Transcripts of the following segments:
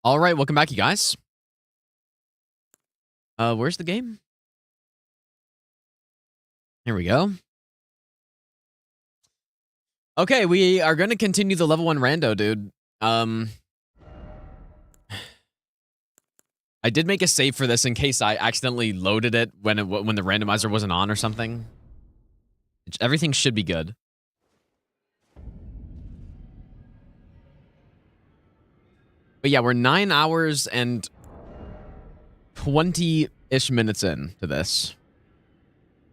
All right, welcome back, you guys. Where's the game? Here we go. Okay, we are going to continue the level 1 rando, dude. I did make a save for this in case I accidentally loaded it when the randomizer wasn't on or something. Everything should be good. But yeah, we're 9 hours and 20-ish minutes in to this.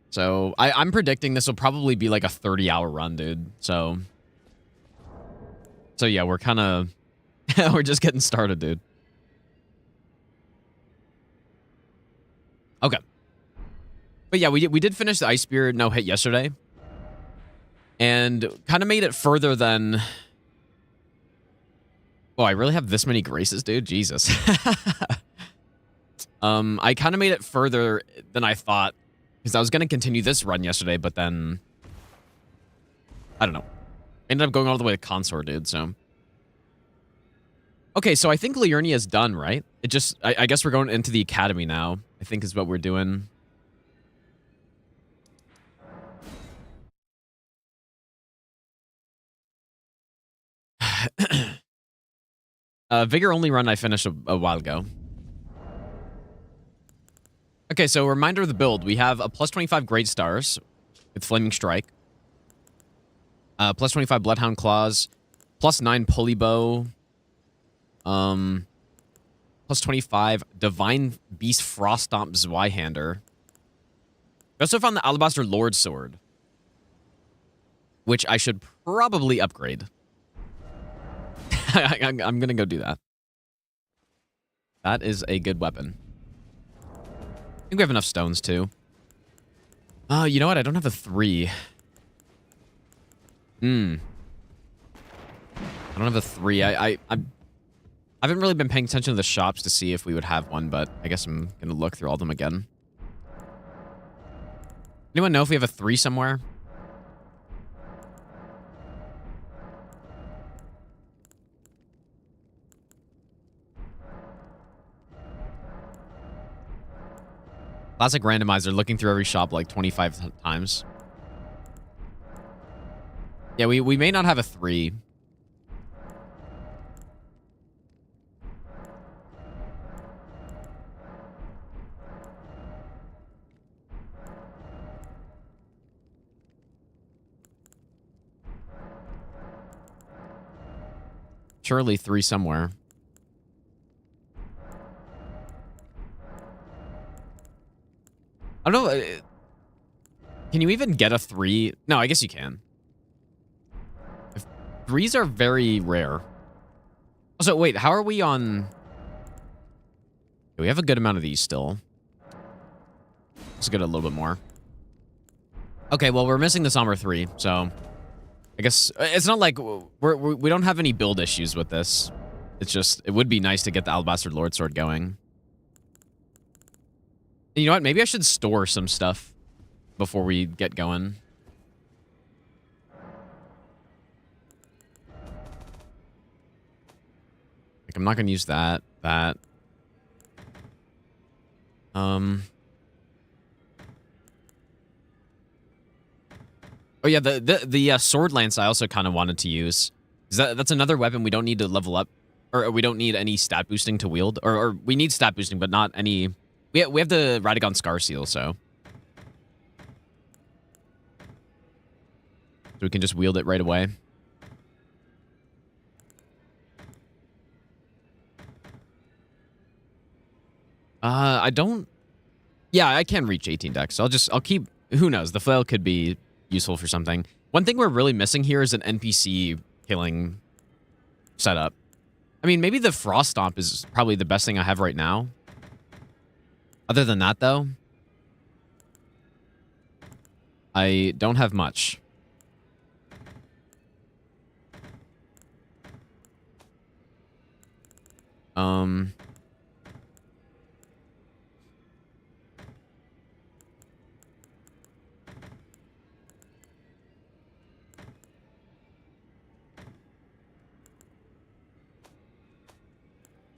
So I'm predicting this will probably be like a 30-hour run, dude. So yeah, we're kind of we're just getting started, dude. Okay. But yeah, we did finish the Ice Spear no hit yesterday. And kind of made it further than... Oh, I really have this many graces, dude? Jesus. I kind of made it further than I thought. Because I was going to continue this run yesterday, but then... I don't know. Ended up going all the way to Consort, dude, so... Okay, so I think Liurnia is done, right? It just... I guess we're going into the Academy now, I think is what we're doing. Vigor only run I finished a while ago. Okay, so reminder of the build. We have a plus 25 Great Stars with Flaming Strike. Plus 25 Bloodhound Claws. Plus 9 Pulley Bow. Plus 25 Divine Beast Frost Stomp Zweihander. We also found the Alabaster Lord Sword, which I should probably upgrade. I'm going to go do that. That is a good weapon. I think we have enough stones, too. You know what? I don't have a 3. I don't have a 3. I haven't really been paying attention to the shops to see if we would have one, but I guess I'm going to look through all of them again. Anyone know if we have a 3 somewhere? Classic Randomizer, looking through every shop like 25 times. Yeah, we may not have a 3. Surely 3 somewhere. I don't know. Can you even get a 3? No, I guess you can. 3s are very rare. Also, wait, how are we on... We have a good amount of these still. Let's get a little bit more. Okay, well, we're missing the Somber 3, so... I guess it's not like we don't have any build issues with this. It's just, it would be nice to get the Alabaster Lord Sword going. You know what? Maybe I should store some stuff before we get going. Like, I'm not going to use that. Oh yeah, the sword lance I also kind of wanted to use. That's another weapon we don't need to level up, or we don't need any stat boosting to wield, or we need stat boosting, but not any. We have the Radagon Scar Seal, so we can just wield it right away. I don't. Yeah, I can reach 18 decks. So I'll keep. Who knows? The flail could be useful for something. One thing we're really missing here is an NPC killing setup. I mean, maybe the Frost Stomp is probably the best thing I have right now. Other than that, though, I don't have much.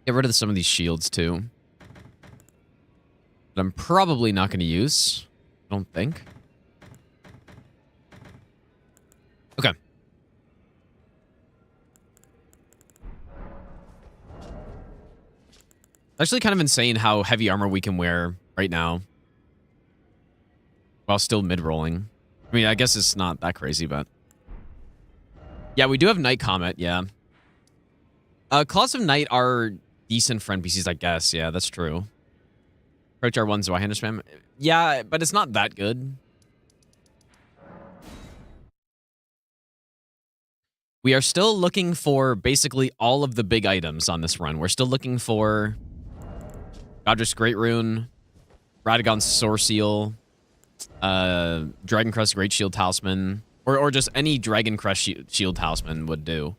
Get rid of some of these shields, too. That I'm probably not going to use. I don't think. Okay. Actually kind of insane how heavy armor we can wear right now. While still mid-rolling. I mean, I guess it's not that crazy, but... Yeah, we do have Night Comet, yeah. Claws of Night are decent friend PCs, I guess. Yeah, that's true. Approach R1's Y-hander spam. Yeah, but it's not that good. We are still looking for basically all of the big items on this run. We're still looking for Godrick's Great Rune, Radagon's Soar Seal, Dragon Crest Great Shield Talisman, or just any Dragon Crest Shield Talisman would do.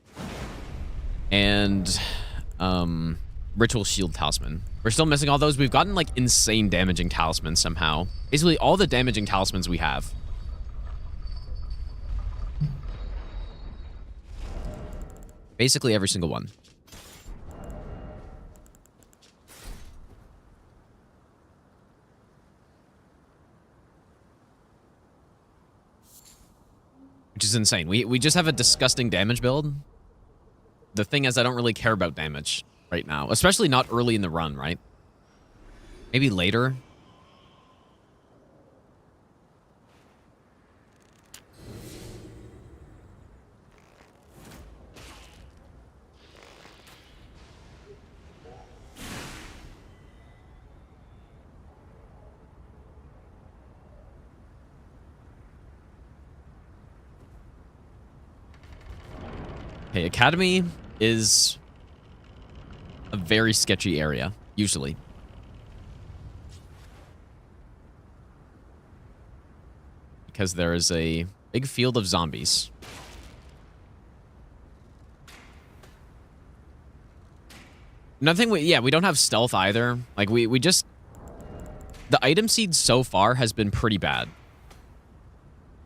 And Ritual Shield Talisman. We're still missing all those. We've gotten like insane damaging talismans somehow. Basically all the damaging talismans we have. Basically every single one. Which is insane. We just have a disgusting damage build. The thing is, I don't really care about damage right now. Especially not early in the run, right? Maybe later. Okay, Academy is a very sketchy area, usually. Because there is a big field of zombies. Nothing, we don't have stealth either. Like, we just... The item seed so far has been pretty bad.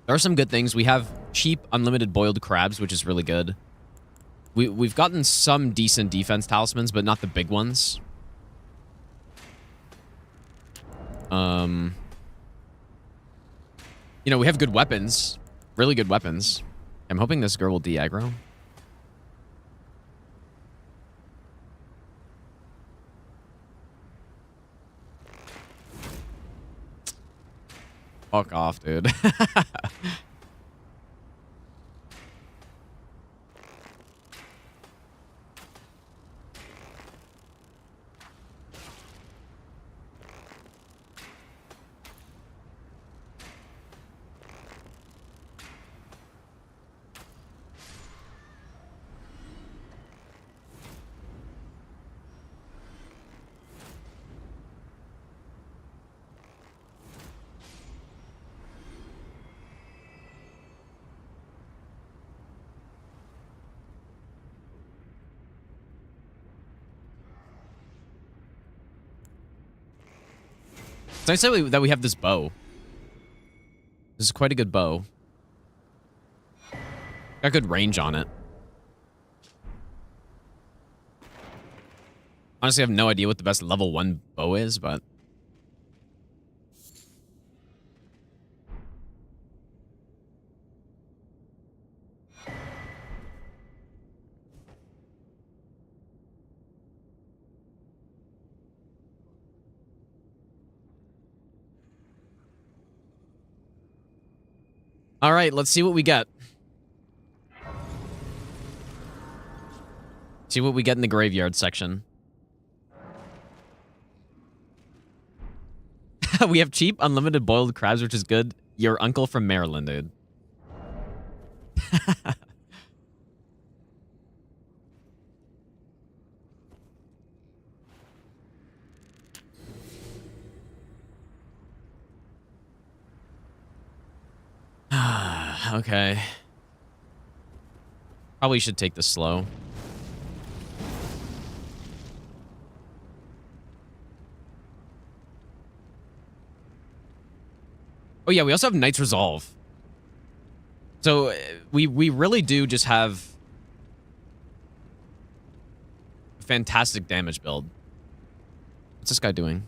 There are some good things. We have cheap, unlimited boiled crabs, which is really good. We've gotten some decent defense talismans, but not the big ones. You know, we have good weapons. Really good weapons. I'm hoping this girl will de-aggro. Fuck off, dude. It's nice that we have this bow. This is quite a good bow. Got good range on it. Honestly, I have no idea what the best level 1 bow is, but... All right, let's see what we get. See what we get in the graveyard section. We have cheap, unlimited boiled crabs, which is good. Your uncle from Maryland, dude. Okay. Probably should take this slow. Oh yeah, we also have Knight's Resolve. So we really do just have fantastic damage build. What's this guy doing?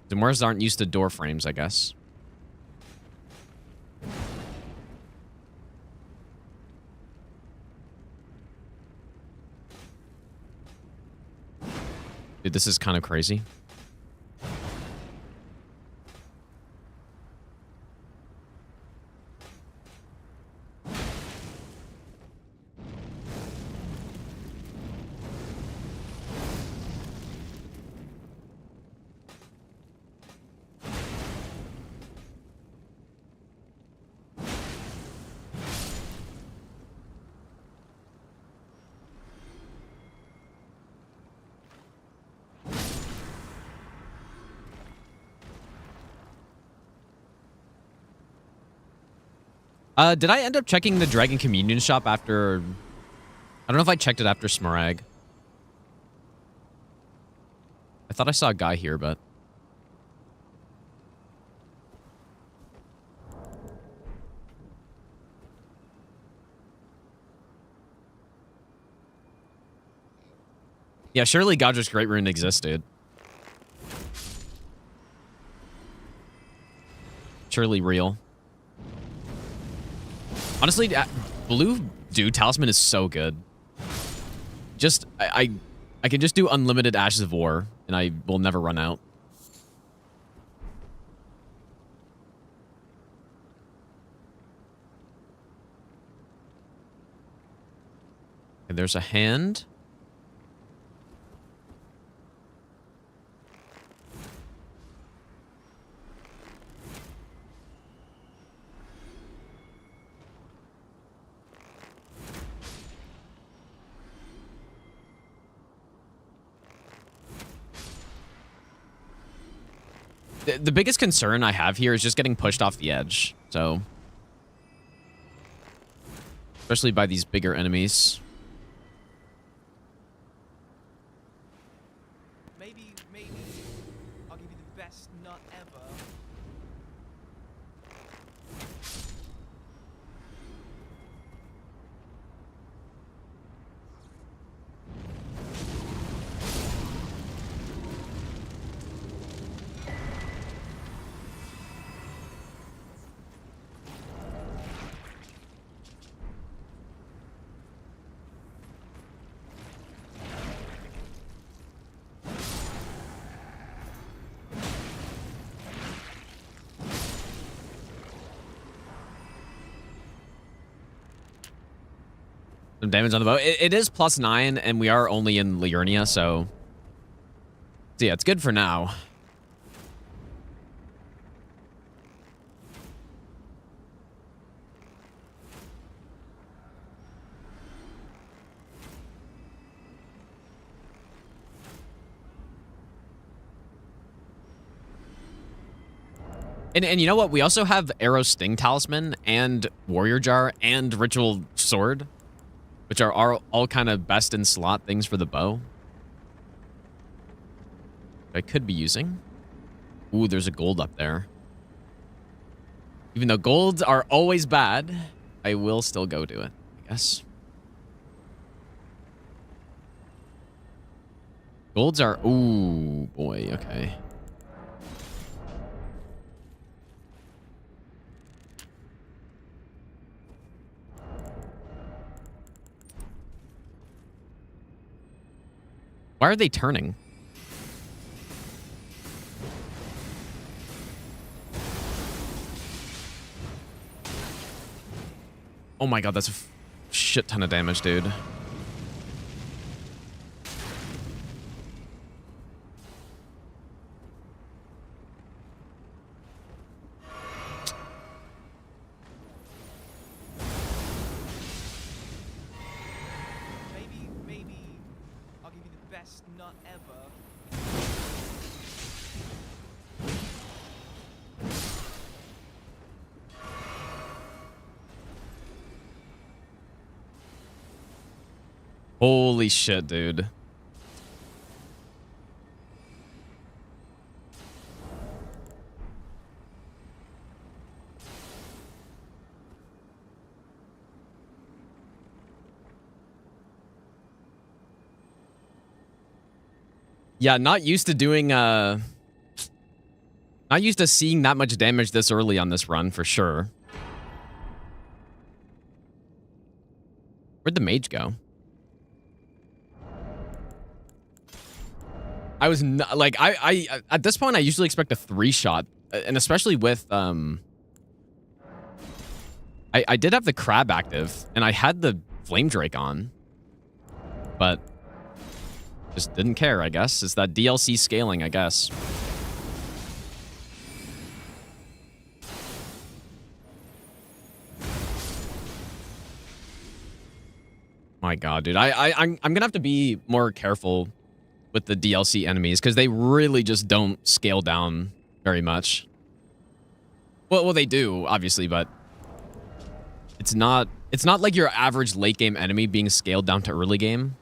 The Moors aren't used to door frames, I guess. Dude, this is kind of crazy. Did I end up checking the Dragon Communion shop after... I don't know if I checked it after Smaragd. I thought I saw a guy here, but... Yeah, surely Godrick's Great Rune existed. Surely real. Honestly, Blue Dew Talisman is so good. Just, I can just do unlimited Ashes of War, and I will never run out. Okay, there's a hand. The biggest concern I have here is just getting pushed off the edge. So, especially by these bigger enemies. Maybe I'll give you the best nut ever. Some damage on the bow. It is +9, and we are only in Liurnia, so yeah, it's good for now. And you know what? We also have Arrow Sting Talisman and Warrior Jar and Ritual Sword, which are all kind of best in slot things for the bow. I could be using. Ooh, there's a gold up there. Even though golds are always bad, I will still go do it, I guess. Golds are... Ooh, boy, okay. Why are they turning? Oh my god, that's a shit ton of damage, dude. Maybe I'll give you the best nut ever. Holy shit, dude. Yeah, not used to doing, not used to seeing that much damage this early on this run, for sure. Where'd the mage go? I was not, like, I at this point, I usually expect a 3-shot, and especially with, I did have the crab active, and I had the flame drake on, but just didn't care, I guess. It's that DLC scaling, I guess. My God, dude, I'm gonna have to be more careful with the DLC enemies because they really just don't scale down very much. Well, they do obviously, but it's not like your average late game enemy being scaled down to early game.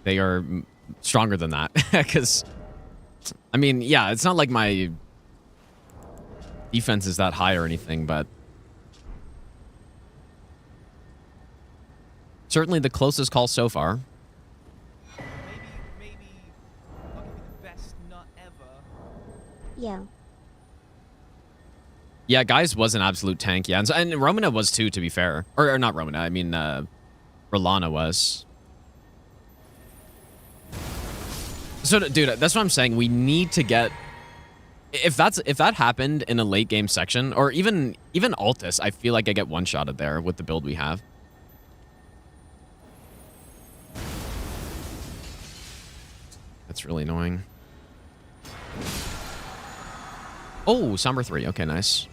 They are stronger than that because, I mean, yeah, it's not like my defense is that high or anything, but certainly the closest call so far. Maybe I'll give you the best nut ever. Yeah. Yeah, Guys was an absolute tank, yeah. And Romana was too, to be fair. Or not Romana, I mean, Rennala was. So, dude, that's what I'm saying. We need to get... If that happened in a late game section, or even Altus, I feel like I get one-shotted there with the build we have. That's really annoying. Oh, Somber 3. Okay, nice.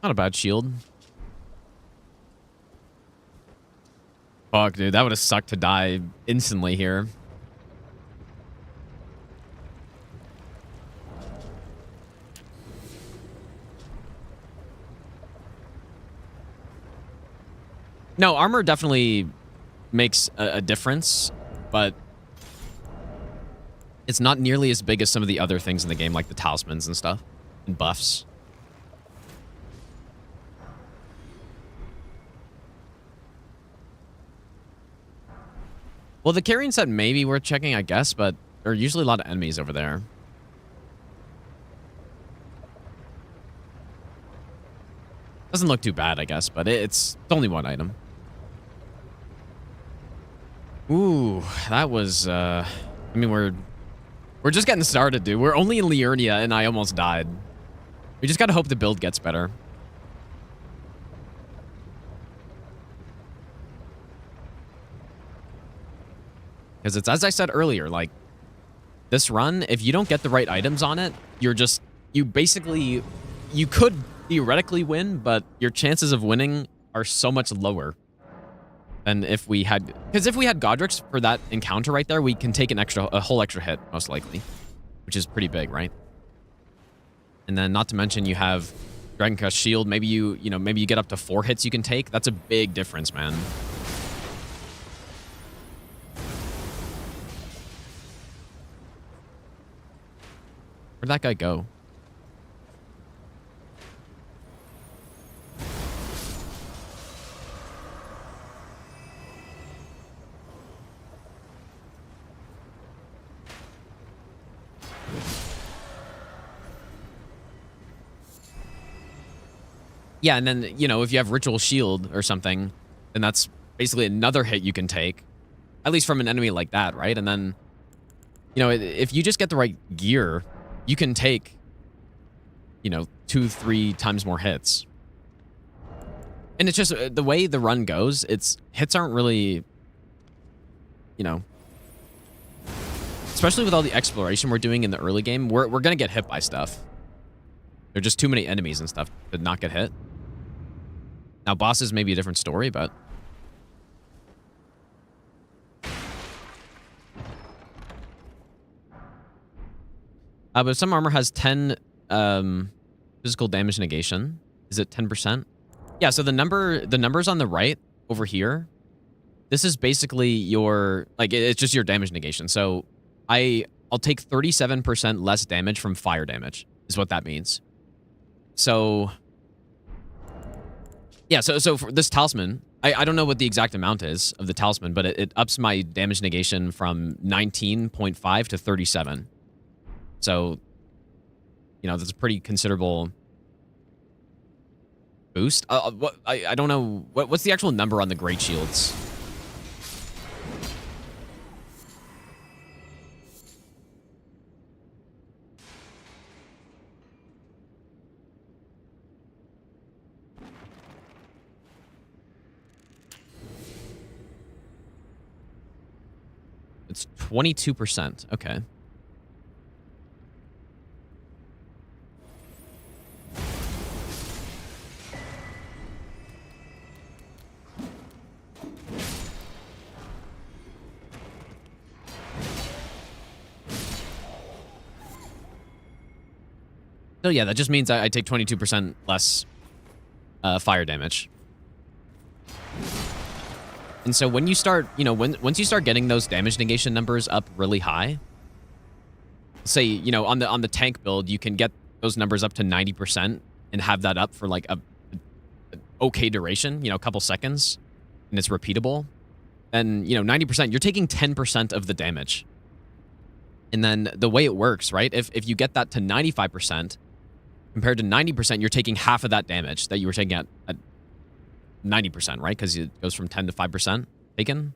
Not a bad shield. Fuck, dude. That would have sucked to die instantly here. No, armor definitely makes a difference, but it's not nearly as big as some of the other things in the game, like the talismans and stuff, and buffs. Well, the carrying set may be worth checking, I guess, but there are usually a lot of enemies over there. Doesn't look too bad, I guess, but it's only one item. Ooh, that was, I mean, we're just getting started, dude. We're only in Liurnia, and I almost died. We just gotta hope the build gets better. Because it's, as I said earlier, like, this run, if you don't get the right items on it, you could theoretically win, but your chances of winning are so much lower than if we had... Because if we had Godrick's for that encounter right there, we can take a whole extra hit, most likely. Which is pretty big, right? And then, not to mention, you have Dragon Crest Shield. Maybe maybe you get up to 4 hits you can take. That's a big difference, man. Where'd that guy go? Yeah, and then, if you have Ritual Shield or something, then that's basically another hit you can take. At least from an enemy like that, right? And then, if you just get the right gear, you can take, 2-3 times more hits. And it's just the way the run goes, hits aren't really, especially with all the exploration we're doing in the early game, we're going to get hit by stuff. There are just too many enemies and stuff to not get hit. Now, bosses may be a different story, but... but some armor has 10 physical damage negation. Is it 10%? Yeah, so the numbers on the right over here, this is basically your, like, it's just your damage negation. So I'll take 37% less damage from fire damage, is what that means. So, yeah, so for this talisman, I don't know what the exact amount is of the talisman, but it ups my damage negation from 19.5 to 37. So, you know, that's a pretty considerable boost. I don't know. What's the actual number on the great shields? It's 22%. Okay. So yeah, that just means I take 22% less fire damage. And so when you start, you know, once you start getting those damage negation numbers up really high, say, you know, on the tank build, you can get those numbers up to 90% and have that up for like a okay duration, you know, a couple seconds, and it's repeatable. And, you know, 90%, you're taking 10% of the damage. And then the way it works, right? If you get that to 95%, compared to 90%, you're taking half of that damage that you were taking at 90%, right? Because it goes from 10 to 5% taken.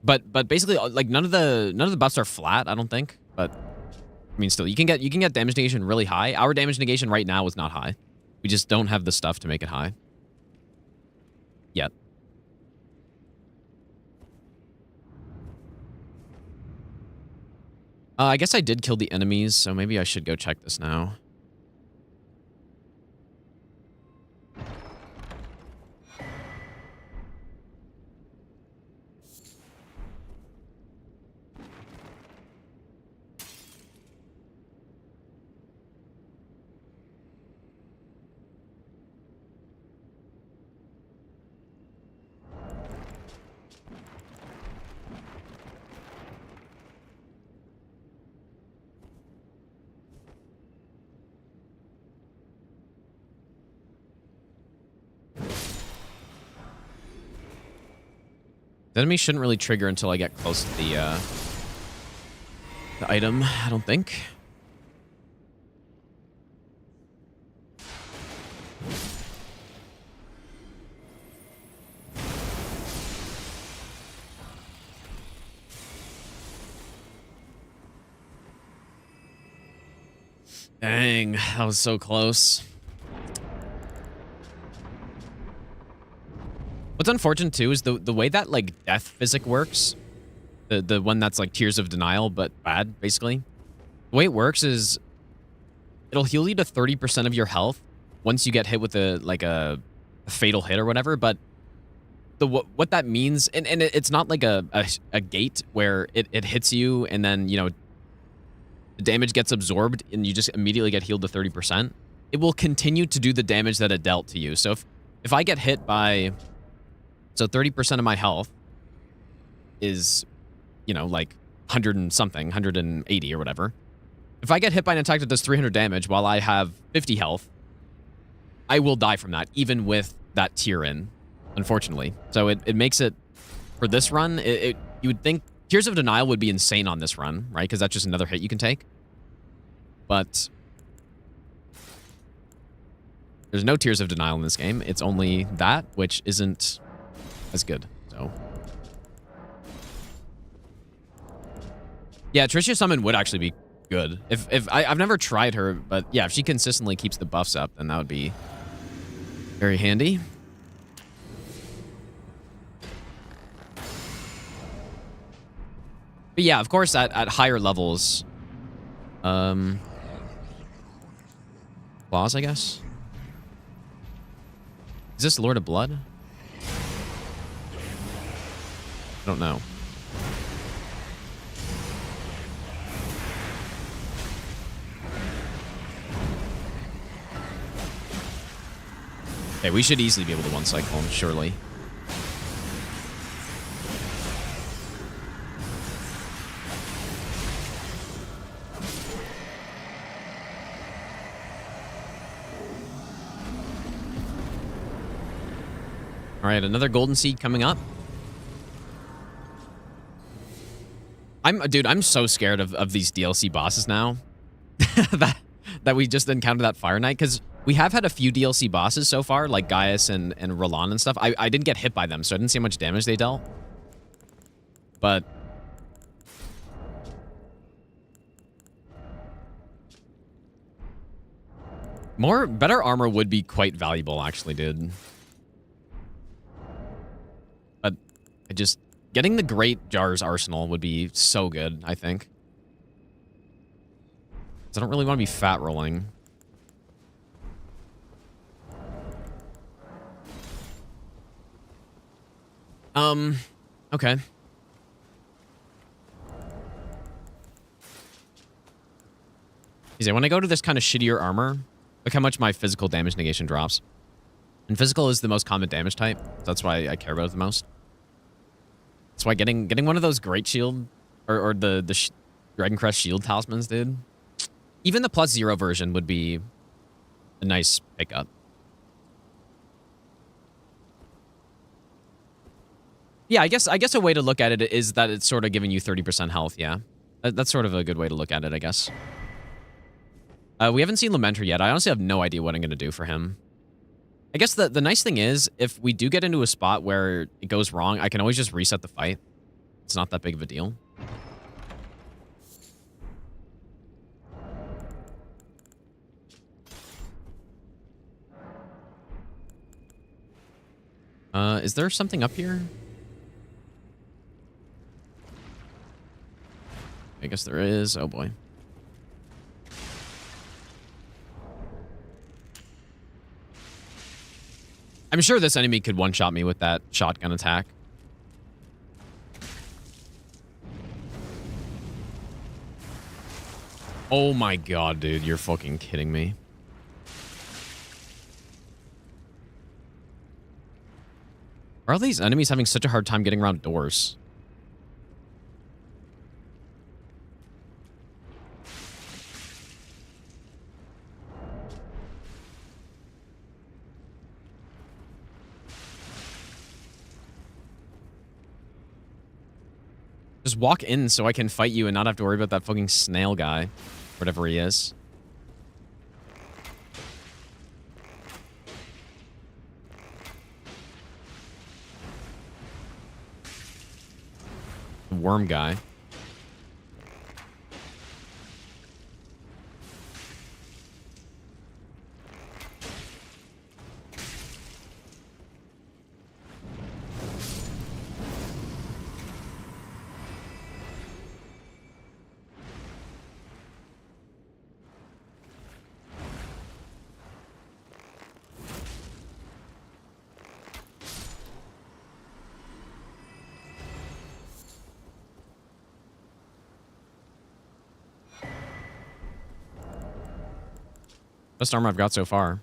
But basically, like none of the buffs are flat, I don't think. But I mean, still, you can get damage negation really high. Our damage negation right now is not high. We just don't have the stuff to make it high yet. I guess I did kill the enemies, so maybe I should go check this now. The enemy shouldn't really trigger until I get close to the item, I don't think. Dang, that was so close. What's unfortunate too is the way that like death physic works, the one that's like Tears of Denial but bad basically. The way it works is it'll heal you to 30% of your health once you get hit with a fatal hit or whatever. But what that means, and it's not like a gate where it hits you and then, you know, the damage gets absorbed and you just immediately get healed to 30%. It will continue to do the damage that it dealt to you. So if I get hit by, so 30% of my health is, you know, like 100 and something, 180 or whatever. If I get hit by an attack that does 300 damage while I have 50 health, I will die from that, even with that tier in, unfortunately. So it makes it, for this run, you would think Tears of Denial would be insane on this run, right? Because that's just another hit you can take. But there's no Tears of Denial in this game. It's only that, which isn't as good. So yeah, Tricia Summon would actually be good. If I've never tried her, but yeah, if she consistently keeps the buffs up, then that would be very handy. But yeah, of course, at higher levels, claws, I guess. Is this Lord of Blood? I don't know. Okay, we should easily be able to one cycle him, surely. All right, another golden seed coming up. Dude, I'm so scared of these DLC bosses now. that we just encountered that Fire Knight, because we have had a few DLC bosses so far, like Gaius and Roland and stuff. I didn't get hit by them, so I didn't see how much damage they dealt. But better armor would be quite valuable, actually, dude. But getting the Great Jar's Arsenal would be so good, I think. 'Cause I don't really want to be fat rolling. Okay. When I go to this kind of shittier armor, look how much my physical damage negation drops. And physical is the most common damage type. So that's why I care about it the most. That's why getting one of those Great Shield or the Dragon Crest Shield talismans, dude. Even the +0 version would be a nice pickup. Yeah, I guess a way to look at it is that it's sort of giving you 30% health, yeah. That's sort of a good way to look at it, I guess. We haven't seen Lamenter yet. I honestly have no idea what I'm going to do for him. I guess the nice thing is, if we do get into a spot where it goes wrong, I can always just reset the fight. It's not that big of a deal. Is there something up here? I guess there is. Oh, boy. I'm sure this enemy could one-shot me with that shotgun attack. Oh my god, dude. You're fucking kidding me. Why are these enemies having such a hard time getting around doors? Just walk in so I can fight you and not have to worry about that fucking snail guy. Whatever he is. Worm guy. Best armor I've got so far.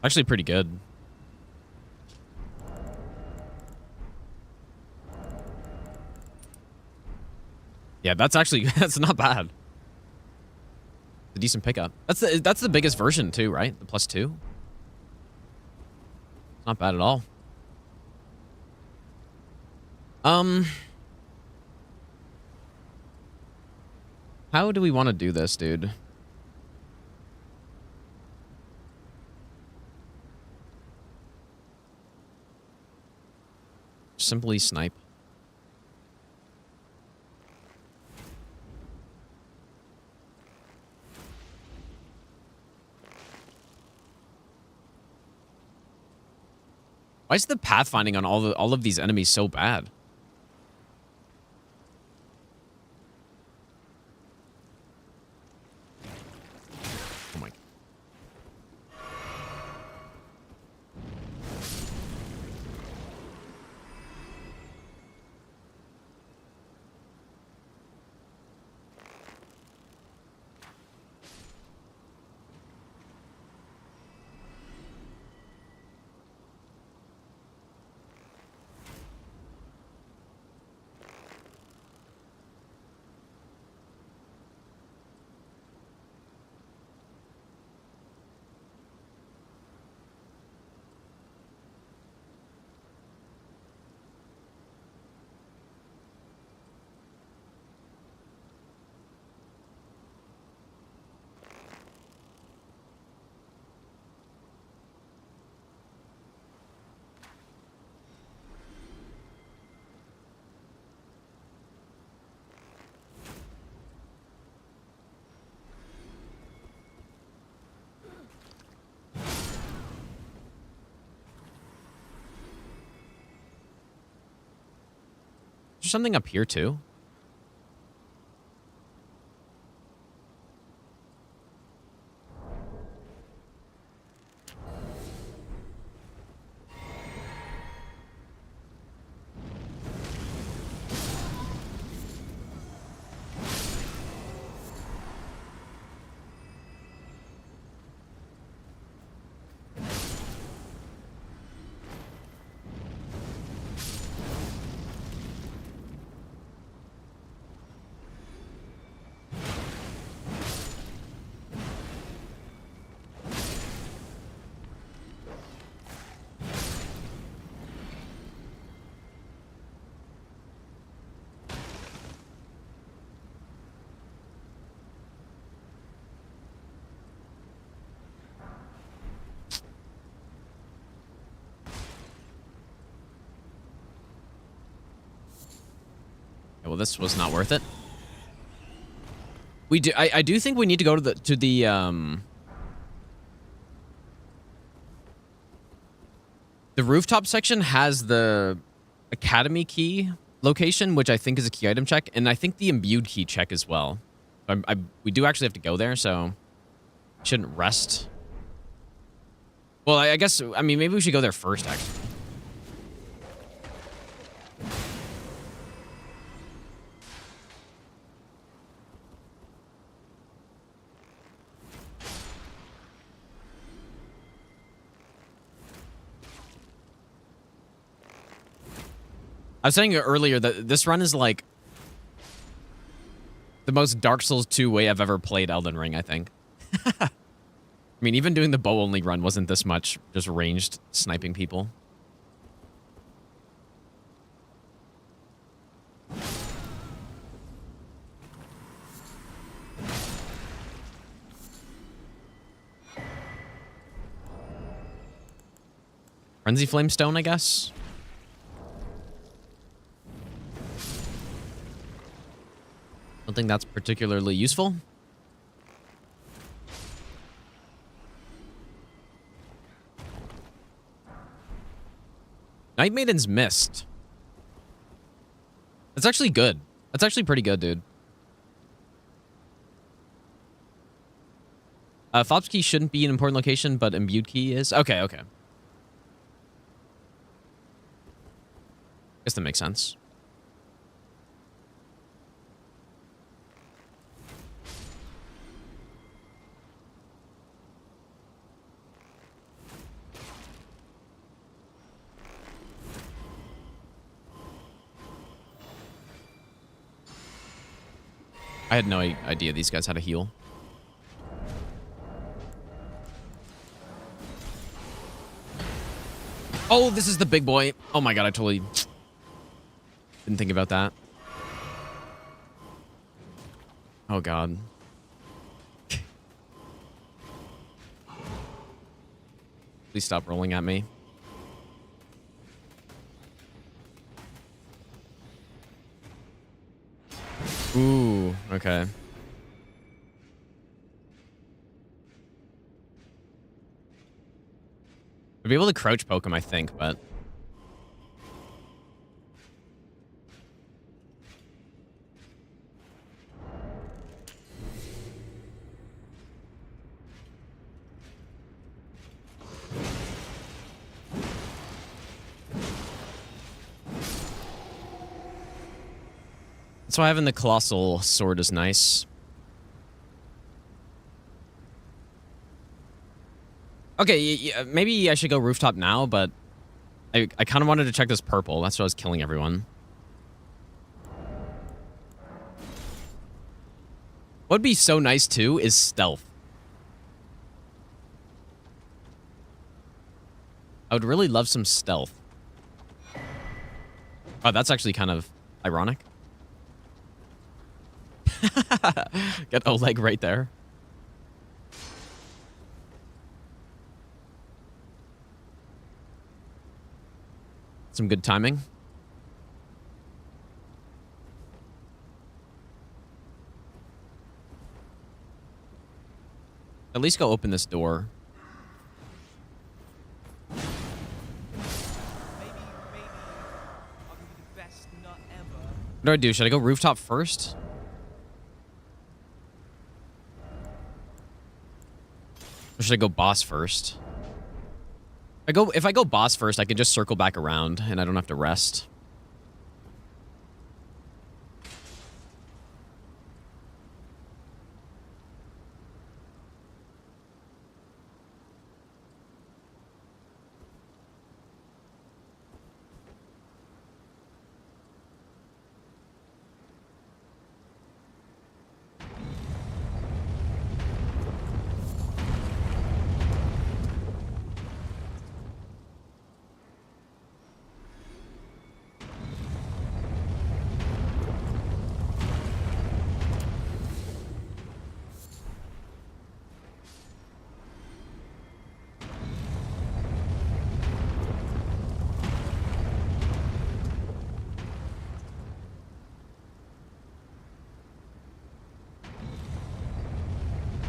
Actually pretty good. Yeah, that's actually that's not bad. A decent pickup. That's the biggest version too, right? The +2. Not bad at all. How do we want to do this, dude? Simply snipe. Why is the pathfinding on all of these enemies so bad? Oh my. Is there something up here too? Well, this was not worth it. We do. I do think we need to go to the rooftop section has the academy key location, which I think is a key item check, and I think the imbued key check as well. We do actually have to go there, so shouldn't rest. Well, I guess I mean maybe we should go there first, actually. I was saying earlier that this run is like the most Dark Souls 2 way I've ever played Elden Ring, I think. I mean, even doing the bow-only run wasn't this much, just ranged sniping people. Frenzy Flame Stone, I guess? Don't think that's particularly useful. Night Maiden's Mist. That's actually good. That's actually pretty good, dude. Fops key shouldn't be an important location, but imbued key is. Okay, okay. Guess that makes sense. I had no idea these guys had a heal. Oh, this is the big boy. Oh my god, I totally didn't think about that. Oh god. Please stop rolling at me. Ooh, okay. I'd be able to crouch poke him, I think, but... That's why having the Colossal Sword is nice. Okay, maybe I should go Rooftop now, but I kind of wanted to check this purple. That's why I was killing everyone. What'd be so nice, too, is stealth. I would really love some stealth. Oh, that's actually kind of ironic. Get Oleg right there. Some good timing. At least go open this door. Maybe I'll give you the best nut ever. What do I do? Should I go Rooftop first? Or should I go boss first? If I go boss first, I can just circle back around and I don't have to rest.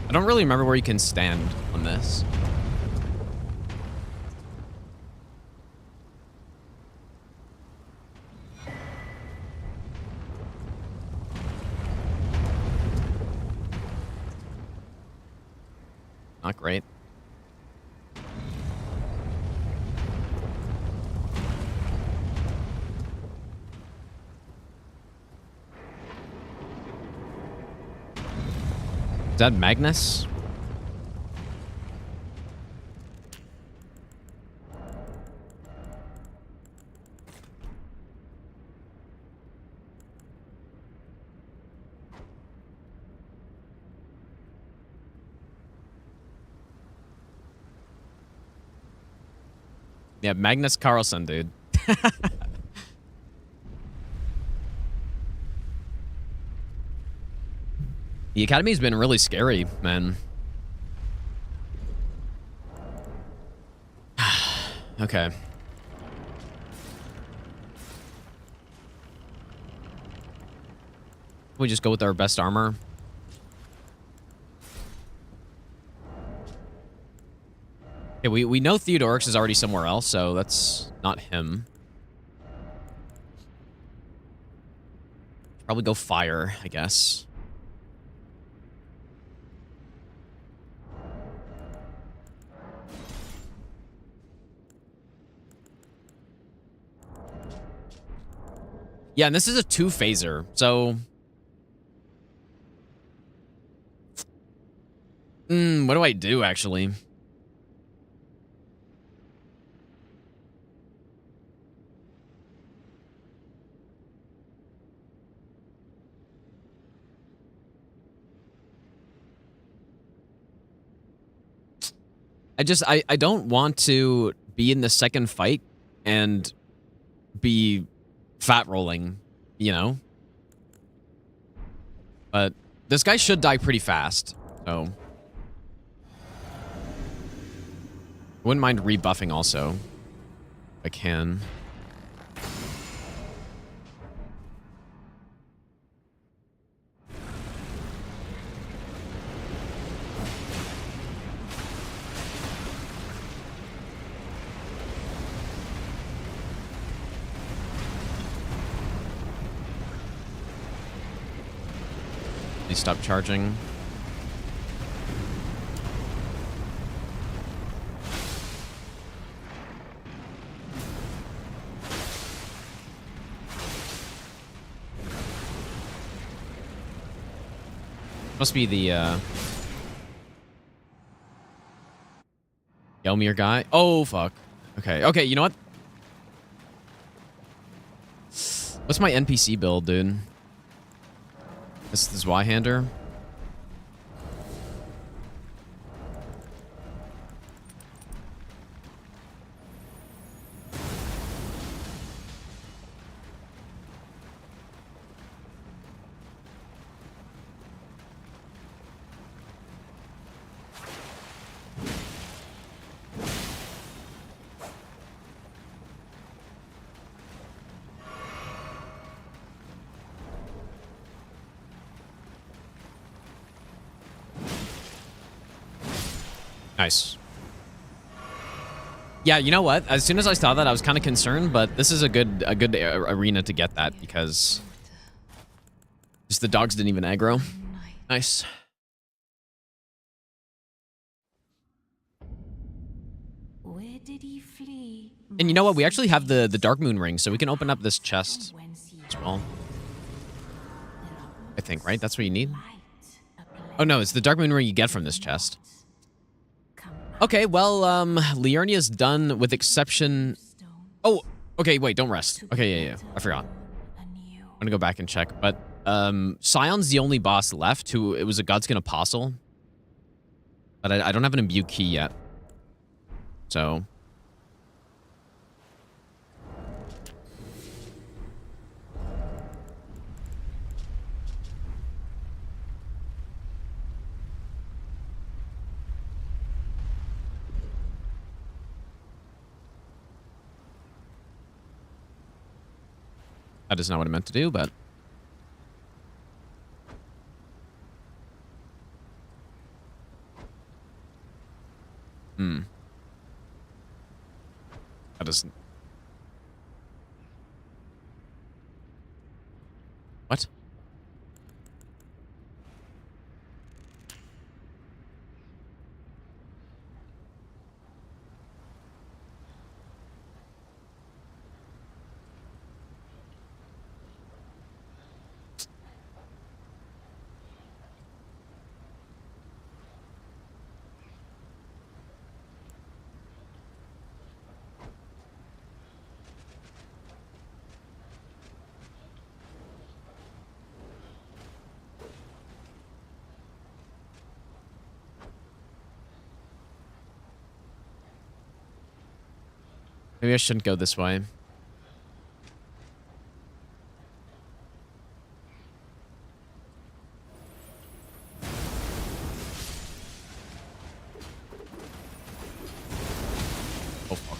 I don't really remember where you can stand on this. Not great. Is that Magnus? Yeah, Magnus Carlsen, dude. The Academy's been really scary, man. Okay. We just go with our best armor. Okay, we know Theodorix is already somewhere else, so that's not him. Probably go fire, I guess. Yeah, and this is a two-phaser, so... what do I do, actually? I don't want to be in the second fight and be fat rolling, you know? But this guy should die pretty fast, so. I wouldn't mind rebuffing also, if I can. Please stop charging. Must be the Gelmir guy. Oh fuck. Okay. Okay, you know what? What's my NPC build, dude? This is Zweihander. Nice. Yeah, you know what? As soon as I saw that, I was kind of concerned, but this is a good arena to get that because just the dogs didn't even aggro. Nice. Where did he flee? And you know what? We actually have the Dark Moon ring, so we can open up this chest as well. I think, right? That's what you need. Oh no, it's the Dark Moon ring you get from this chest. Okay, well, Liurnia's done with exception... Oh, okay, wait, don't rest. Okay, yeah, I forgot. I'm gonna go back and check, but Scion's the only boss left who... It was a Godskin Apostle. But I don't have an imbue key yet. So... That is not what I meant to do, but... That doesn't... What? Maybe I shouldn't go this way. Oh, fuck.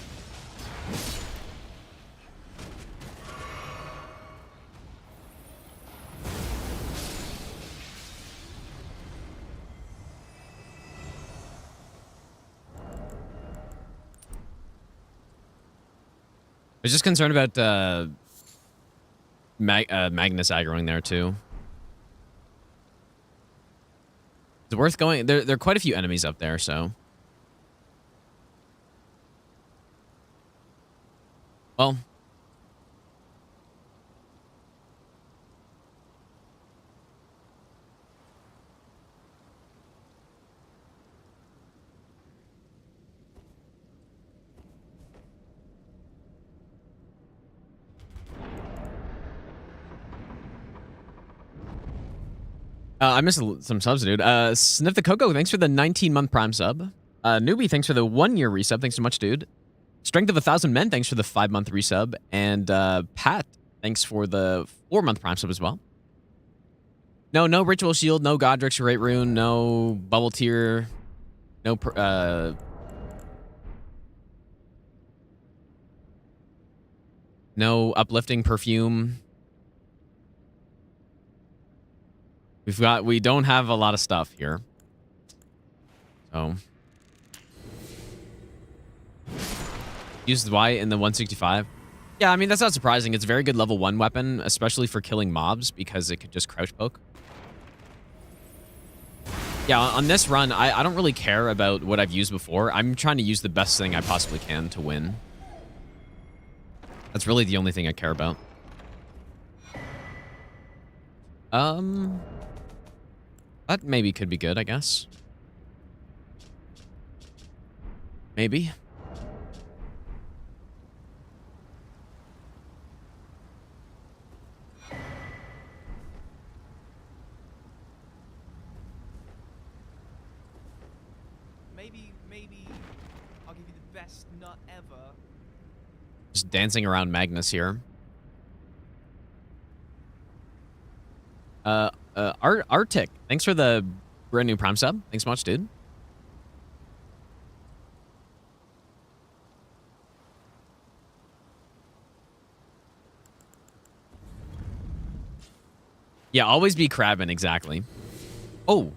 I was just concerned about Magnus aggroing there too. It's worth going. There are quite a few enemies up there, so. Well. I missed some subs, dude. Sniff the Coco, thanks for the 19-month Prime sub. Newbie, thanks for the 1-year resub. Thanks so much, dude. Strength of 1,000 Men, thanks for the 5-month resub. And Pat, thanks for the 4-month Prime sub as well. No Ritual Shield, no Godrick's Great Rune, no Bubble Tier, no no Uplifting Perfume. We don't have a lot of stuff here. So use Y in the 165. Yeah, I mean, that's not surprising. It's a very good level 1 weapon, especially for killing mobs, because it could just crouch poke. Yeah, on this run, I don't really care about what I've used before. I'm trying to use the best thing I possibly can to win. That's really the only thing I care about. That maybe could be good, I guess. Maybe. Maybe I'll give you the best nut ever. Just dancing around Magnus here. Arctic, thanks for the brand new Prime sub. Thanks so much, dude. Yeah, always be crabbing, exactly. Oh.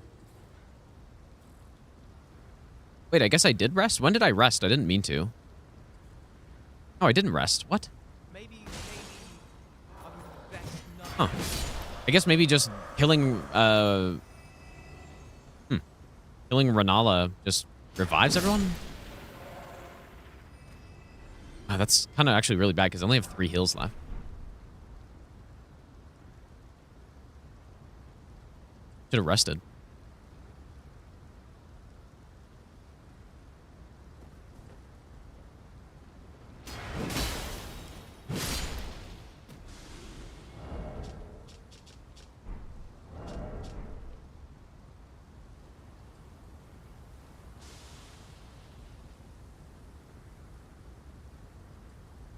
Wait, I guess I did rest? When did I rest? I didn't mean to. Oh, I didn't rest. What? Maybe I'll give you the best nut. Huh. I guess maybe just killing, killing Rennala just revives everyone? Oh, that's kind of actually really bad, because I only have 3 heals left. Should have rested.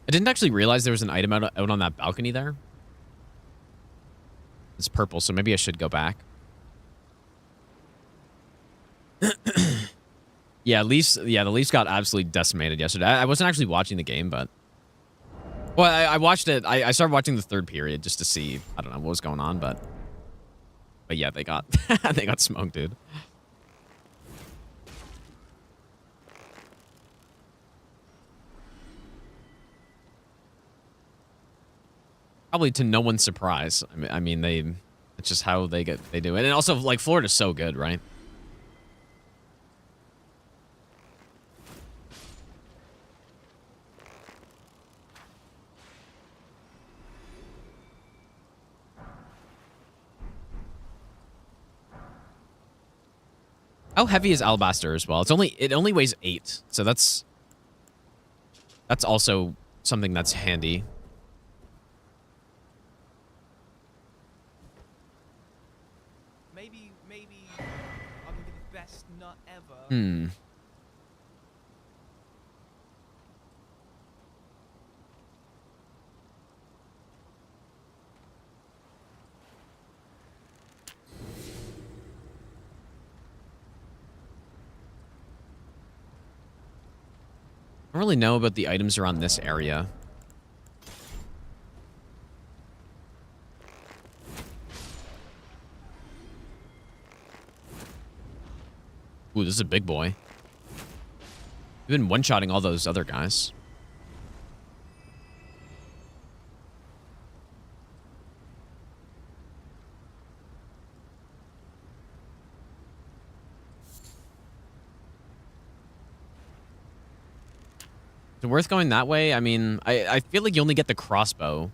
I didn't actually realize there was an item out on that balcony there. It's purple, so maybe I should go back. Yeah, the Leafs got absolutely decimated yesterday. I wasn't actually watching the game, but... Well, I watched it. I started watching the 3rd period just to see, I don't know, what was going on, but... But yeah, they got they got smoked, dude. Probably to no one's surprise. I mean, it's just how they do it. And also, like, Florida's so good, right? How heavy is Alabaster as well? It only weighs 8, so that's also something that's handy. Maybe I'll give you the best nut ever. Hmm. I don't really know about the items around this area. Ooh, this is a big boy. We've been one-shotting all those other guys. Is it worth going that way? I mean, I feel like you only get the crossbow.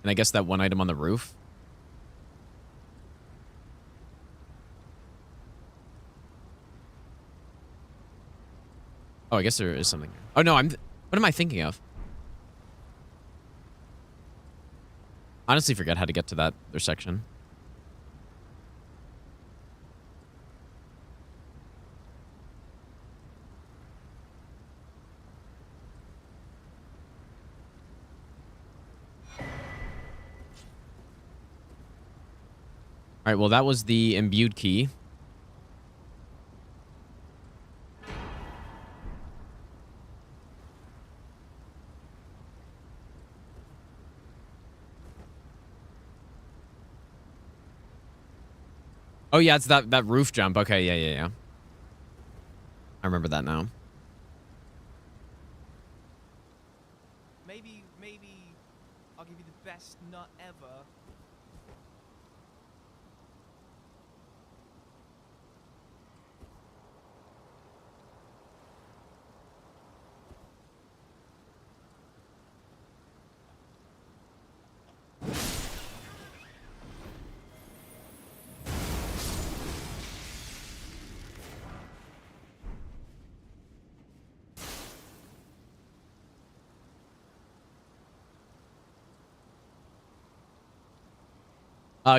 And I guess that one item on the roof. Oh, I guess there is something. Oh, no, what am I thinking of? Honestly, forget how to get to that other section. right, well, that was the imbued key. Oh, yeah, it's that roof jump. Okay, yeah. I remember that now. Maybe I'll give you the best nut ever.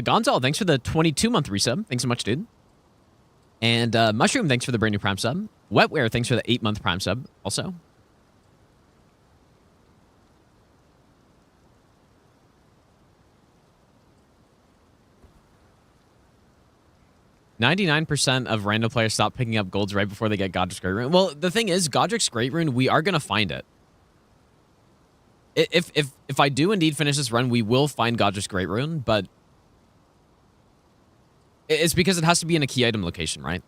Gonzalo, thanks for the 22-month resub. Thanks so much, dude. And Mushroom, thanks for the brand new Prime sub. Wetware, thanks for the 8-month Prime sub also. "99% of random players stop picking up golds right before they get Godrick's Great Rune." Well, the thing is, Godrick's Great Rune, we are going to find it. If I do indeed finish this run, we will find Godrick's Great Rune, but it's because it has to be in a key item location, right?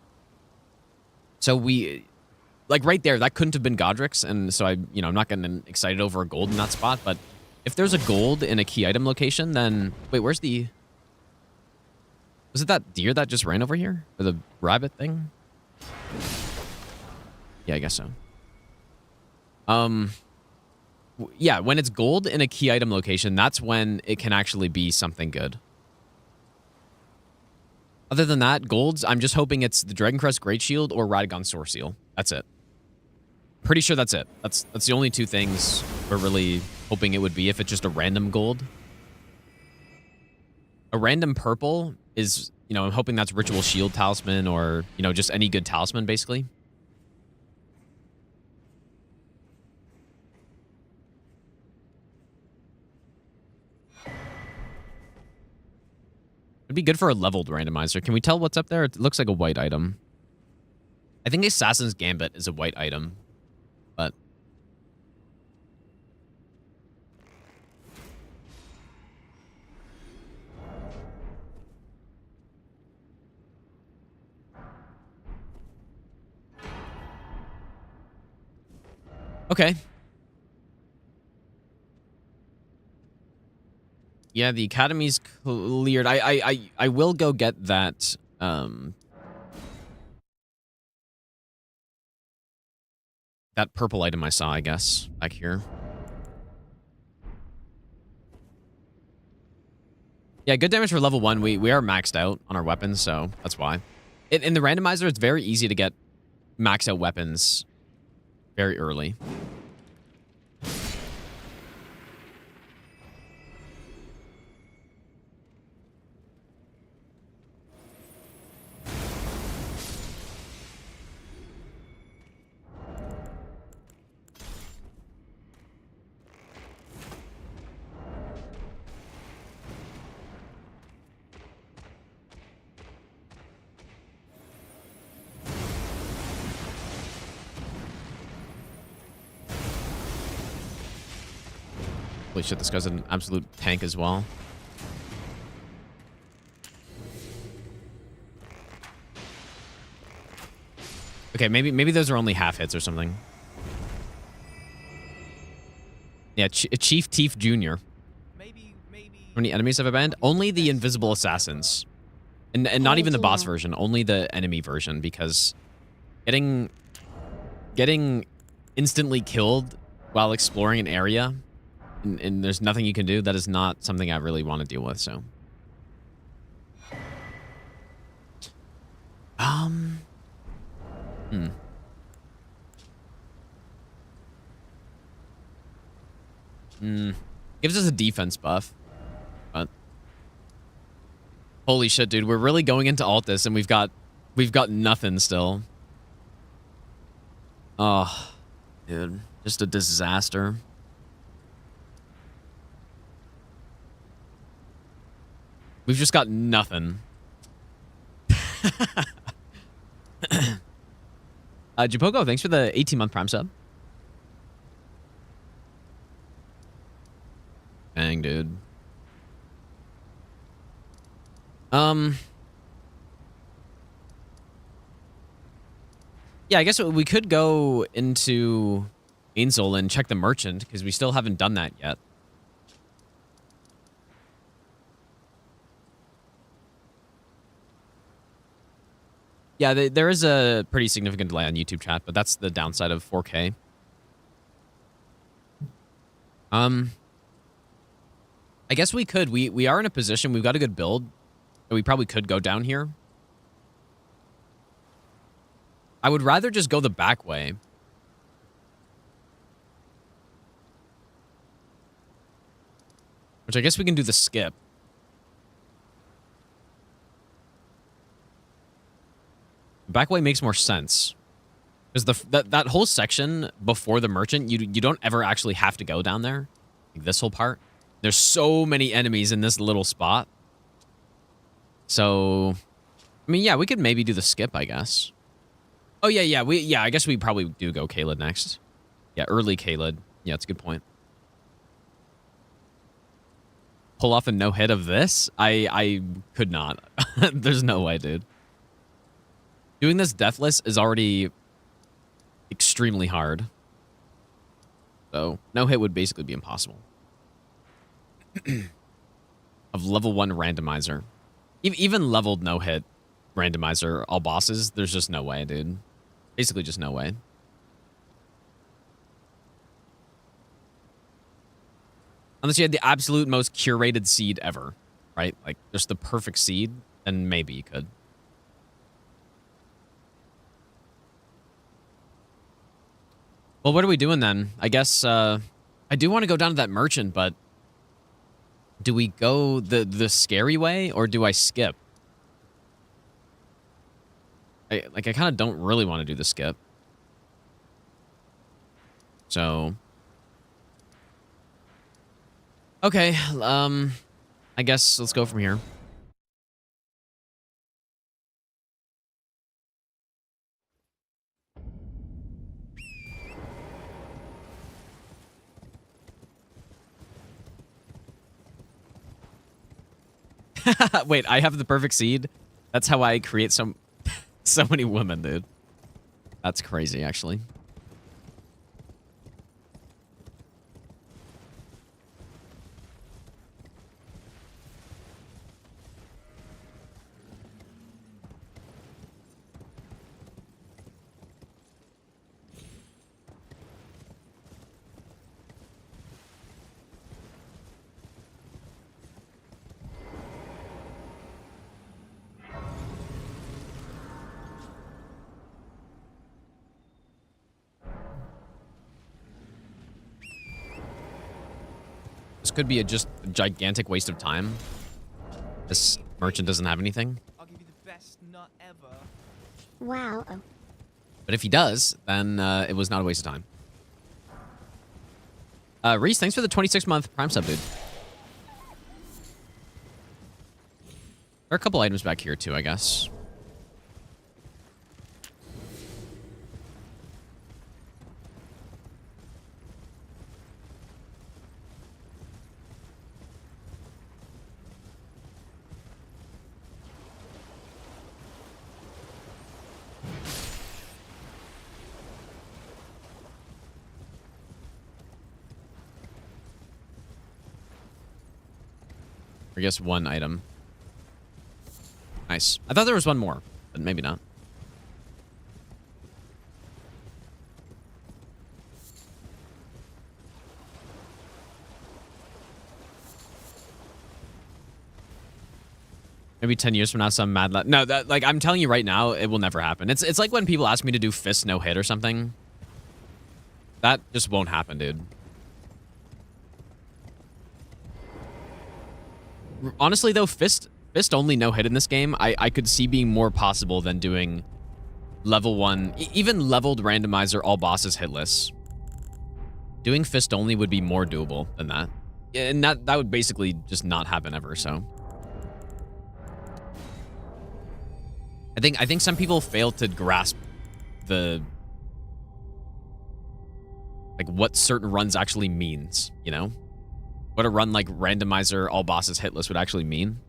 So we, like right there, that couldn't have been Godrick's, and so I'm not getting excited over a gold in that spot, but if there's a gold in a key item location, then, wait, where's the, was it that deer that just ran over here? Or the rabbit thing? Yeah, I guess so. Yeah, when it's gold in a key item location, that's when it can actually be something good. Other than that, golds, I'm just hoping it's the Dragon Crest Great Shield or Radagon Sword Seal. That's it. Pretty sure that's it. That's the only two things we're really hoping it would be if it's just a random gold. A random purple is, I'm hoping that's Ritual Shield Talisman or, just any good talisman, basically. It'd be good for a leveled randomizer. Can we tell what's up there? It looks like a white item. I think Assassin's Gambit is a white item, but... Okay. Yeah, the academy's cleared. I will go get that, that purple item I saw, I guess, back here. Yeah, good damage for level 1. We are maxed out on our weapons, so that's why. In the randomizer, it's very easy to get max out weapons very early. Holy shit, this guy's an absolute tank as well. Okay, maybe those are only half hits or something. Yeah, Chief Teef Jr. Maybe. How many enemies have I banned? Only the invisible assassins. And not even the boss version, only the enemy version, because getting instantly killed while exploring an area and there's nothing you can do, that is not something I really want to deal with, so. Gives us a defense buff, but holy shit, dude, we're really going into Altus and we've got nothing still. Oh, dude, just a disaster. We've just got nothing. Jupoko, thanks for the 18-month Prime sub. Dang, dude. Yeah, I guess we could go into Ainzel and check the merchant, because we still haven't done that yet. Yeah, there is a pretty significant delay on YouTube chat, but that's the downside of 4K. I guess we could. We are in a position, we've got a good build, so we probably could go down here. I would rather just go the back way. Which I guess we can do the skip. Back way makes more sense. Because that whole section before the merchant, you don't ever actually have to go down there. Like this whole part. There's so many enemies in this little spot. So, I mean, yeah, we could maybe do the skip, I guess. Oh, yeah, I guess we probably do go Caelid next. Yeah, early Caelid. Yeah, that's a good point. Pull off a no-hit of this? I could not. There's no way, dude. Doing this Deathless is already extremely hard. So, no-hit would basically be impossible. Of level 1 randomizer. Even leveled no-hit randomizer, all bosses, there's just no way, dude. Basically just no way. Unless you had the absolute most curated seed ever, right? Like, just the perfect seed, then maybe you could. Well, what are we doing then? I guess, I do want to go down to that merchant, but do we go the scary way, or do I skip? I kind of don't really want to do the skip. So... Okay, I guess let's go from here. Wait, I have the perfect seed? That's how I create so many women, dude. That's crazy, actually. This could be just a gigantic waste of time. This merchant doesn't have anything. I'll give you the best nut ever. Wow. But if he does, then it was not a waste of time. Reese, thanks for the 26-month Prime sub, dude. There are a couple items back here, too, I guess. I guess one item. Nice. I thought there was one more, but maybe not. Maybe 10 years from now, some mad lad. No, that, like, I'm telling you right now, it will never happen. It's like when people ask me to do fist no hit or something. That just won't happen, dude. Honestly, though, fist only no hit in this game, I could see being more possible than doing level 1, even leveled randomizer all bosses hitless. Doing fist only would be more doable than that. And that would basically just not happen ever, so. I think some people fail to grasp the like what certain runs actually means, you know? What a run like Randomizer all bosses hitless would actually mean.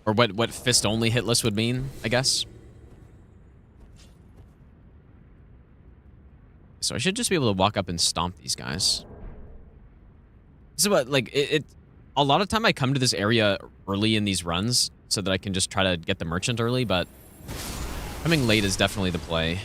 Or what fist only hitless would mean, I guess. So I should just be able to walk up and stomp these guys. This is what, like, a lot of time I come to this area early in these runs so that I can just try to get the merchant early, but coming late is definitely the play.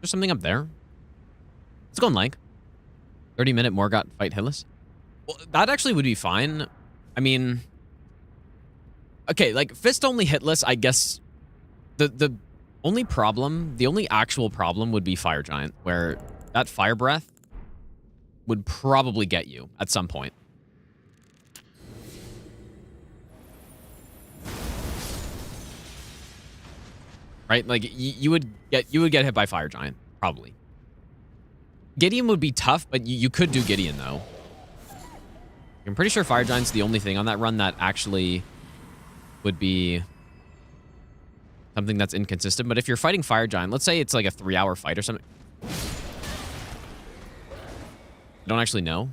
There's something up there. Let's go on like 30-minute Morgott fight hitless. Well, that actually would be fine. I mean, okay, like fist only hitless, I guess the only problem, the only actual problem would be Fire Giant, where that fire breath would probably get you at some point. Right? Like you would get hit by Fire Giant, probably. Gideon would be tough, but you could do Gideon though. I'm pretty sure Fire Giant's the only thing on that run that actually would be something that's inconsistent. But if you're fighting Fire Giant, let's say it's like a 3-hour fight or something. I don't actually know.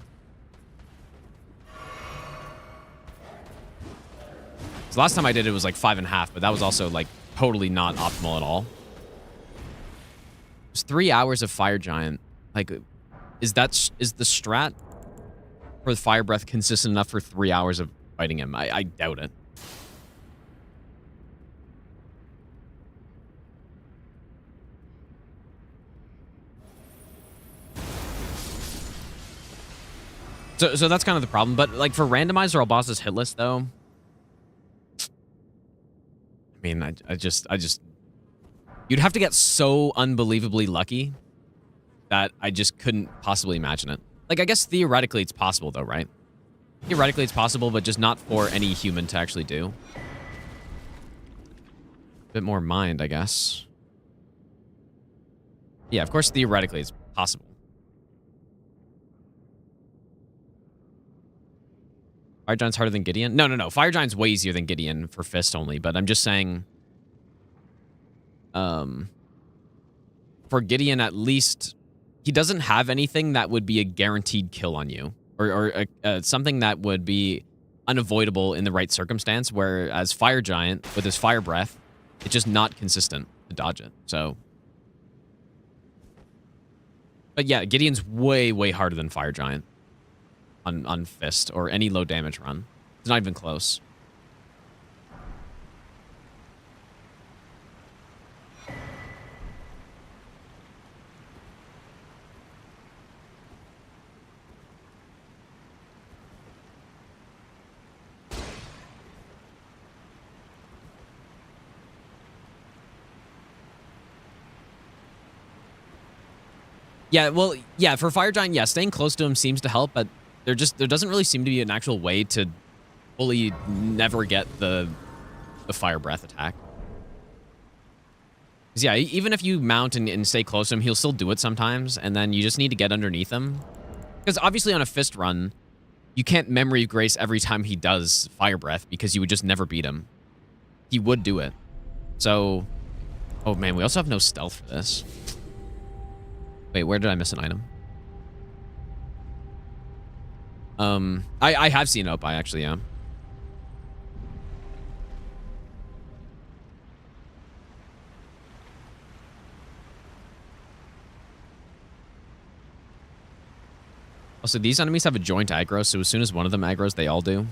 So last time I did it was like 5.5, but that was also like totally not optimal at all. It's 3 hours of Fire Giant. Like, is the strat for the Fire Breath consistent enough for 3 hours of fighting him? I doubt it. So that's kind of the problem. But like for Randomizer all bosses hitless though, I mean, I just you'd have to get so unbelievably lucky that I just couldn't possibly imagine it. Like, I guess theoretically it's possible though, right? Theoretically it's possible, but just not for any human to actually do. A bit more mind, I guess. Yeah, of course theoretically it's possible. Fire Giant's harder than Gideon? No. Fire Giant's way easier than Gideon for fist only, but I'm just saying... for Gideon, at least, he doesn't have anything that would be a guaranteed kill on you. Or something that would be unavoidable in the right circumstance, whereas Fire Giant, with his Fire Breath, it's just not consistent to dodge it, so... But yeah, Gideon's way, way harder than Fire Giant. On fist or any low damage run. It's not even close. Yeah, well, yeah, for Fire Giant, yeah, staying close to him seems to help, but there doesn't really seem to be an actual way to fully never get the Fire Breath attack. 'Cause yeah, even if you mount and stay close to him, he'll still do it sometimes, and then you just need to get underneath him. Because obviously on a fist run, you can't Memory of Grace every time he does Fire Breath because you would just never beat him. He would do it. So, oh man, we also have no stealth for this. Wait, where did I miss an item? I have seen Opie, actually, yeah. Also, these enemies have a joint aggro, so as soon as one of them aggros, they all do.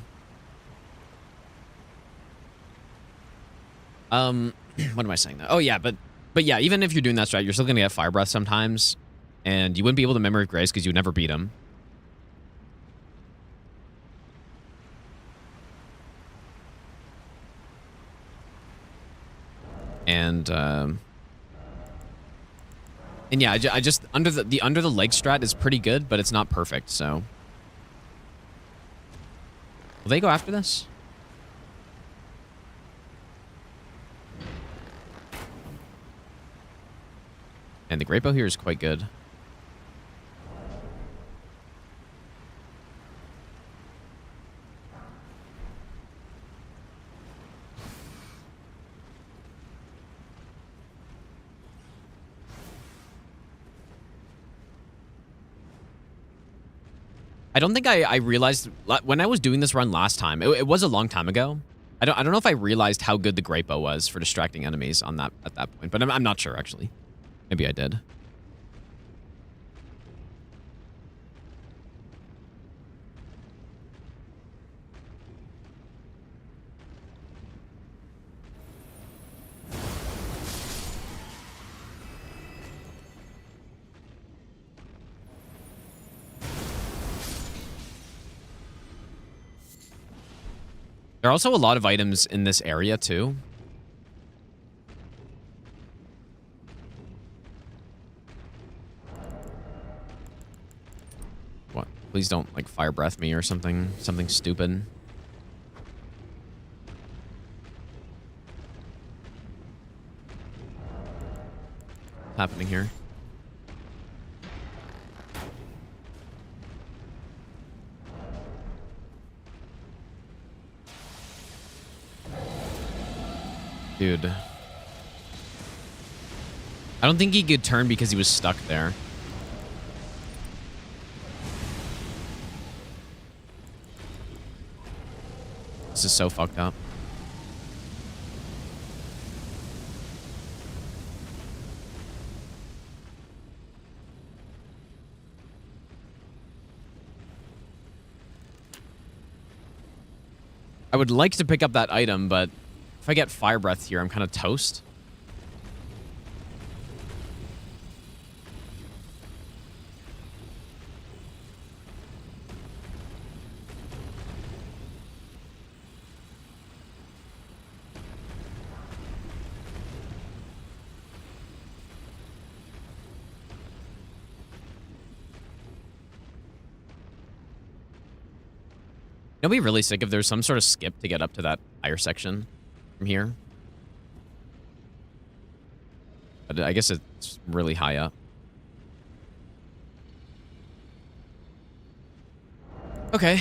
What am I saying now? Oh, yeah, but yeah, even if you're doing that strat, you're still gonna get Fire Breath sometimes, and you wouldn't be able to Memory of Grace because you would never beat him. And yeah, I just under the leg strat is pretty good, but it's not perfect. So will they go after this? And the great bow here is quite good. I don't think I realized when I was doing this run last time. It was a long time ago. I don't know if I realized how good the great bow was for distracting enemies on that at that point, but I'm not sure actually. Maybe I did. There are also a lot of items in this area, too. What? Please don't, like, fire breath me or something. Something stupid. What's happening here? Dude. I don't think he could turn because he was stuck there. This is so fucked up. I would like to pick up that item, but if I get fire breath here, I'm kind of toast. It'll be really sick if there's some sort of skip to get up to that higher section from here. But I guess it's really high up. Okay.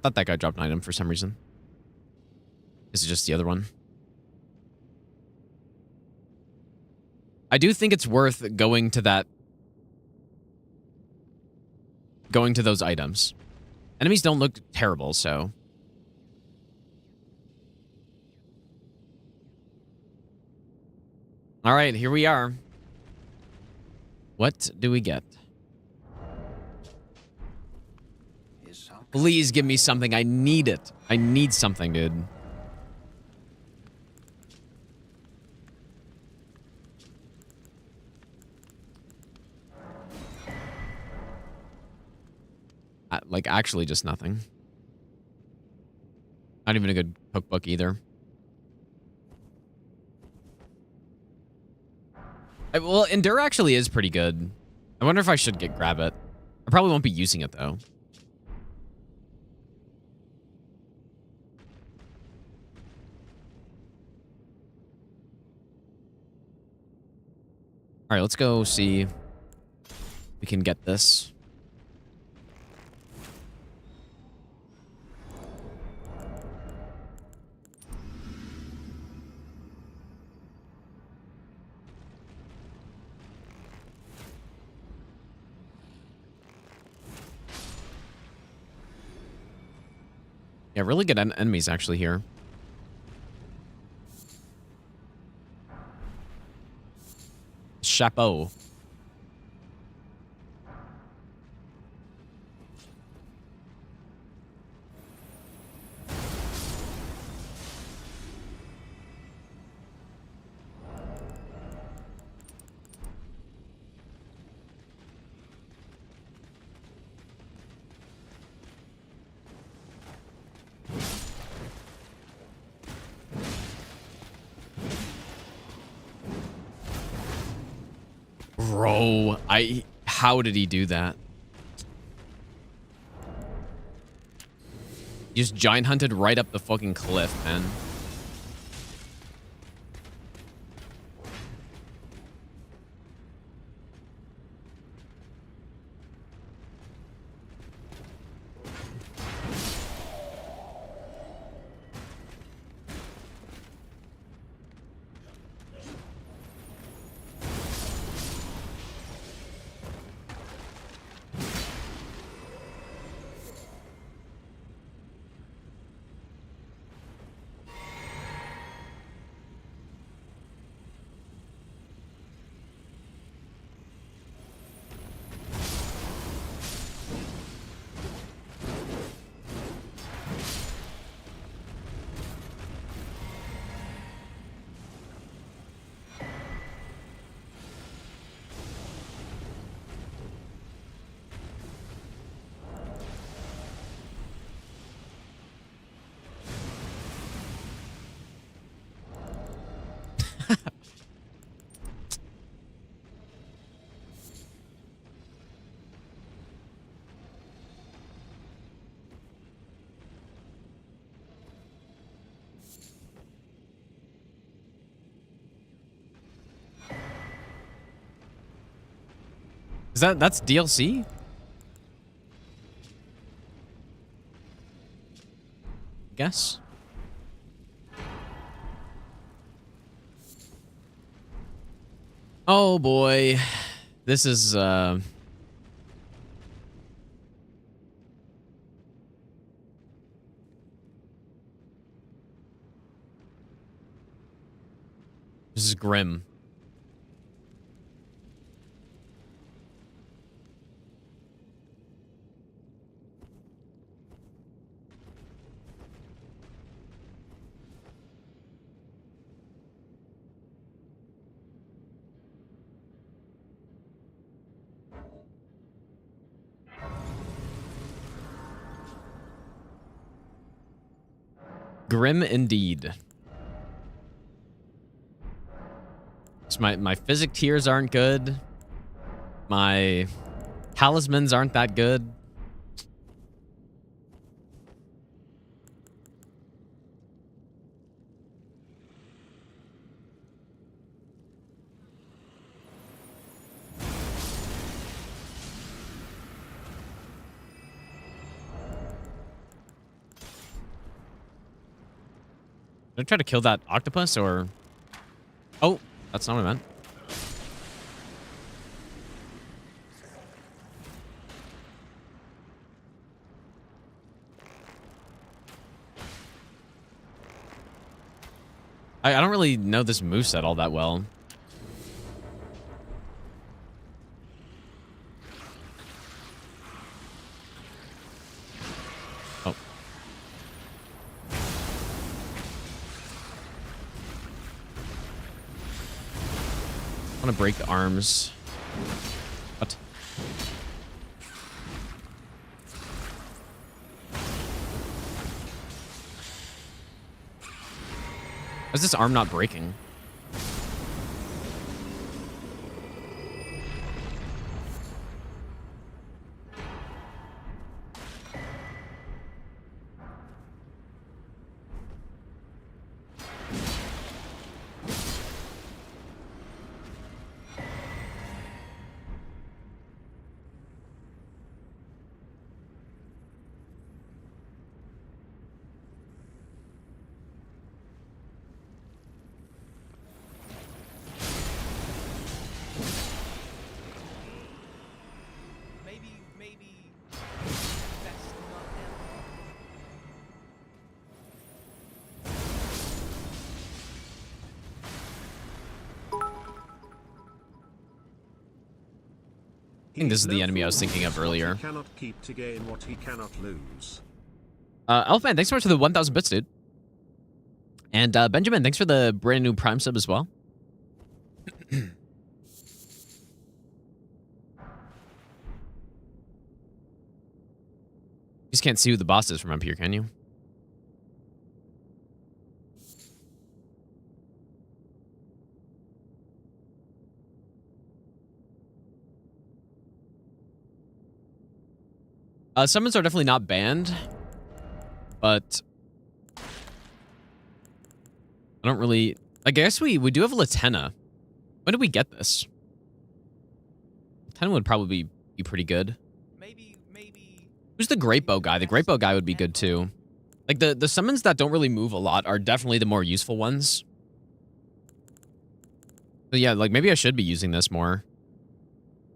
Thought that guy dropped an item for some reason. Is it just the other one? I do think it's worth going to that. Going to those items. Enemies don't look terrible, so. All right, here we are. What do we get? Please give me something. I need it. I need something, dude. Like, actually just nothing. Not even a good cookbook either. Well, Endure actually is pretty good. I wonder if I should grab it. I probably won't be using it, though. All right, let's go see if we can get this. Yeah, really good enemies actually here. Chapeau. Bro, how did he do that? He just giant hunted right up the fucking cliff, man. That's DLC? Guess. Oh boy. This is this is grim. Grim indeed. So my physic tiers aren't good. My talismans aren't that good. Did I try to kill that octopus or... Oh, that's not what I meant. I don't really know this moveset all that well. Oh. I want to break the arms. What? Why is this arm not breaking? Maybe best not now. I think this is the enemy I was thinking of earlier. Cannot keep to gain what he cannot lose. Elfman, thanks so much for the 1,000 bits, dude. And Benjamin, thanks for the brand new Prime sub as well. You just can't see who the boss is from up here, can you? Summons are definitely not banned, but I don't really... I guess we do have Latenna. When did we get this? Latenna would probably be pretty good. Maybe. Who's the Great Bow guy? The Great Bow guy would be good too. Like the summons that don't really move a lot are definitely the more useful ones. So yeah, like maybe I should be using this more.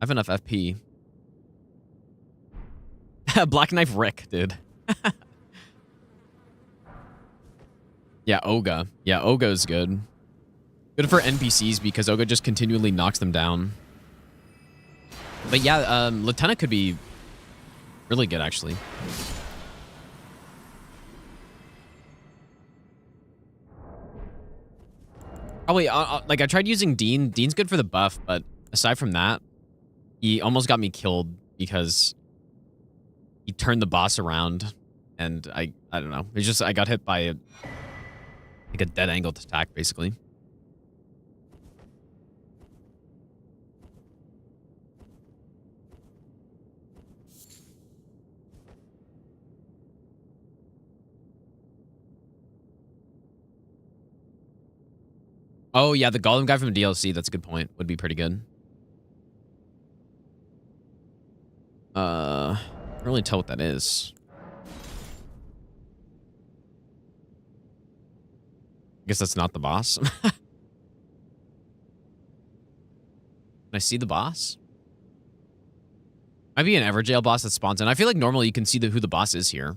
I have enough FP. Black Knife Rick, dude. Yeah, Oga. Yeah, Oga's good. Good for NPCs because Oga just continually knocks them down. But yeah, Lieutenant could be really good, actually. Probably, like, I tried using Dean. Dean's good for the buff, but aside from that, he almost got me killed because he turned the boss around, and I don't know. It's just, I got hit by like a dead angled attack, basically. Oh, yeah, the Golem guy from the DLC, that's a good point. Would be pretty good. I can't really tell what that is. I guess that's not the boss. Can I see the boss? Might be an Everjail boss that spawns in. I feel like normally you can see who the boss is here.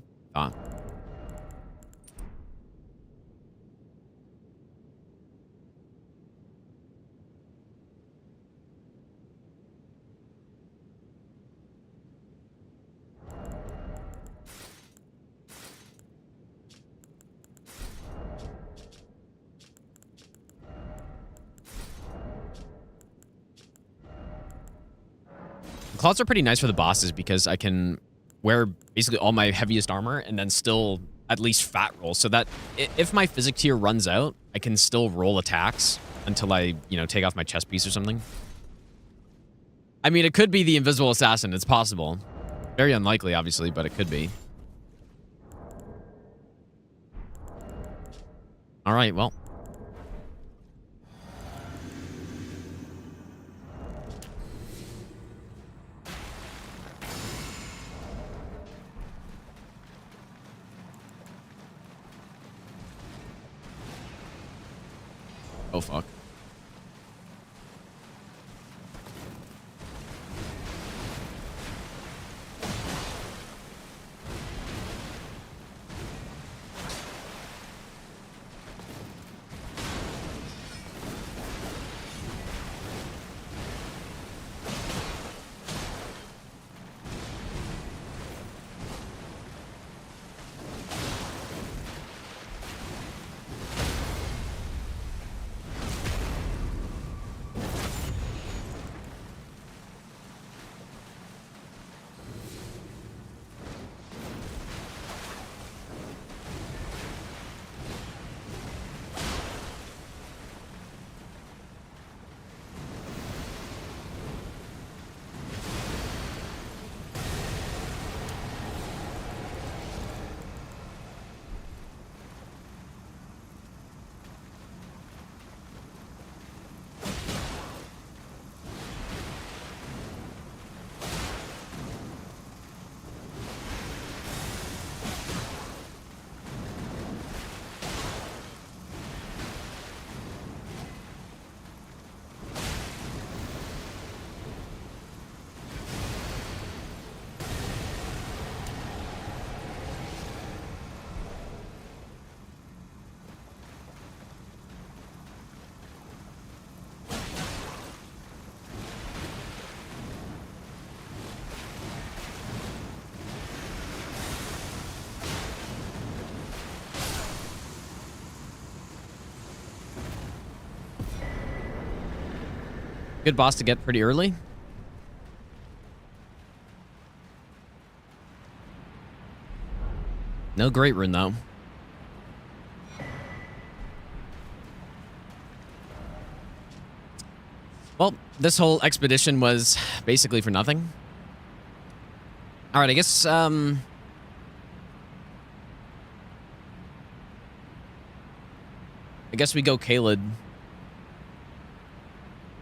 Clouds are pretty nice for the bosses because I can wear basically all my heaviest armor and then still at least fat roll so that if my physic tier runs out, I can still roll attacks until I, you know, take off my chest piece or something. I mean, it could be the Invisible Assassin. It's possible. Very unlikely, obviously, but it could be. All right, well. Oh, fuck. Good boss to get pretty early. No great rune, though. Well, this whole expedition was basically for nothing. All right, I guess we go Caelid.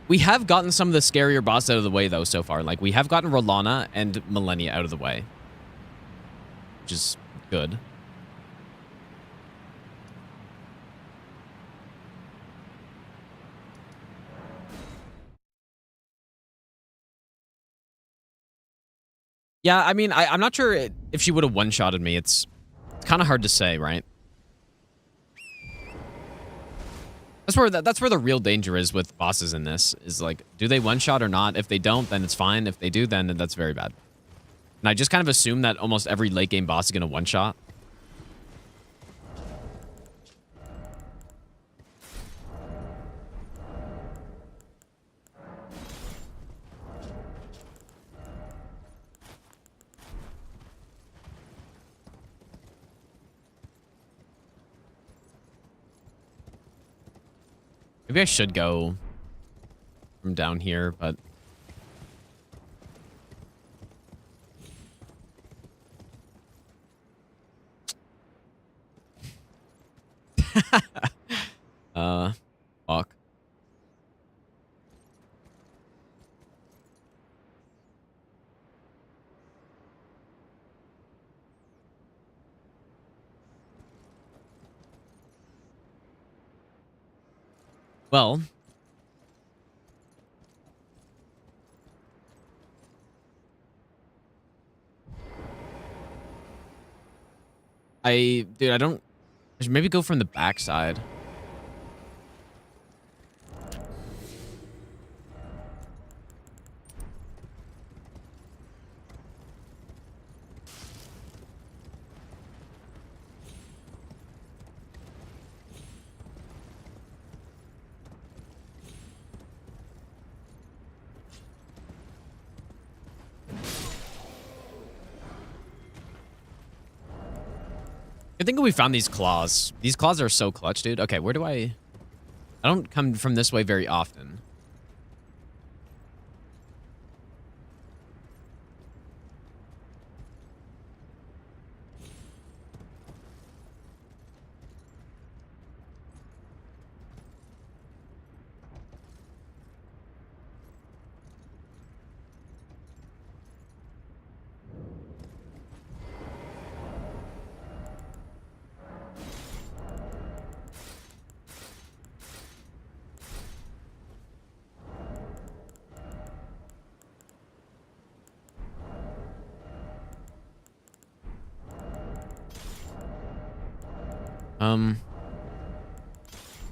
We have gotten some of the scarier bosses out of the way, though, so far. Like, we have gotten Rennala and Millennia out of the way. Which is good. Yeah, I mean, I'm not sure if she would have one-shotted me. It's kind of hard to say, right? That's where the real danger is with bosses in this, is like, do they one-shot or not? If they don't, then it's fine. If they do, then that's very bad. And I just kind of assume that almost every late game boss is going to one-shot. Maybe I should go from down here, but... fuck. Well... Dude, I don't... I should maybe go from the backside. I think we found these claws. These claws are so clutch, dude. Okay, where do I don't come from this way very often.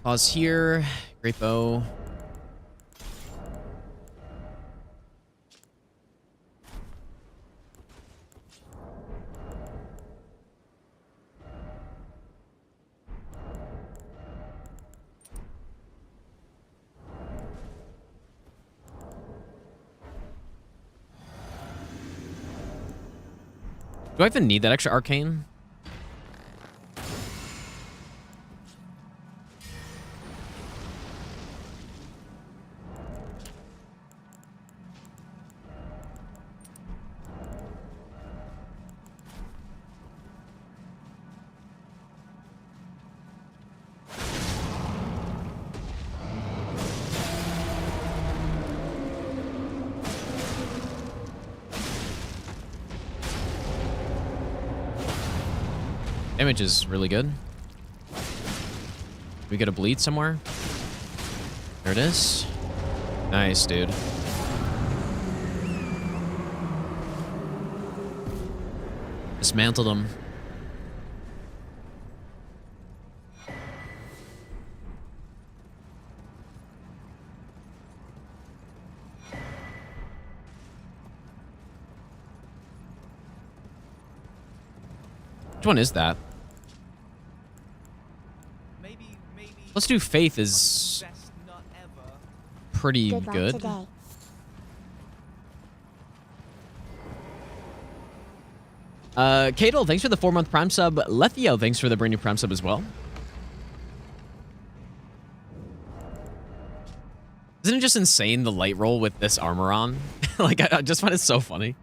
Pause here. Great bow. Do I even need that extra arcane? Damage is really good. We get a bleed somewhere? There it is. Nice, dude. Dismantled him. Which one is that? Let's do Faith is pretty good. Caelid, thanks for the 4-month Prime sub. Lethio, thanks for the brand new Prime sub as well. Isn't it just insane, the light roll with this armor on? Like, I just find it so funny.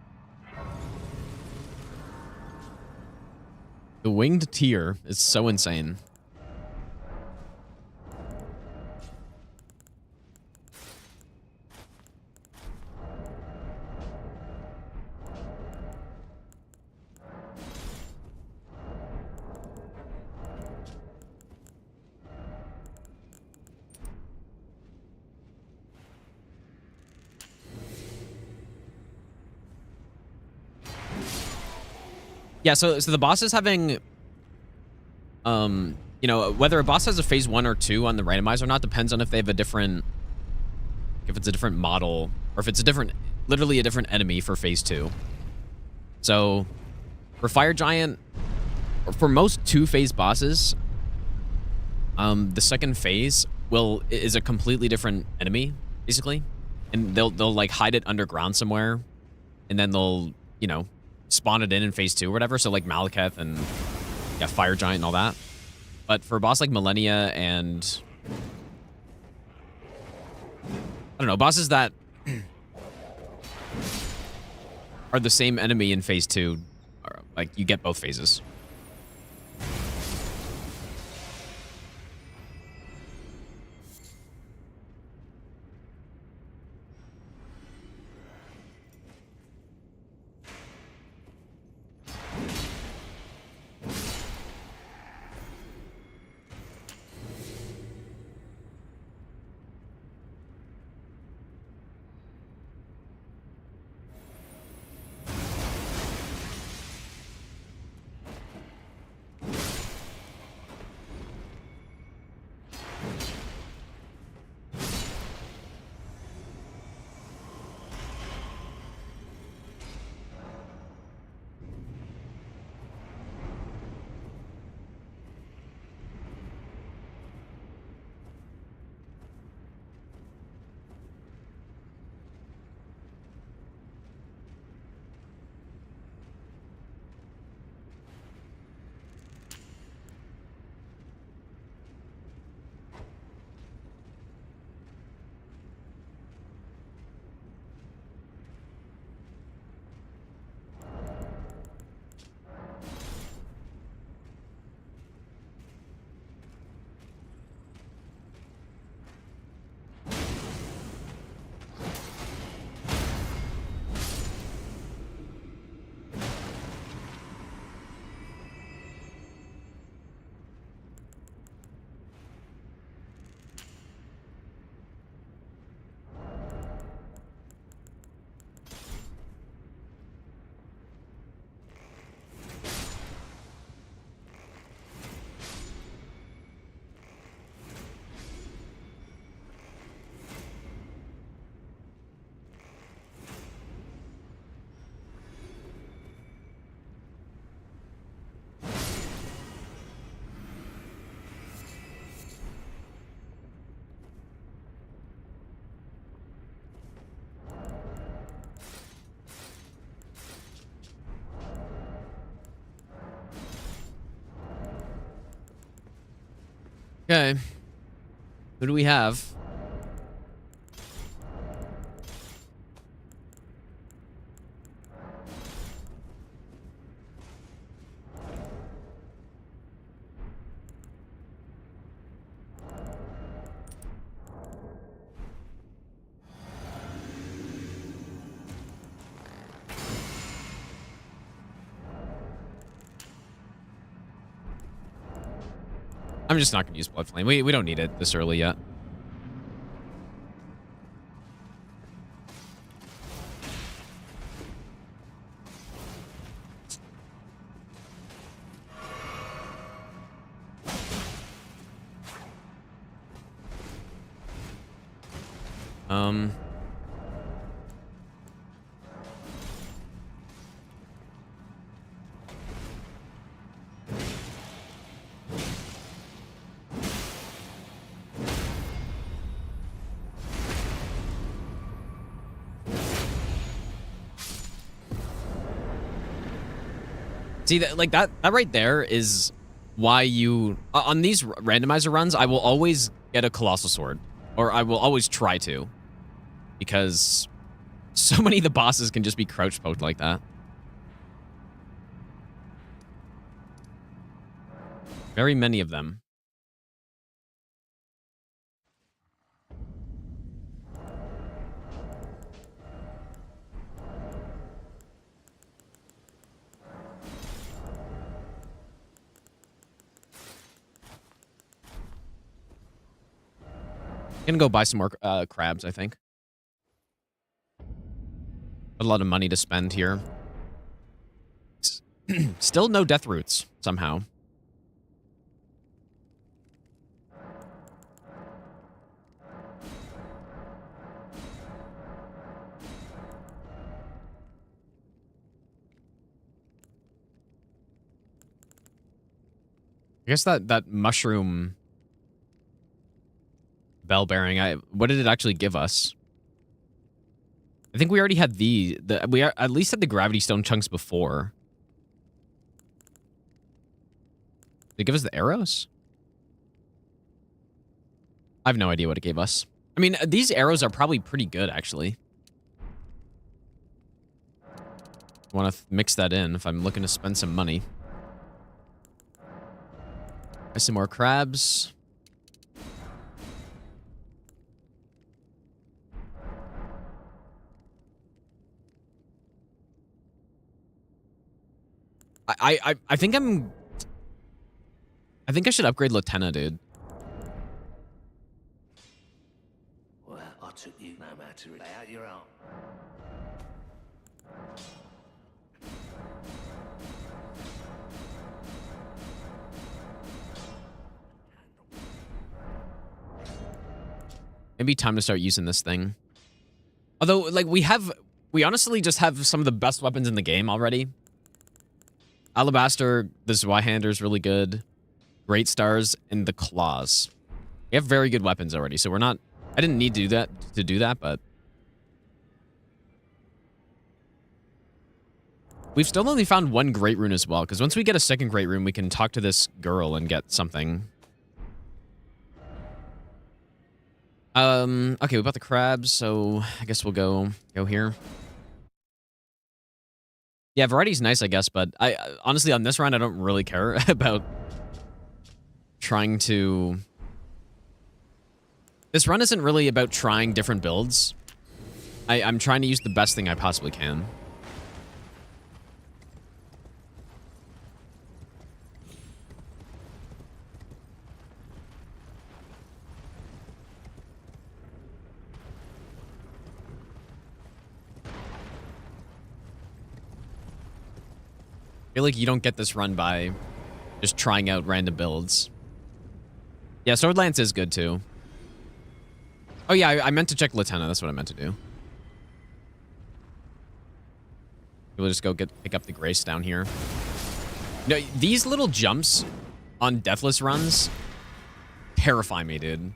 The winged tier is so insane. Yeah, so the boss is having, you know, whether a boss has a phase 1 or 2 on the randomizer or not depends on if they have a different, if it's a different model, or if it's a different, literally a different enemy for phase 2. So, for Fire Giant, or for most 2-phase bosses, the second phase is a completely different enemy, basically. And they'll like hide it underground somewhere, and then they'll, you know, spawn it in phase 2 or whatever. So like Malekith and yeah, Fire Giant and all that. But for a boss like Millennia and I don't know, bosses that are the same enemy in phase 2, like you get both phases. Okay. Who do we have? I'm just not going to use Blood Flame. We don't need it this early yet. See, that right there is why you... on these randomizer runs, I will always get a Colossal Sword. Or I will always try to. Because so many of the bosses can just be crouch poked like that. Very many of them. Gonna go buy some more crabs, I think. A lot of money to spend here. Still no death roots, somehow. I guess that mushroom bell bearing, what did it actually give us? I think we already had we at least had the gravity stone chunks before. Did it give us the arrows? I have no idea what it gave us. I mean, these arrows are probably pretty good, actually. Want to mix that in if I'm looking to spend some money. Buy some more crabs. I think I think I should upgrade Latenna, dude. Well, I took you no matter lay out your own. Maybe time to start using this thing. Although, like, we honestly just have some of the best weapons in the game already. Alabaster, the Zweihander is really good. Great Stars, and the Claws. We have very good weapons already, so we're not... I didn't need to do that, but... We've still only found one Great Rune as well, because once we get a second Great Rune, we can talk to this girl and get something. Okay, we bought the crabs, so I guess we'll go here. Yeah, variety's nice, I guess, but I honestly, on this run, I don't really care about trying to... This run isn't really about trying different builds. I'm trying to use the best thing I possibly can. I feel like you don't get this run by just trying out random builds. Yeah, Sword Lance is good too. Oh yeah, I meant to check Latenna. That's what I meant to do. We'll just go pick up the Grace down here. No, these little jumps on Deathless runs terrify me, dude.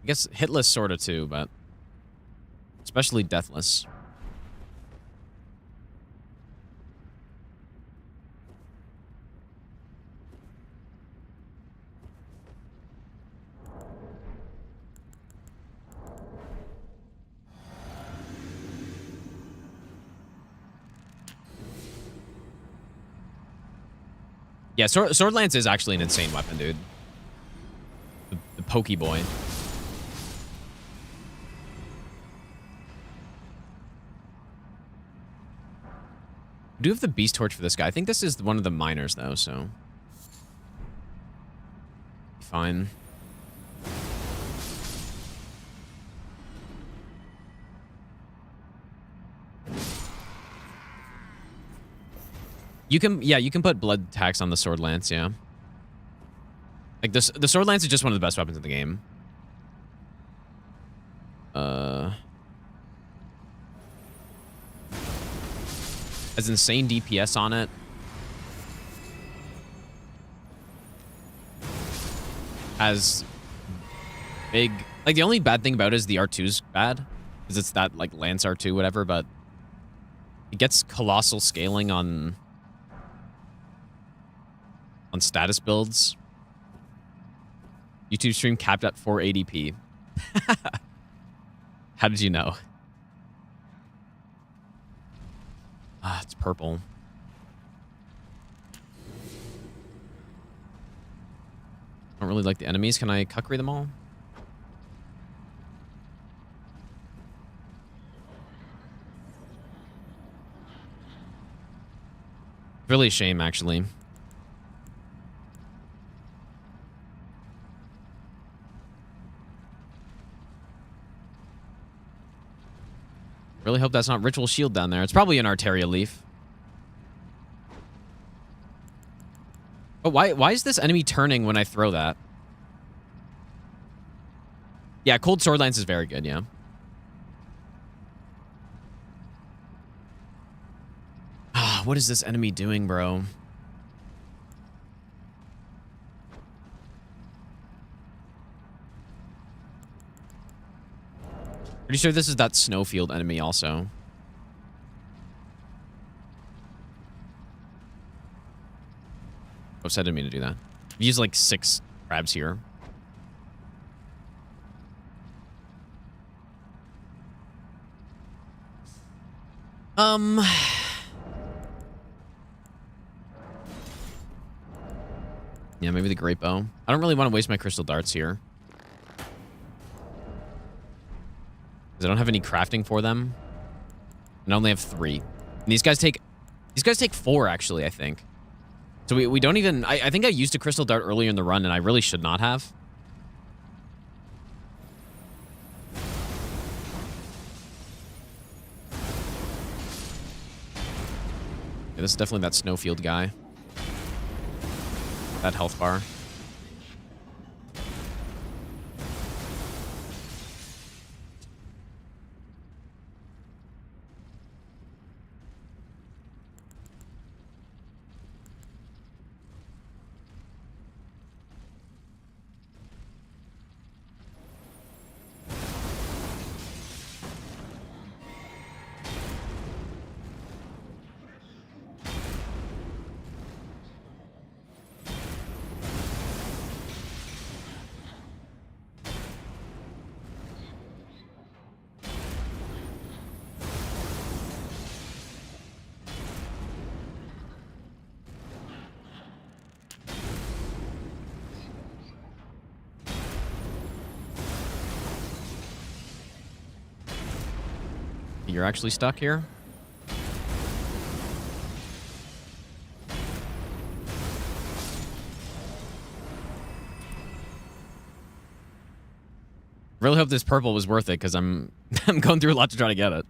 I guess Hitless sorta too, but especially Deathless. Yeah, Sword Lance is actually an insane weapon, dude. The Pokey Boy. We do have the Beast Torch for this guy. I think this is one of the miners, though, so... Fine. You can put blood tax on the Sword Lance, yeah. Like, the Sword Lance is just one of the best weapons in the game. Has insane DPS on it. Has big... Like, the only bad thing about it is the R2's bad. Because it's that, like, Lance R2, whatever, but... It gets colossal scaling on status builds. YouTube stream capped at 480p. How did you know? Ah, it's purple. don't really like the enemies. Can I cuckery them all? Really a shame, actually. Really hope that's not Ritual Shield down there. It's probably an Arteria Leaf. But why is this enemy turning when I throw that? Yeah, Cold Sword Lance is very good, yeah. Ah, what is this enemy doing, bro? Pretty sure this is that Snowfield enemy also. Oh, so I didn't mean to do that. I've used like 6 crabs here. Yeah, maybe the Great Bow. I don't really want to waste my crystal darts here. Because I don't have any crafting for them. And I only have 3. And these guys take 4, actually, I think. So we don't even... I think I used a crystal dart earlier in the run, and I really should not have. Yeah, this is definitely that Snowfield guy. That health bar. You're actually stuck here? Really hope this purple was worth it, because I'm I'm going through a lot to try to get it.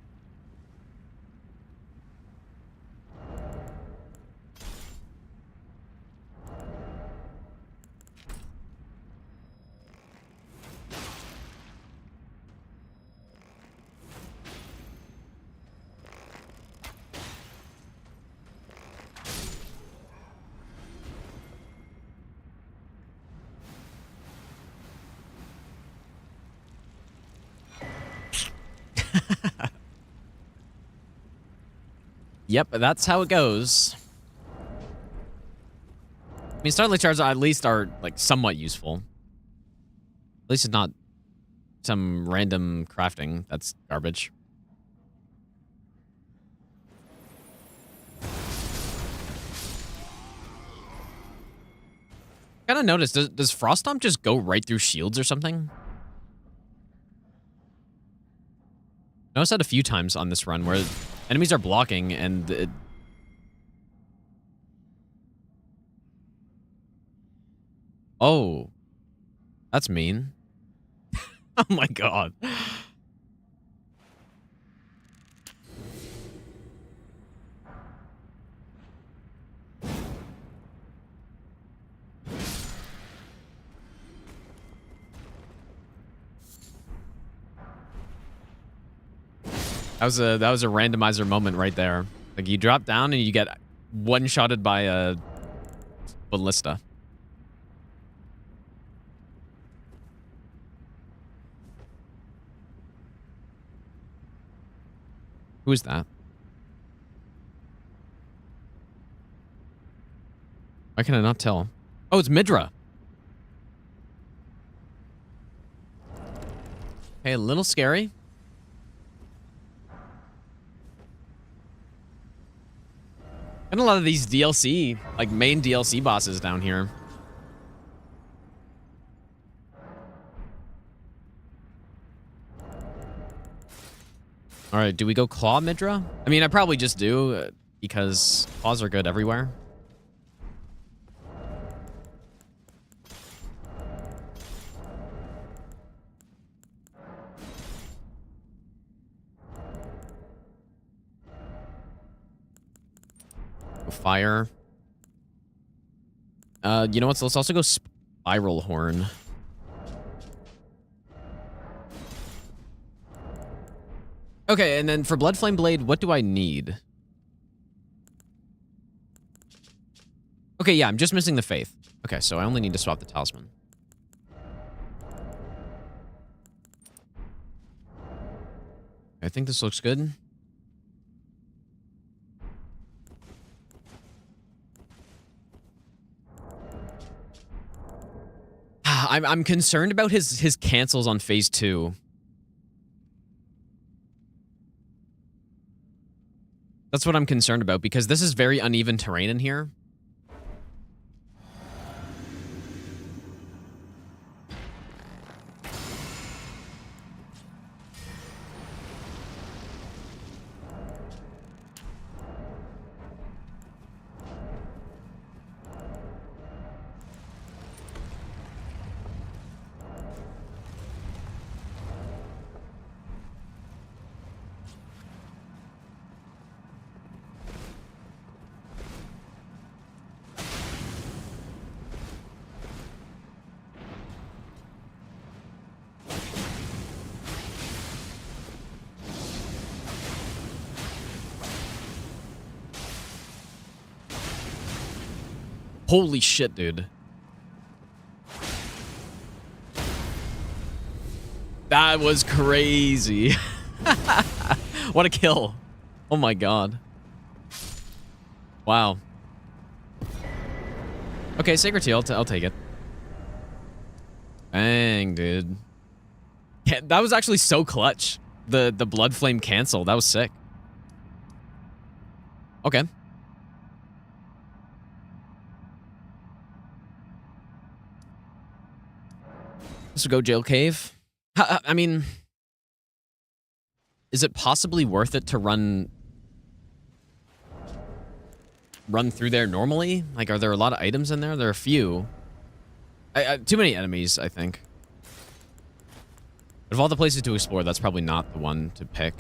Yep, that's how it goes. I mean, Starlight Shards at least are, like, somewhat useful. At least it's not some random crafting that's garbage. I gotta notice, does Frost Stomp just go right through shields or something? I noticed that a few times on this run where enemies are blocking and oh, that's mean. Oh my god. That was a randomizer moment right there. Like, you drop down and you get one-shotted by a ballista. Who is that? Why can I not tell? Oh, it's Midra. Hey, a little scary. And a lot of these DLC, like main DLC bosses down here. All right, do we go Claw Midra? I mean, I probably just do because claws are good everywhere. Go fire. You know what? So let's also go Spiral Horn. Okay, and then for Bloodflame Blade, what do I need? Okay, yeah, I'm just missing the Faith. Okay, so I only need to swap the Talisman. I think this looks good. I'm concerned about his cancels on phase 2. That's what I'm concerned about, because this is very uneven terrain in here. Holy shit, dude. That was crazy. What a kill. Oh my god. Wow. Okay, Sacred Tea, I'll take it. Dang, dude. Yeah, that was actually so clutch. The Blood Flame cancel. That was sick. Okay. Let's go Jail Cave. I mean, is it possibly worth it to run through there normally? Like, are there a lot of items in there? There are a few. Too many enemies, I think. But of all the places to explore, that's probably not the one to pick.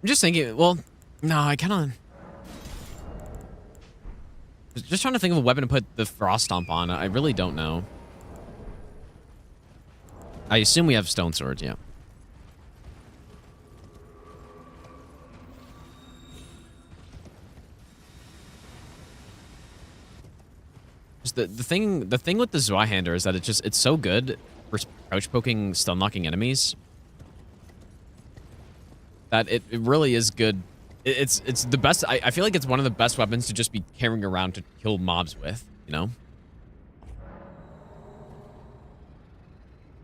I'm just thinking, well, no, I kind of... Just trying to think of a weapon to put the Frost Stomp on. I really don't know. I assume we have Stone Swords, yeah. Just the thing with the Zweihander is that it's so good for crouch poking, stun locking enemies. That it really is good. It's the best. I feel like it's one of the best weapons to just be carrying around to kill mobs with, you know?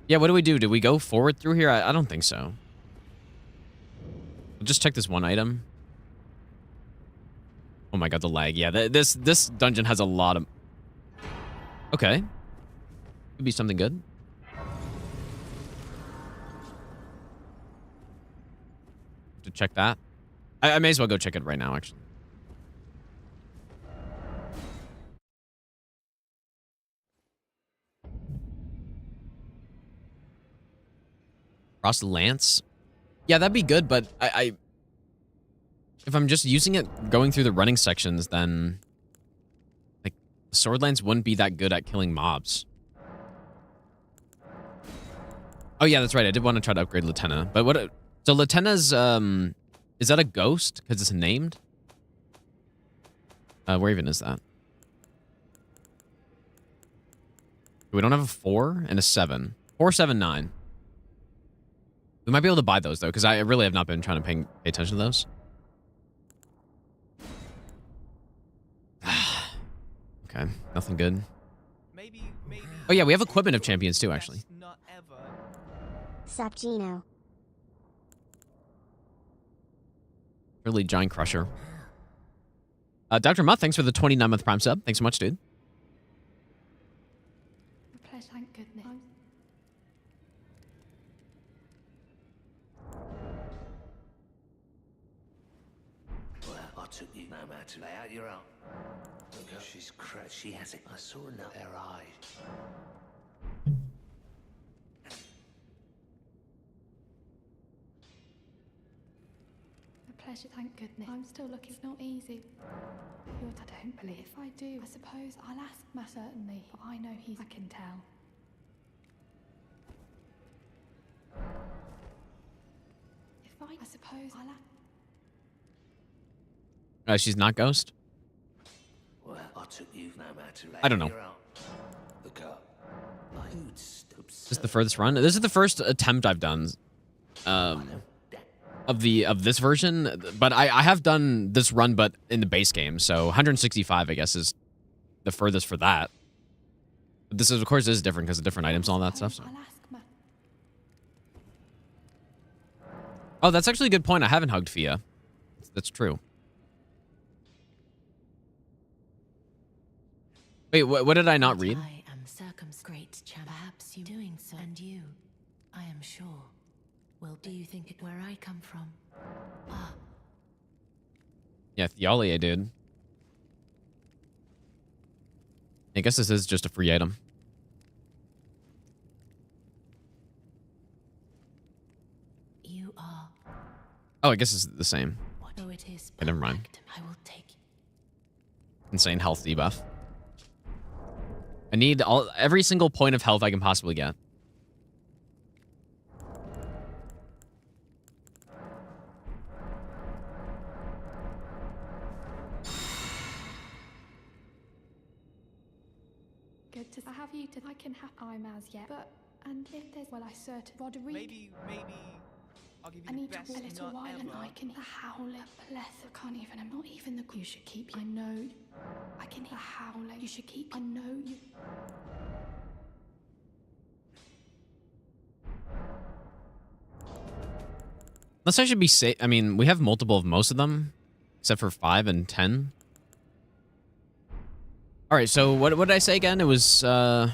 Yeah, what do we do? Do we go forward through here? I don't think so. We'll just check this one item. Oh my god, the lag. Yeah, this dungeon has a lot of... Okay. Could be something good. To check that. I may as well go check it right now, actually. Frost Lance? Yeah, that'd be good, but if I'm just using it going through the running sections, then like Sword Lance wouldn't be that good at killing mobs. Oh yeah, that's right. I did want to try to upgrade Latenna. But what... So Latenna's, is that a ghost? Because it's named? Where even is that? We don't have a 4 and a 7. 4, 7, 9. We might be able to buy those, though, because I really have not been trying to pay attention to those. Okay, nothing good. Maybe. Oh yeah, we have equipment of champions, too, actually. Not ever. Sup, Gino? Really giant crusher. Dr. Mutt, thanks for the 29-month Prime sub. Thanks so much, dude. A pleasure, thank goodness. Well, I took you no matter. Lay out your own. Look how she's cracked. She has it. I saw enough. Her eyes. A pleasure, thank goodness. I'm still looking. It's not easy. I don't believe. If I do, I suppose I'll ask Matt certainly. But I know I can tell. I suppose I'll ask. She's not Ghost? Well, I took you no matter. I don't know. Look up. This is the furthest run. This is the first attempt I've done of this version, but I have done this run, but in the base game. So 165, I guess, is the furthest for that. But this is, of course, is different because of different items and all that stuff. So. Oh, that's actually a good point. I haven't hugged Fia. That's true. Wait, what did I not read? I am circumscribed, perhaps you doing so, and you, I am sure. Well, do you think it where I come from? Ah. Yeah, Theolia, dude. I guess this is just a free item. You are. Oh, I guess it's the same. What though it is? Okay, never mind. I will take. Insane health debuff. I need every single point of health I can possibly get. Good to have you to. I can have. I'm as yet, but and if there's I certain Roderick. Maybe I'll give you I the need best to a little nut while and ever. I can the howler. Bless. I can't even. I'm not even the. You should keep. I know. I can hear howler. You should keep. I know you. Unless I should be safe. I mean, we have multiple of most of them, except for 5 and 10. All right, so what did I say again? It was 4,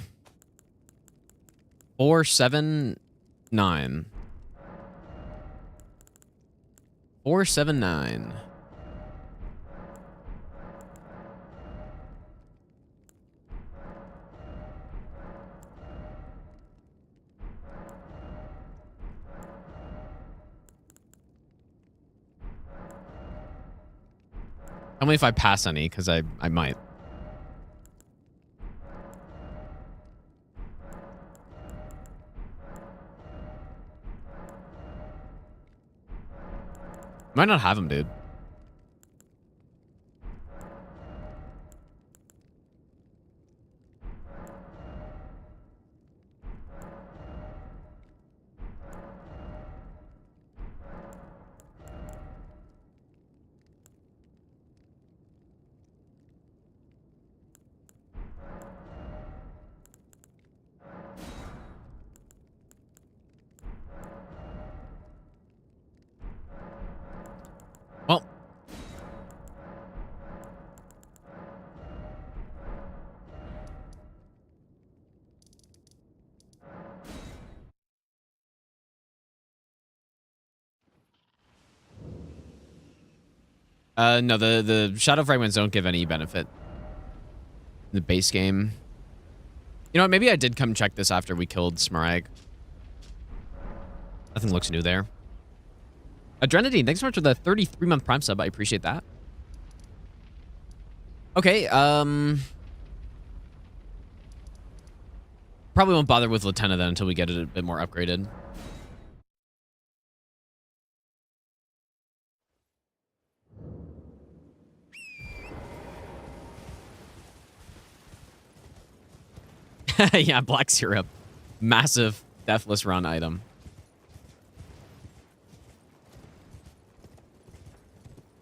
7, 9. 4, 7, 9. Tell me if I pass any, because I might. Might not have him, dude. Well. No, the Shadow Fragments don't give any benefit in the base game. You know what? Maybe I did come check this after we killed Smarag. Nothing looks new there. Adrenadine, thanks so much for the 33-month Prime sub. I appreciate that. Okay, probably won't bother with Latenna then until we get it a bit more upgraded. Yeah, black syrup. Massive Deathless run item.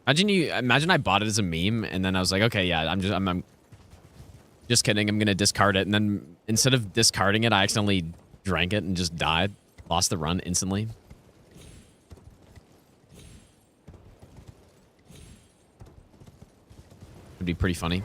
Imagine I bought it as a meme and then I was like, okay, yeah, I'm just kidding. I'm gonna discard it, and then instead of discarding it, I accidentally drank it and just died. Lost the run instantly. Would be pretty funny.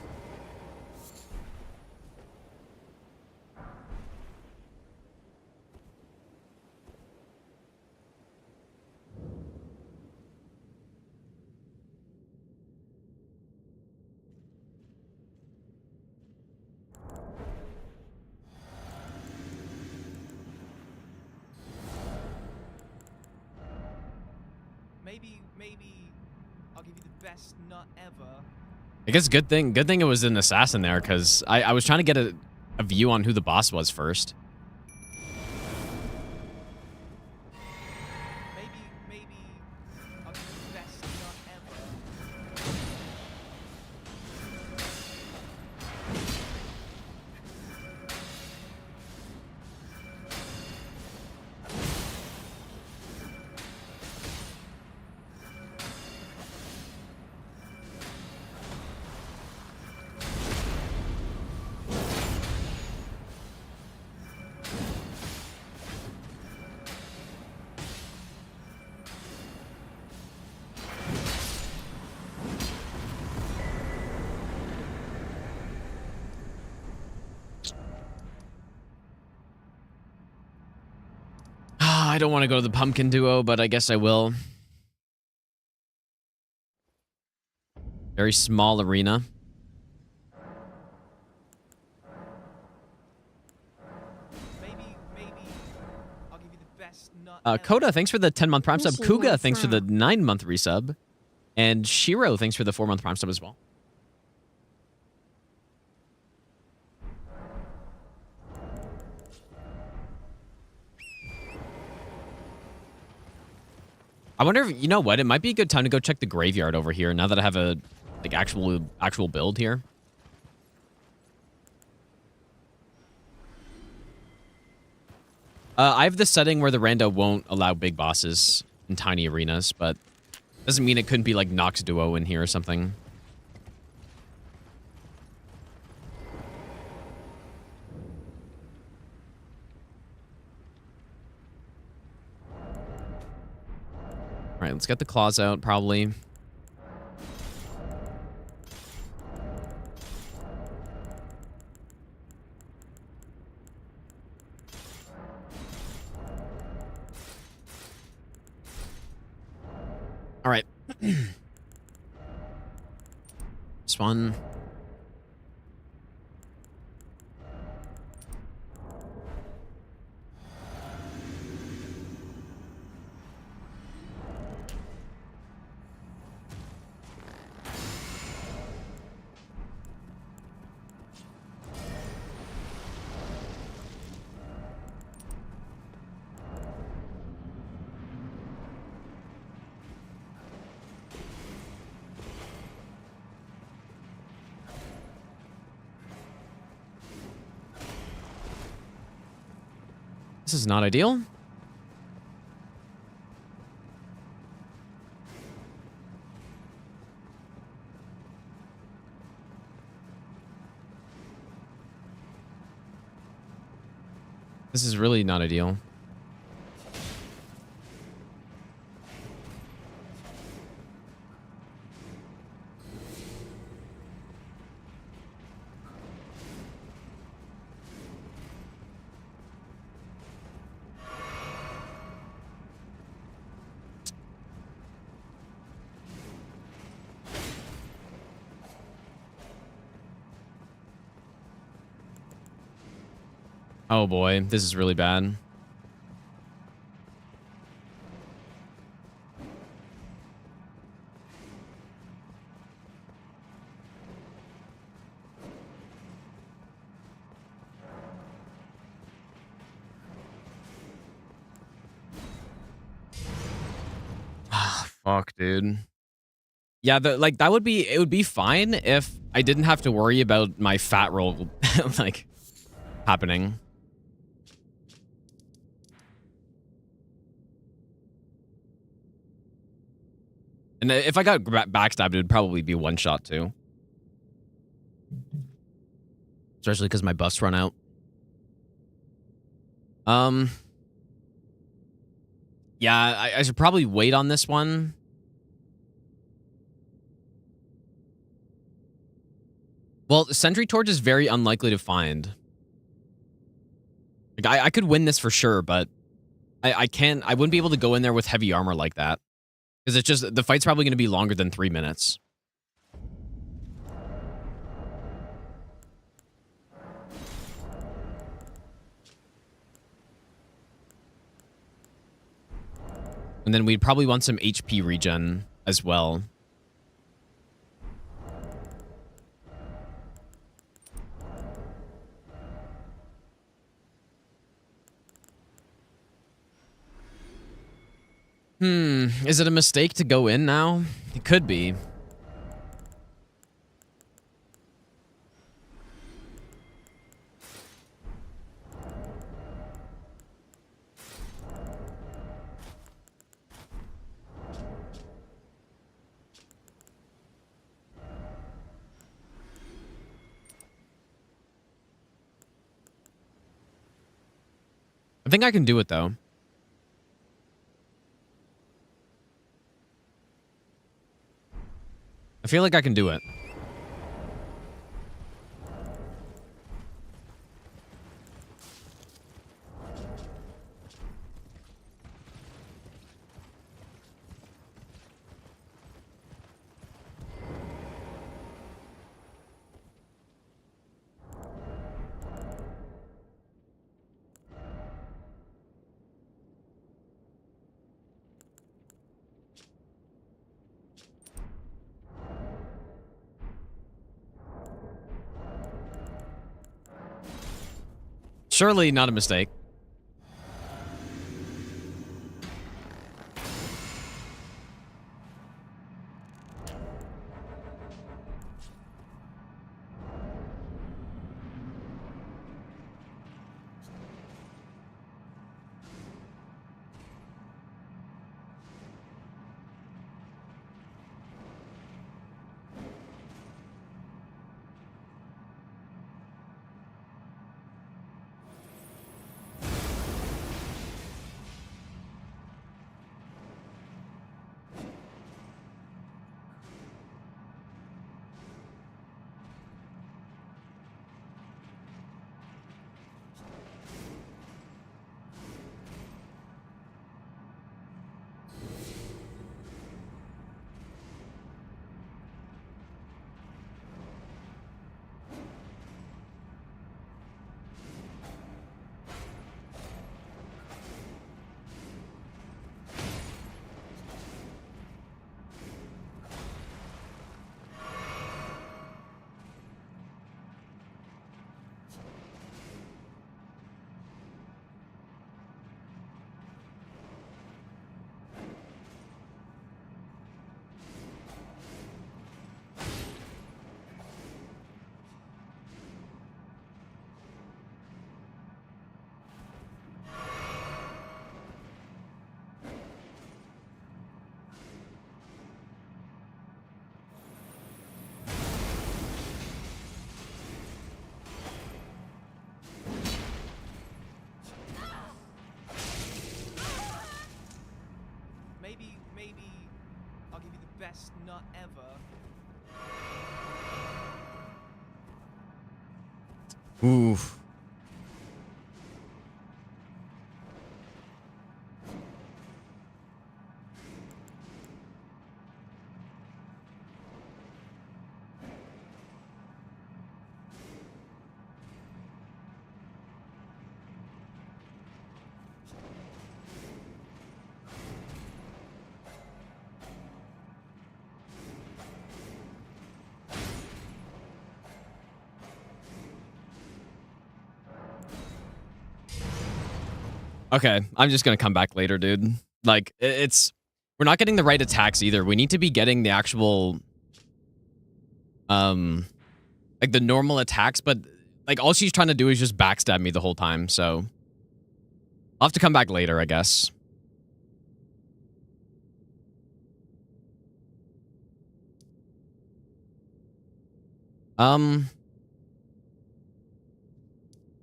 Maybe I'll give you the best nut ever. I guess good thing it was an assassin there, because I was trying to get a view on who the boss was first. Maybe I'll give you the best nut ever. I don't want to go to the pumpkin duo, but I guess I will. Very small arena. Maybe I'll give you the best nut. Coda, thanks for the 10-month Prime sub. Kuga, thanks for the 9-month resub. And Shiro, thanks for the 4-month Prime sub as well. I wonder if, you know what, it might be a good time to go check the graveyard over here now that I have a like actual build here. I have the setting where the rando won't allow big bosses in tiny arenas, but doesn't mean it couldn't be like Nox Duo in here or something. All right, let's get the claws out, probably. All right. This one. This is not ideal. This is really not ideal. Oh boy, this is really bad. Ah, fuck, dude. Yeah, that would be, it would be fine if I didn't have to worry about my fat roll like happening. And if I got backstabbed, it would probably be one shot too. Especially because my buffs run out. Yeah, I should probably wait on this one. Well, Sentry Torch is very unlikely to find. Like, I could win this for sure, but I wouldn't be able to go in there with heavy armor like that. Because it's just, the fight's probably going to be longer than 3 minutes. And then we'd probably want some HP regen as well. Is it a mistake to go in now? It could be. I think I can do it, though. I feel like I can do it. Surely not a mistake. Maybe I'll give you the best nut ever. Oof. Okay, I'm just gonna come back later, dude. Like, we're not getting the right attacks either. We need to be getting the actual, like the normal attacks, but like all she's trying to do is just backstab me the whole time, so I'll have to come back later, I guess.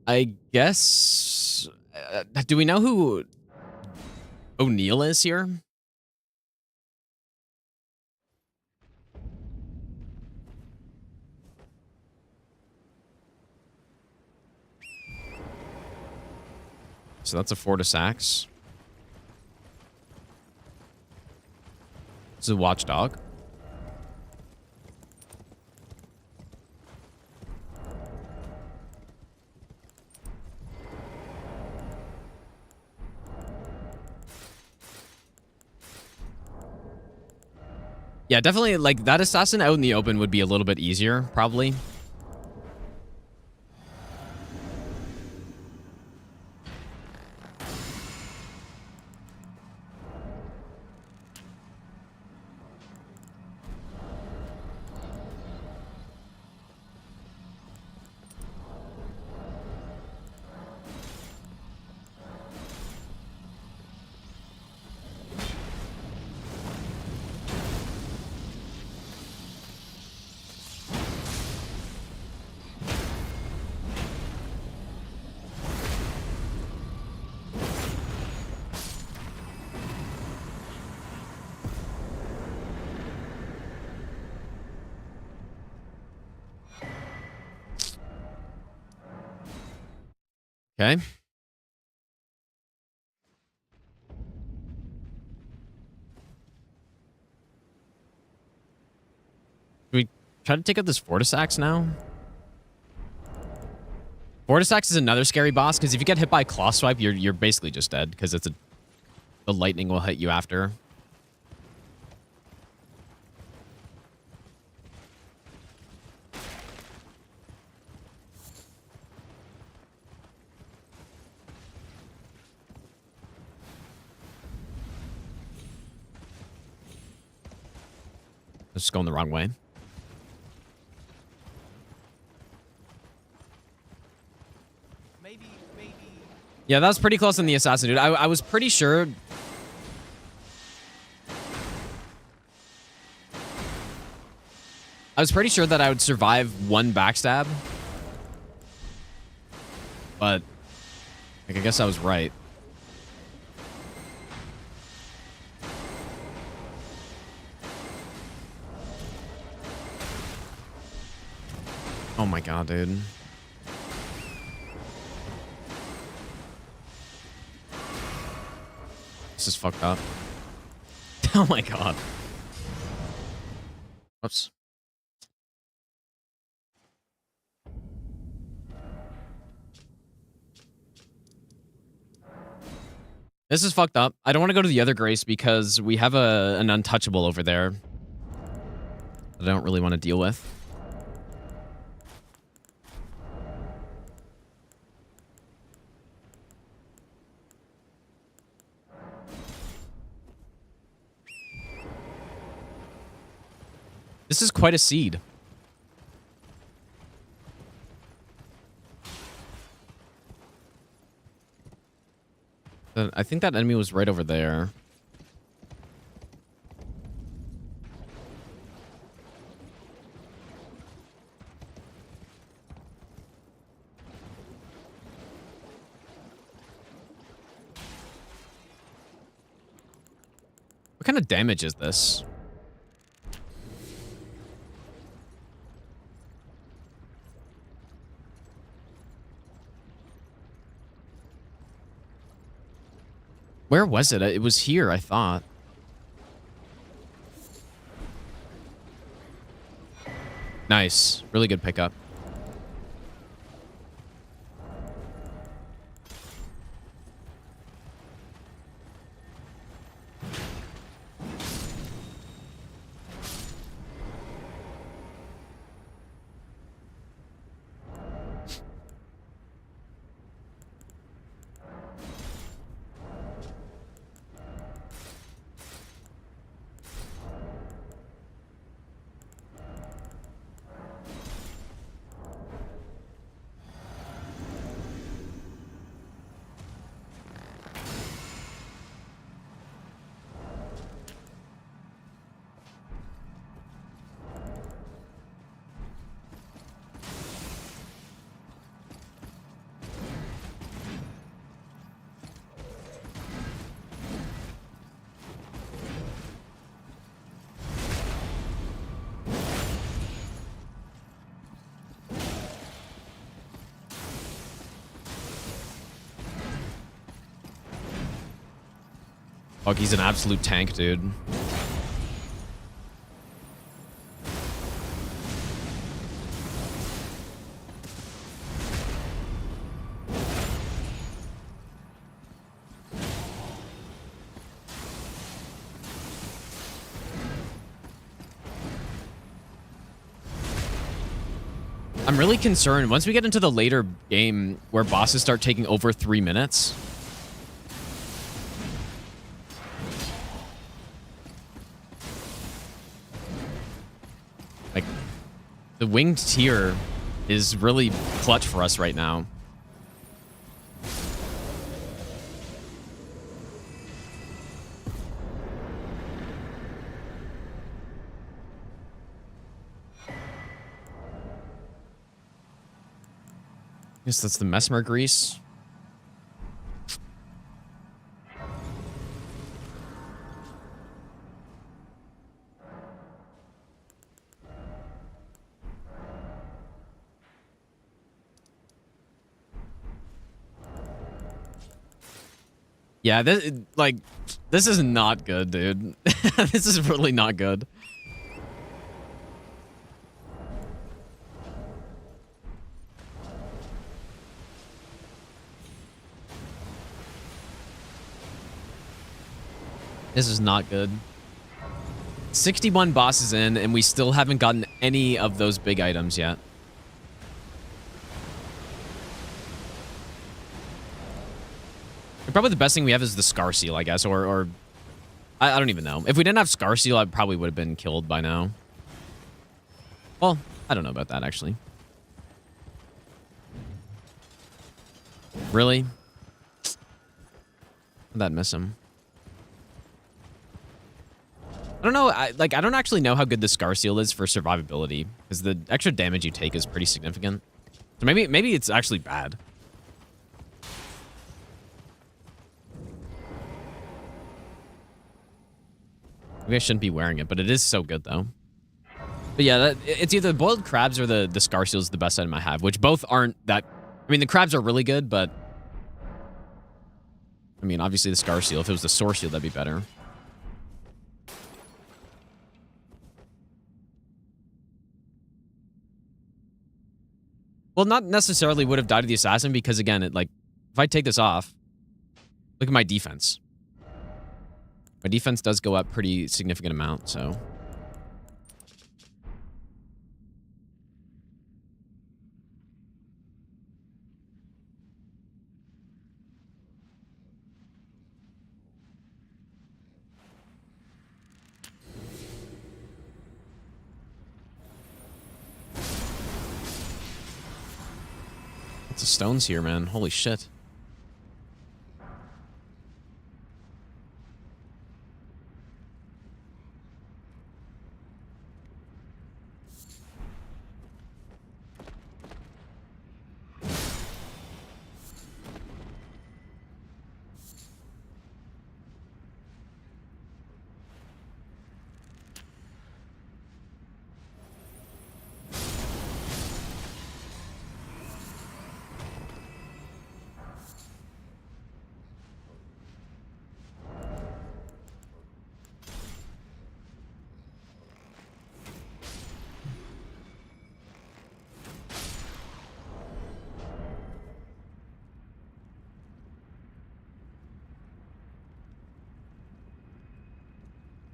I guess, do we know who O'Neill is here? So that's a Fortis axe. This is a watchdog. Yeah, definitely, like, that assassin out in the open would be a little bit easier, probably. Okay. Should we try to take out this Fortis axe now? Fortis axe is another scary boss because if you get hit by claw swipe, you're basically just dead because it's the lightning will hit you after. It's just going the wrong way. Maybe. Yeah, that was pretty close on the assassin, dude. I was pretty sure. I was pretty sure that I would survive one backstab. But, like, I guess I was right. Oh my god, dude. This is fucked up. Oh my god. Oops. This is fucked up. I don't want to go to the other Grace because we have an untouchable over there that I don't really want to deal with. This is quite a seed. I think that enemy was right over there. What kind of damage is this? Where was it? It was here, I thought. Nice. Really good pickup. Fuck, he's an absolute tank, dude. I'm really concerned once we get into the later game where bosses start taking over 3 minutes. Like, the winged tier is really clutch for us right now. Guess that's the Mesmer grease. Yeah, this is not good, dude. This is really not good. This is not good. 61 bosses in, and we still haven't gotten any of those big items yet. Probably the best thing we have is the Scar Seal, I guess, or I don't even know. If we didn't have Scar Seal, I probably would have been killed by now. Well, I don't know about that, actually. Really? How'd that miss him? I don't know. I don't actually know how good the Scar Seal is for survivability, because the extra damage you take is pretty significant. So maybe it's actually bad. Maybe I shouldn't be wearing it, but it is so good though. But yeah, it's either boiled crabs or the Scar Seal is the best item I have, which both aren't that. I mean, the crabs are really good, but I mean, obviously the Scar Seal. If it was the Sword Seal, that'd be better. Well, not necessarily would have died to the assassin because, again, if I take this off, look at my defense. My defense does go up pretty significant amount, so. Lots of stones here, man. Holy shit.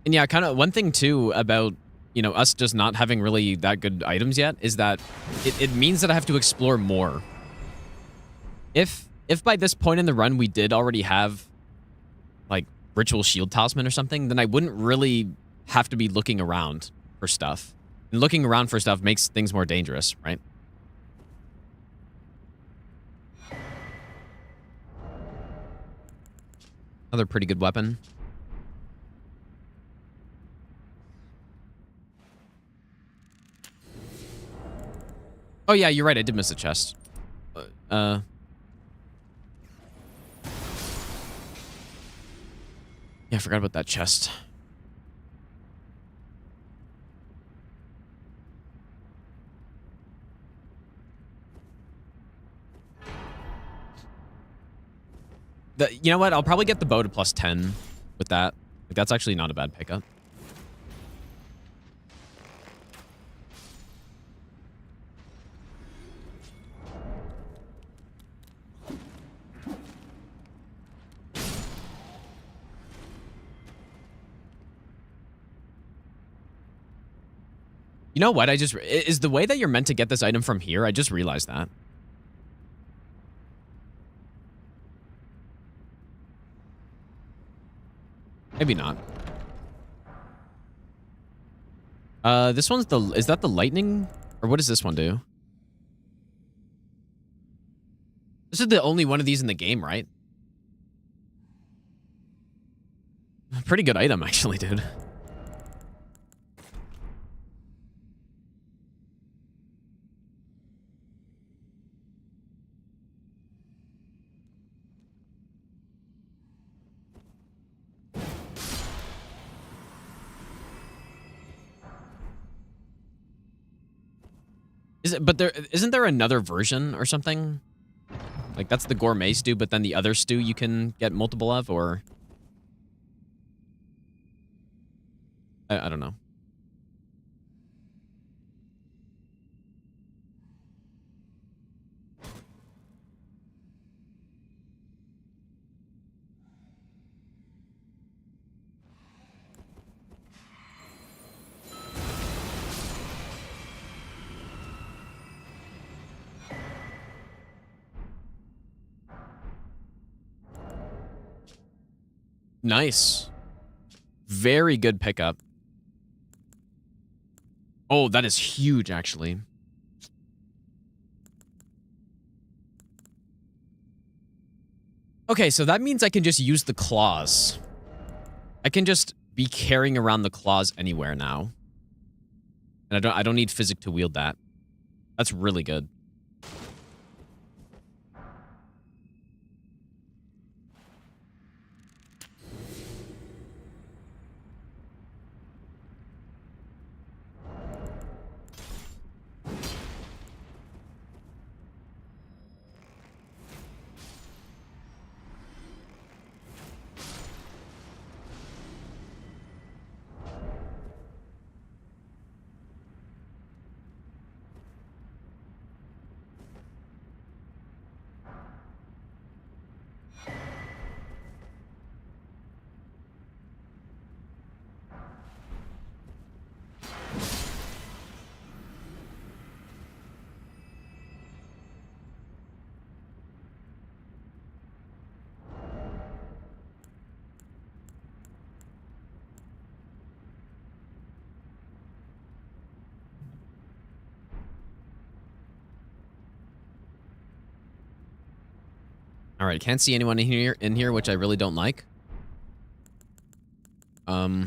And yeah, kind of one thing too about, us just not having really that good items yet is that it means that I have to explore more. If by this point in the run we did already have like Ritual Shield Talisman or something, then I wouldn't really have to be looking around for stuff. And looking around for stuff makes things more dangerous, right? Another pretty good weapon. Oh, yeah, you're right. I did miss a chest. Yeah, I forgot about that chest. You know what? I'll probably get the bow to +10. with that. Like, that's actually not a bad pickup. You know what? Is the way that you're meant to get this item from here? I just realized that. Maybe not. This one's is that the lightning? Or what does this one do? This is the only one of these in the game, right? Pretty good item, actually, dude. Isn't there another version or something? Like, that's the gourmet stew, but then the other stew you can get multiple of, or... I don't know. Nice. Very good pickup. Oh, that is huge, actually. Okay, so that means I can just use the claws. I can just be carrying around the claws anywhere now. And I don't need physic to wield that. That's really good. All right, can't see anyone in here, which I really don't like. Yeah,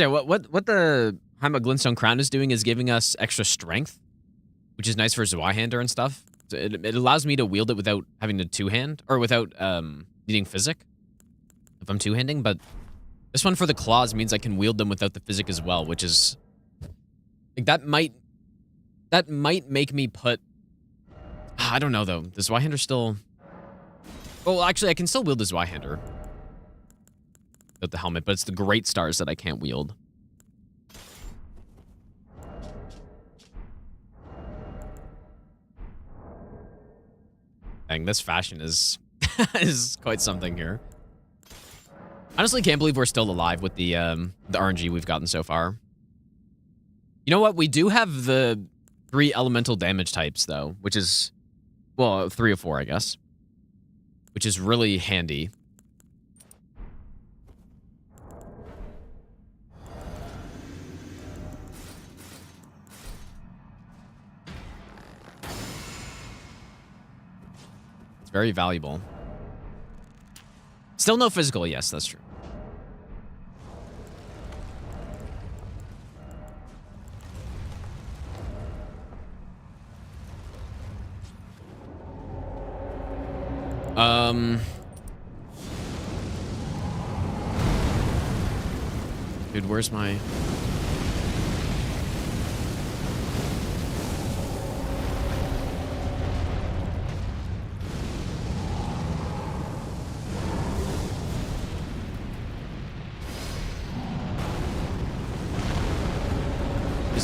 what the Heima Glintstone Crown is doing is giving us extra strength, which is nice for Zweihander and stuff. So it allows me to wield it without having to two-hand, or without needing physic, if I'm two-handing, but this one for the claws means I can wield them without the physic as well, which is... like, that might make me put... I don't know, though. The Zweihander still... well, actually, I can still wield the Zweihander without the helmet, but it's the Great Stars that I can't wield. Dang, this fashion is is quite something here. Honestly, can't believe we're still alive with the RNG we've gotten so far. You know what? We do have the 3 elemental damage types, though, which is... well, 3 or 4, I guess. Which is really handy. It's very valuable. Still no physical, yes, that's true. Dude, where's my...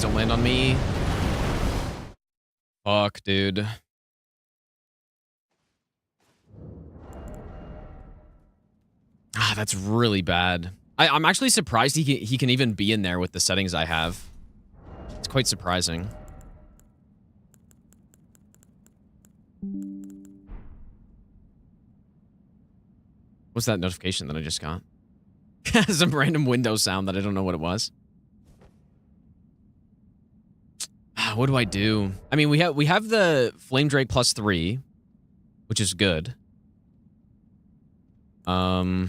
Please don't land on me. Fuck, dude. Ah, that's really bad. I'm actually surprised he can even be in there with the settings I have. It's quite surprising. What's that notification that I just got? Some random Windows sound that I don't know what it was. What do I do? I mean, we have the Flame Drake +3, which is good. I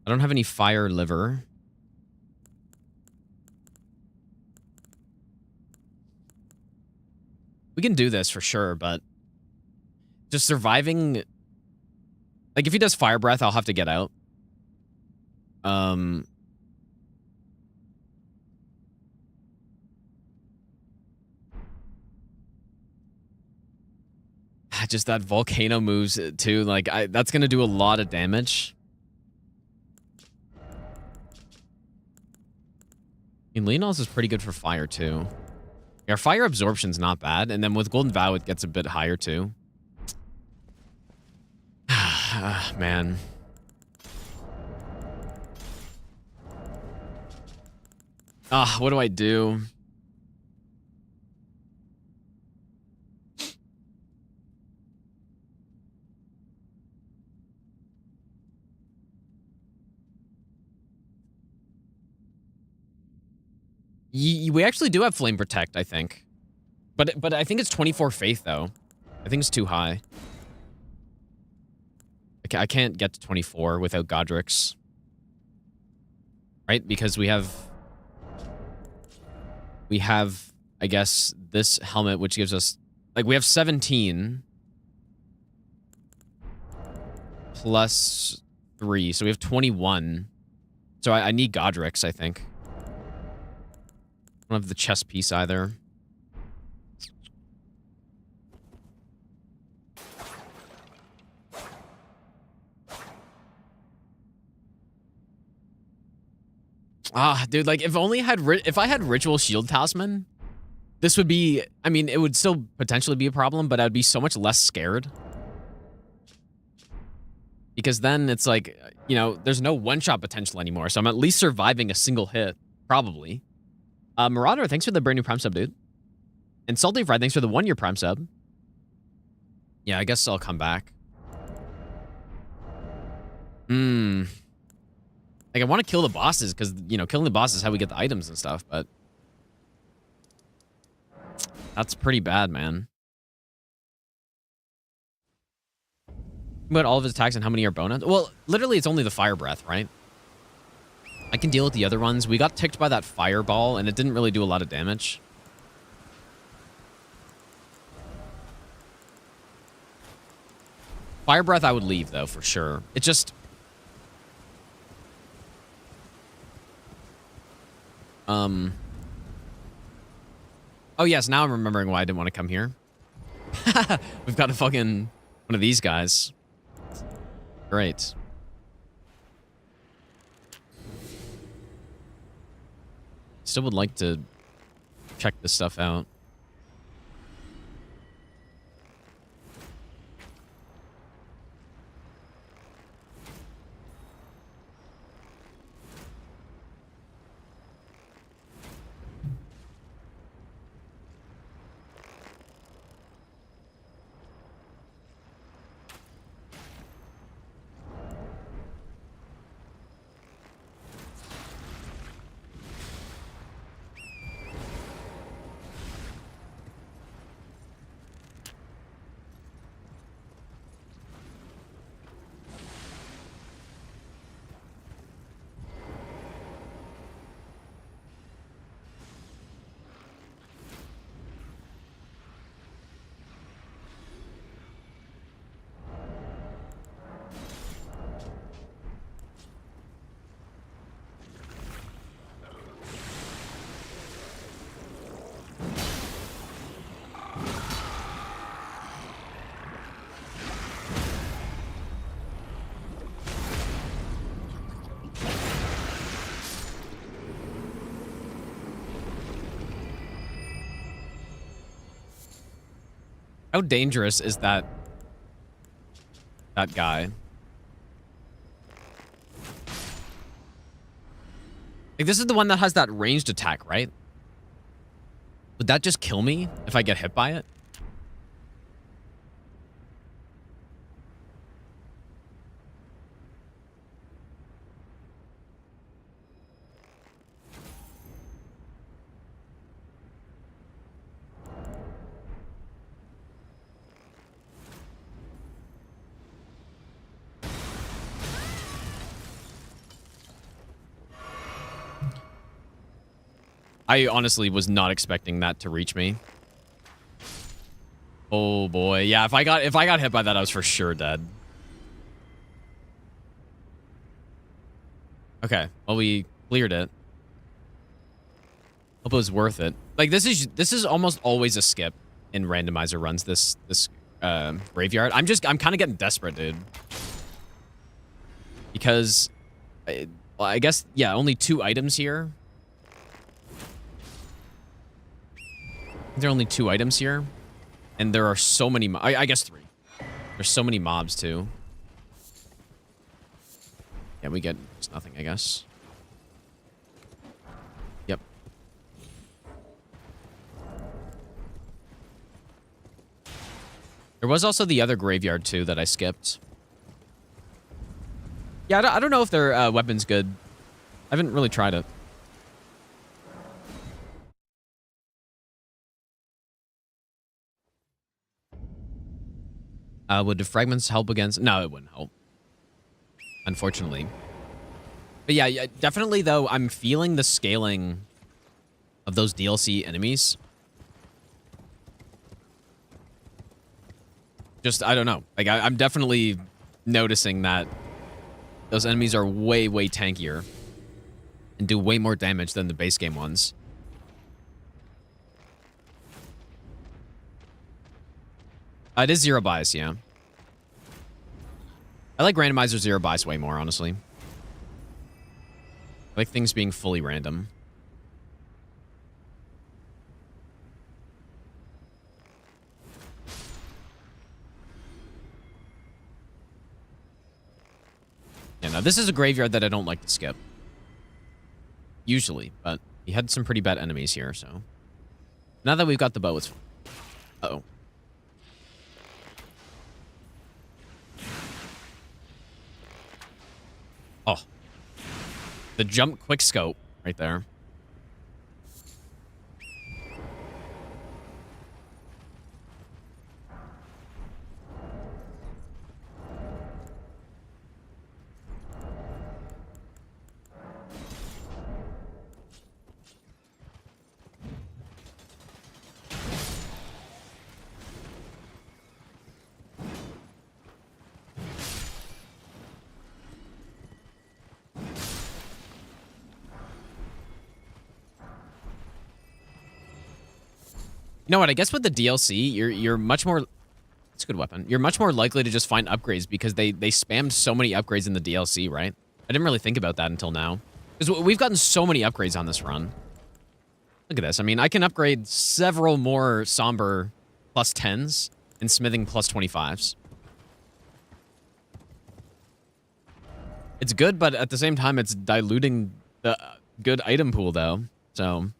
don't have any fire liver. We can do this for sure, but just surviving... Like, if he does fire breath, I'll have to get out. Just that volcano moves too. Like, that's gonna do a lot of damage. I mean, Leonel's is pretty good for fire too. Our fire absorption's not bad, and then with Golden Vow, it gets a bit higher too. Man. What do I do? We actually do have Flame Protect, I think. But I think it's 24 Faith, though. I think it's too high. I can't get to 24 without Godrick's. Right? Because we have, I guess, this helmet, which gives us... Like, we have 17 plus 3. So we have 21. So I need Godrick's, I think. I don't have the chest piece either. Dude, like, if I had Ritual Shield Talisman, this would be, I mean, it would still potentially be a problem, but I'd be so much less scared. Because then it's like, you know, there's no one-shot potential anymore, so I'm at least surviving a single hit, probably. Marauder, thanks for the brand new Prime sub, dude. And Salty Fried, thanks for the 1-year Prime sub. Yeah, I guess I'll come back. Like, I want to kill the bosses, because, you know, killing the bosses is how we get the items and stuff, but... That's pretty bad, man. But all of his attacks and how many are bonus? Well, literally, it's only the fire breath, right? I can deal with the other ones. We got ticked by that fireball, and it didn't really do a lot of damage. Fire breath, I would leave, though, for sure. It just... Oh, yes, now I'm remembering why I didn't want to come here. We've got a fucking... one of these guys. Great. Still would like to check this stuff out. How dangerous is that guy? Like, this is the one that has that ranged attack, right? Would that just kill me if I get hit by it? I honestly was not expecting that to reach me. Oh boy. Yeah, if I got hit by that, I was for sure dead. Okay. Well, we cleared it. Hope it was worth it. Like, this is almost always a skip in randomizer runs, this graveyard. I'm kind of getting desperate, dude. Because I guess, yeah, only 2 items here. There are only 2 items here, and there are so many. I guess 3. There's so many mobs too. Yeah, we get just nothing, I guess. Yep. There was also the other graveyard too that I skipped. Yeah, I don't know if their weapon's good. I haven't really tried it. Would the fragments help against? No, it wouldn't help. Unfortunately. But yeah, definitely though, I'm feeling the scaling of those DLC enemies. Just, I don't know. Like, I'm definitely noticing that those enemies are way, way tankier and do way more damage than the base game ones. It is 0 bias, yeah. I like randomizer 0 bias way more, honestly. I like things being fully random. Yeah, no, this is a graveyard that I don't like to skip. Usually, but he had some pretty bad enemies here, so. Now that we've got the bow, it's... Uh-oh. Oh. The jump quick scope right there. You know what? I guess with the DLC, you're much more... It's a good weapon. You're much more likely to just find upgrades because they spammed so many upgrades in the DLC, right? I didn't really think about that until now. Because we've gotten so many upgrades on this run. Look at this. I mean, I can upgrade several more Somber plus 10s and Smithing plus 25s. It's good, but at the same time, it's diluting the good item pool, though. So...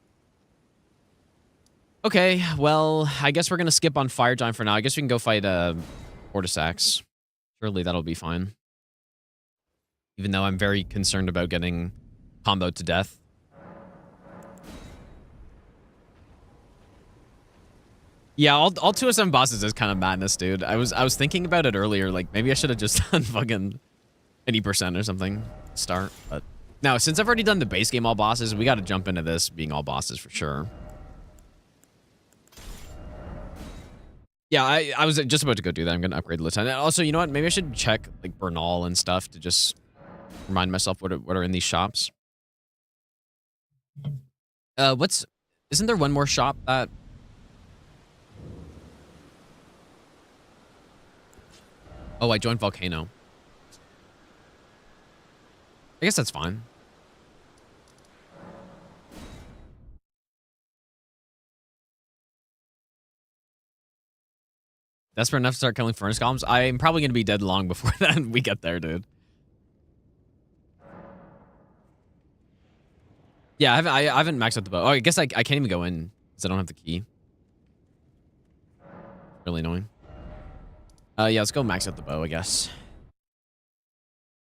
Okay, well, I guess we're going to skip on Fire Giant for now. I guess we can go fight Cordyceps. Surely that'll be fine. Even though I'm very concerned about getting comboed to death. Yeah, all 207 bosses is kind of madness, dude. I was thinking about it earlier. Like, maybe I should have just done fucking 80% or something to start. But now, since I've already done the base game all bosses, we got to jump into this being all bosses for sure. Yeah, I was just about to go do that. I'm going to upgrade the Lieutenant. Also, you know what? Maybe I should check, like, Bernal and stuff to just remind myself what are in these shops. Isn't there one more shop that... Oh, I joined Volcano. I guess that's fine. Desperate enough to start killing furnace golems? I'm probably going to be dead long before then we get there, dude. Yeah, I haven't maxed out the bow. Oh, I guess I can't even go in because I don't have the key. Really annoying. Yeah, let's go max out the bow, I guess.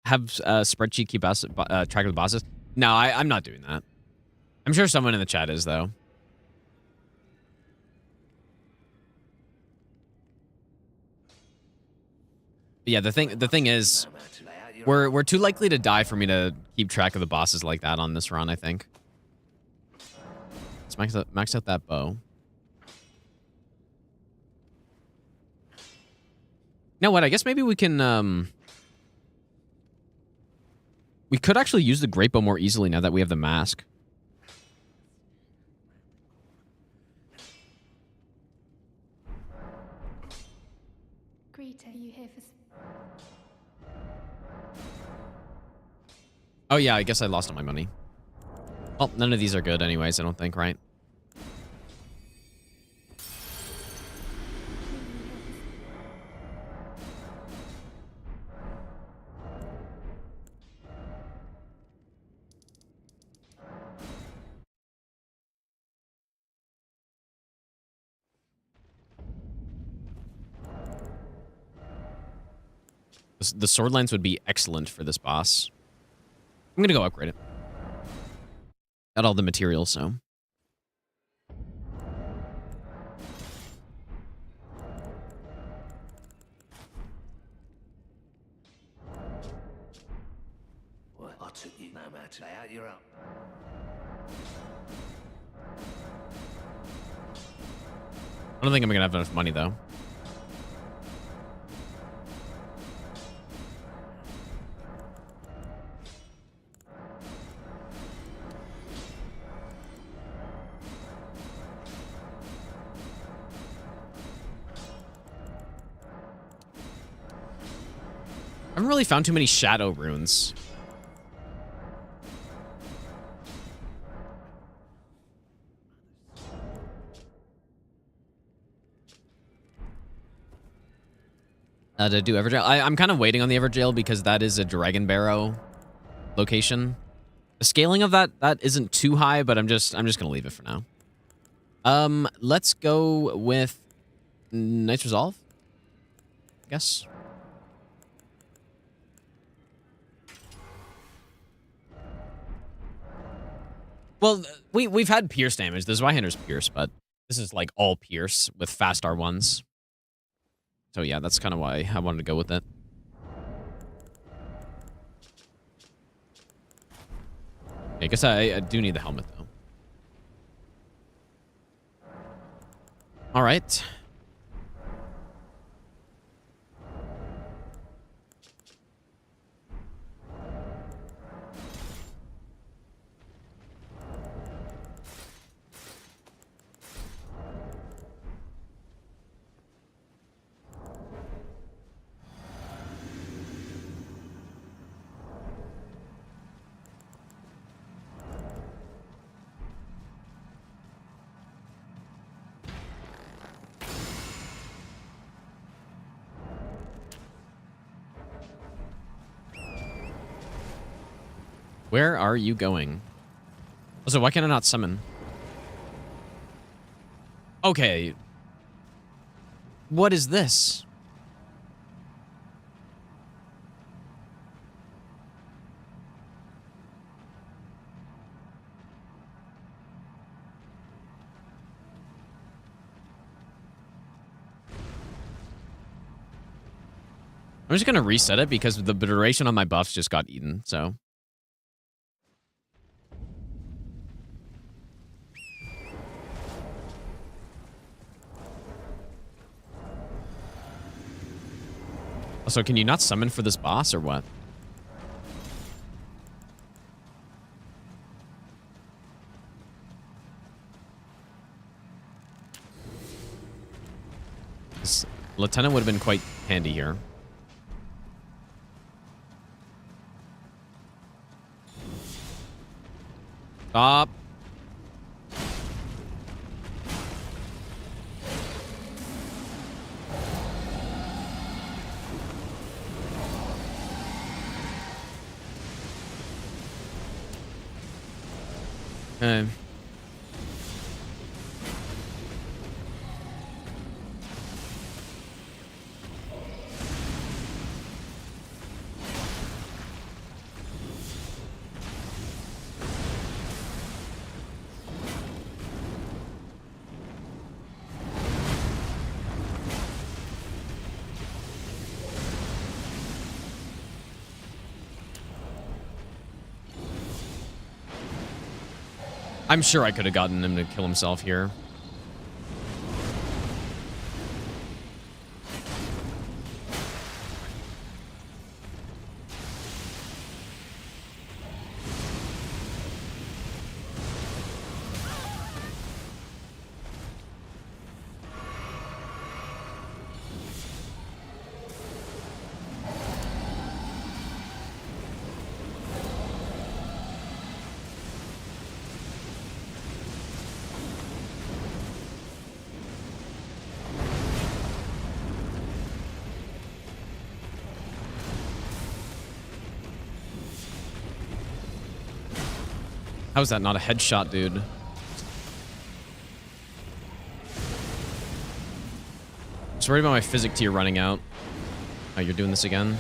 Have spreadsheet keep us track of the bosses? No, I'm not doing that. I'm sure someone in the chat is, though. Yeah, the thing is, we're too likely to die for me to keep track of the bosses like that on this run, I think. Let's max out that bow. You know what? I guess maybe we can, we could actually use the great bow more easily now that we have the mask. Greeting, you here for... Oh yeah, I guess I lost all my money. Well, none of these are good anyways, I don't think, right? The sword lance would be excellent for this boss. I'm gonna go upgrade it. Got all the materials, so. Well, I took you no matter. Lay out your own. I don't think I'm gonna have enough money, though. I haven't really found too many shadow runes. To do Everjail. I'm kind of waiting on the Everjail because that is a Dragon Barrow location. The scaling of that isn't too high, but I'm just gonna leave it for now. Let's go with Knight's Resolve, I guess. Well, we've had Pierce damage. The Zweihander's Pierce, but this is like all Pierce with fast R1s. So yeah, that's kind of why I wanted to go with it. I guess I do need the helmet, though. All right. Where are you going? Also, why can I not summon? Okay. What is this? I'm just gonna reset it because the duration on my buffs just got eaten, so. Also, can you not summon for this boss or what? This lieutenant would have been quite handy here. Stop. Okay. I'm sure I could have gotten him to kill himself here. How is that not a headshot, dude? Just worried about my physic tier running out. Oh, you're doing this again?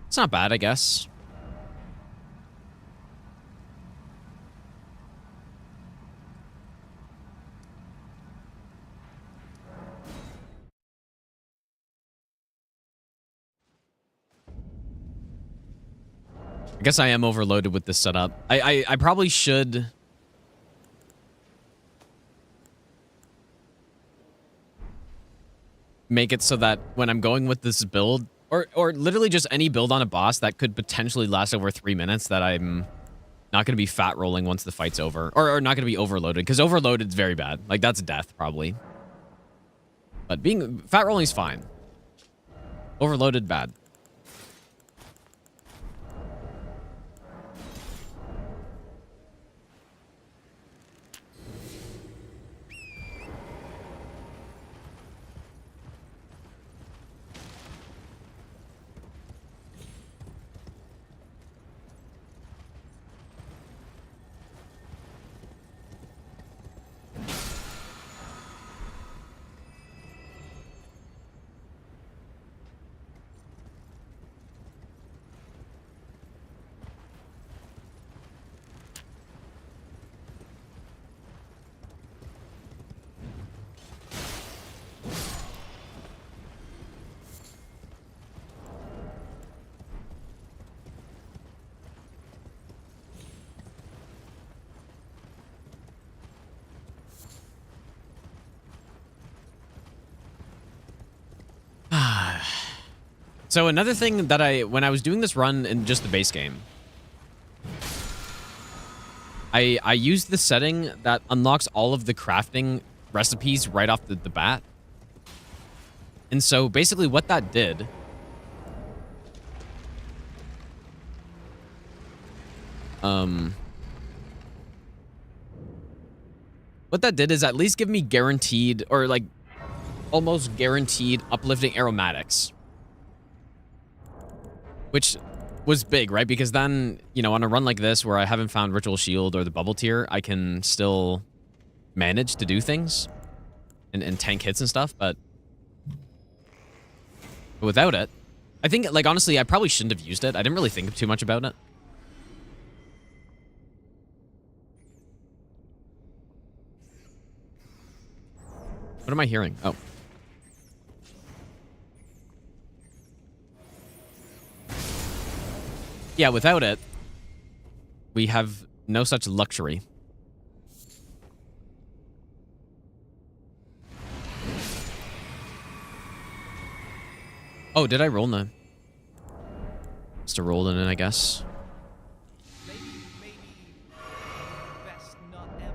It's not bad, I guess. I guess I am overloaded with this setup. I probably should make it so that when I'm going with this build, or literally just any build on a boss that could potentially last over 3 minutes, that I'm not going to be fat rolling once the fight's over. Or not going to be overloaded, because overloaded is very bad. Like, that's death, probably. But being fat rolling is fine. Overloaded, bad. So another thing that when I was doing this run in just the base game, I used the setting that unlocks all of the crafting recipes right off the bat. And so basically what that did is at least give me guaranteed, or like almost guaranteed, uplifting aromatics. Which was big, right? Because then, you know, on a run like this where I haven't found Ritual Shield or the bubble tier, I can still manage to do things and tank hits and stuff, but without it, I think, like, honestly, I probably shouldn't have used it. I didn't really think too much about it. What am I hearing? Oh. Yeah, without it, we have no such luxury. Oh, did I roll in the... Just a roll in it, I guess. Maybe best not ever.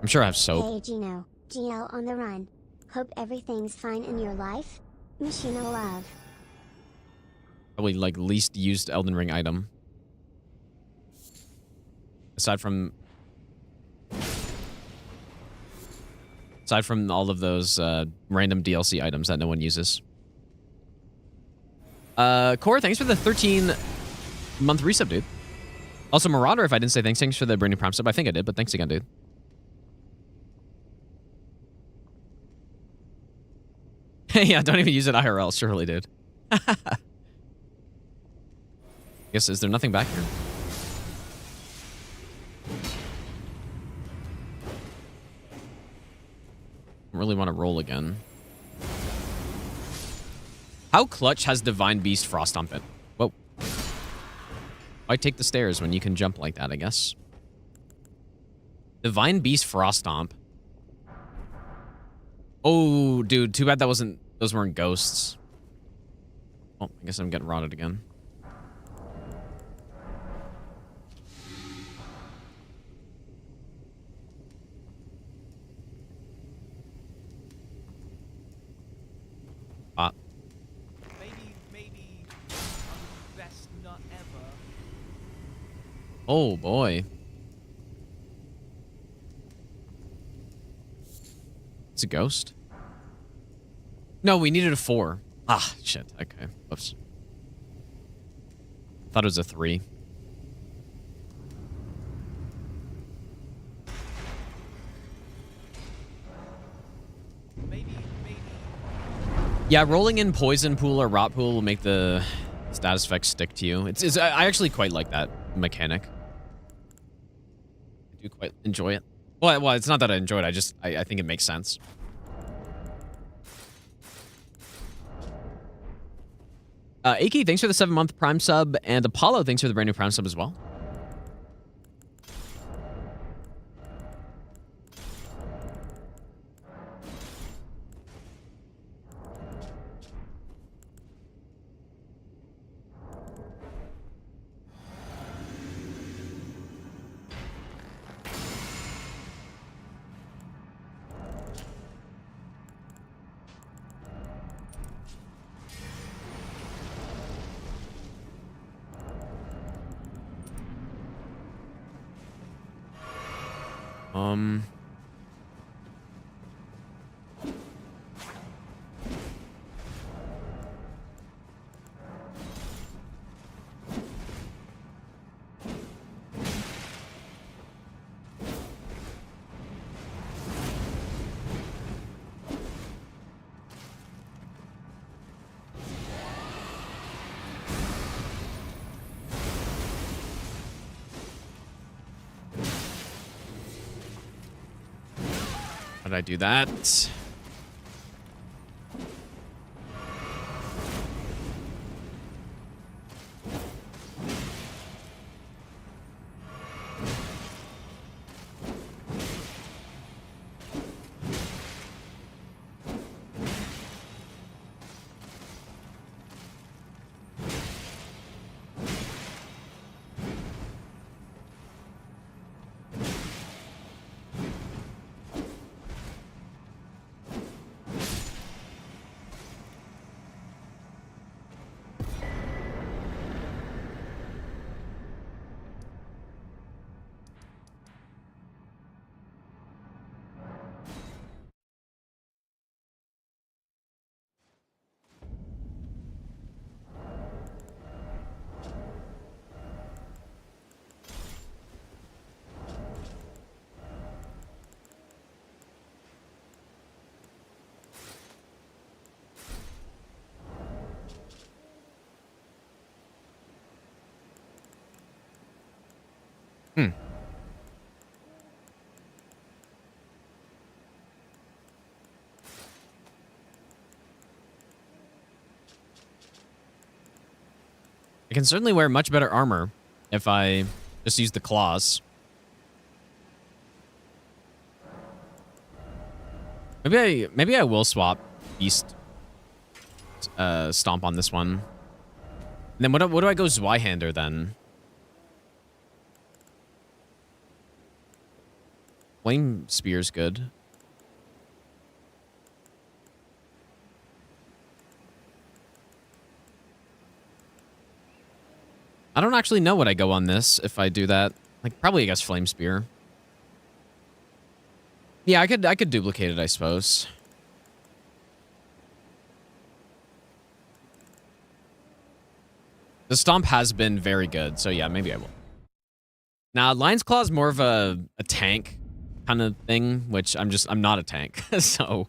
I'm sure I have soap. Hey Gino, Gino on the run. Hope everything's fine in your life. Machino love. Probably like least used Elden Ring item. Aside from all of those random DLC items that no one uses. Core, thanks for the 13-month resub, dude. Also, Marauder, if I didn't say thanks for the brand new Prime sub. I think I did, but thanks again, dude. Yeah, don't even use it IRL, surely, dude. Guess, is there nothing back here? I really want to roll again. How clutch has Divine Beast Frost Stomp it? Whoa. Why take the stairs when you can jump like that, I guess? Divine Beast Frost Stomp. Oh, dude, too bad that wasn't... Those weren't ghosts. Oh, I guess I'm getting rotted again. Maybe the best nut ever. Oh, boy. It's a ghost? No, we needed a 4. Ah, shit. Okay. Whoops. Thought it was a 3. Maybe. Yeah, rolling in Poison Pool or Rot Pool will make the status effects stick to you. I actually quite like that mechanic. I do quite enjoy it. Well, it's not that I enjoy it. I think it makes sense. Aki, thanks for the 7-month Prime sub, and Apollo, thanks for the brand new Prime sub as well. How did I do that? I can certainly wear much better armor if I just use the claws. Maybe I will swap Beast Stomp on this one. And then what do I go Zweihander then? Flame Spear's good. I don't actually know what I go on this if I do that. Like, probably, I guess, Flame Spear. Yeah, I could duplicate it, I suppose. The Stomp has been very good, so yeah, maybe I will. Now, Lion's Claw is more of a tank kind of thing, which I'm not a tank, so...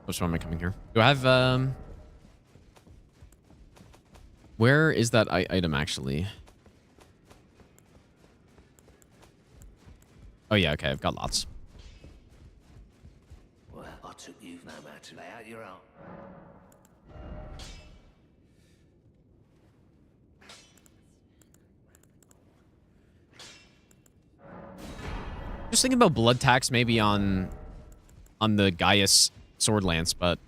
Which one am I coming here? Do I have, Where is that item, actually? Oh, yeah, okay, I've got lots. Well, I took you no matter. Lay out your own. Just thinking about blood tax maybe on the Gaius sword lance, but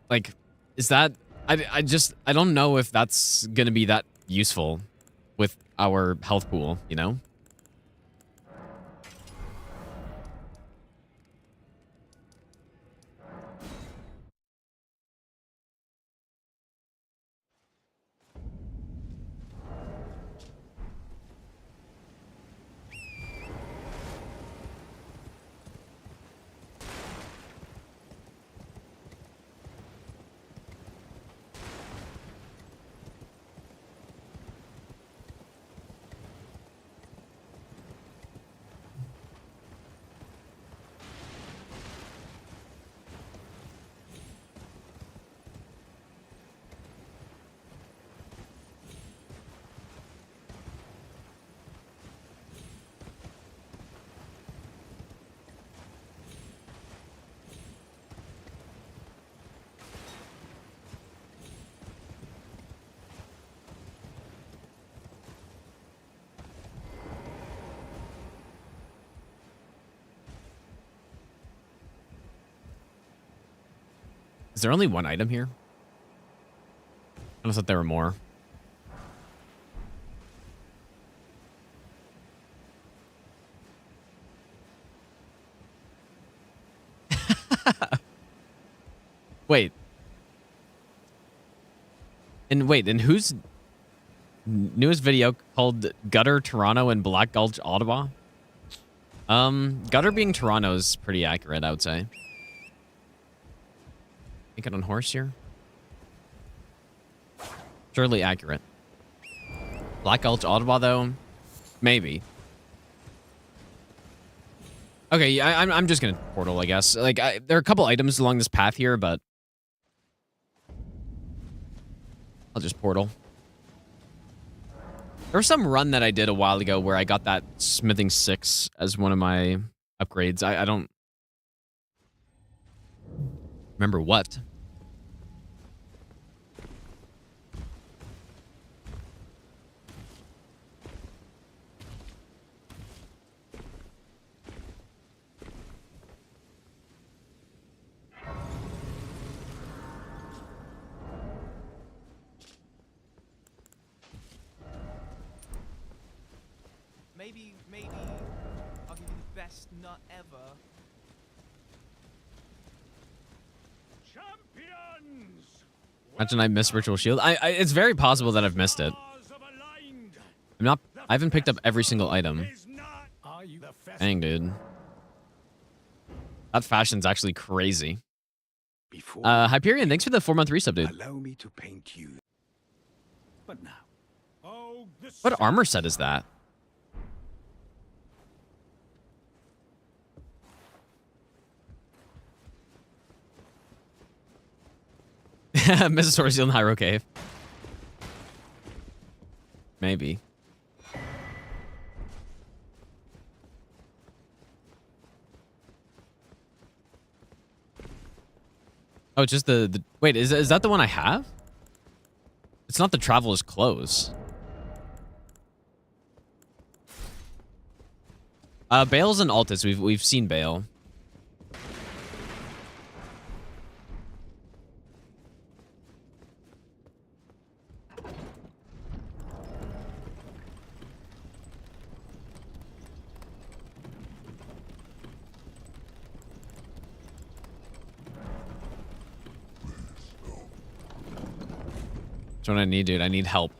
like, is that I don't know if that's gonna be that useful with our health pool, you know? Is there only one item here? I thought there were more. Wait. And whose newest video called Gutter, Toronto, and Black Gulch, Ottawa? Gutter being Toronto is pretty accurate, I would say. Think it on horse here? Surely accurate. Black Gulch, Ottawa, though? Maybe. Okay, yeah, I'm just gonna portal, I guess. Like, there are a couple items along this path here, but I'll just portal. There was some run that I did a while ago where I got that Smithing 6 as one of my upgrades. I don't remember what. Maybe I'll give you the best nut ever. Champions! Imagine I missed Ritual Shield. It's very possible that I've missed it. I haven't picked up every single item. Dang, dude. That fashion's actually crazy. Hyperion, thanks for the 4-month resub, dude. Allow me to paint you. But now. Oh, what armor set is that? Mrs. Horseal in Hyro Cave. Maybe. Oh, just the wait, is that the one I have? It's not the Traveler's Clothes. Bale's and Altus. We've seen Bale. what I need, dude. I need help.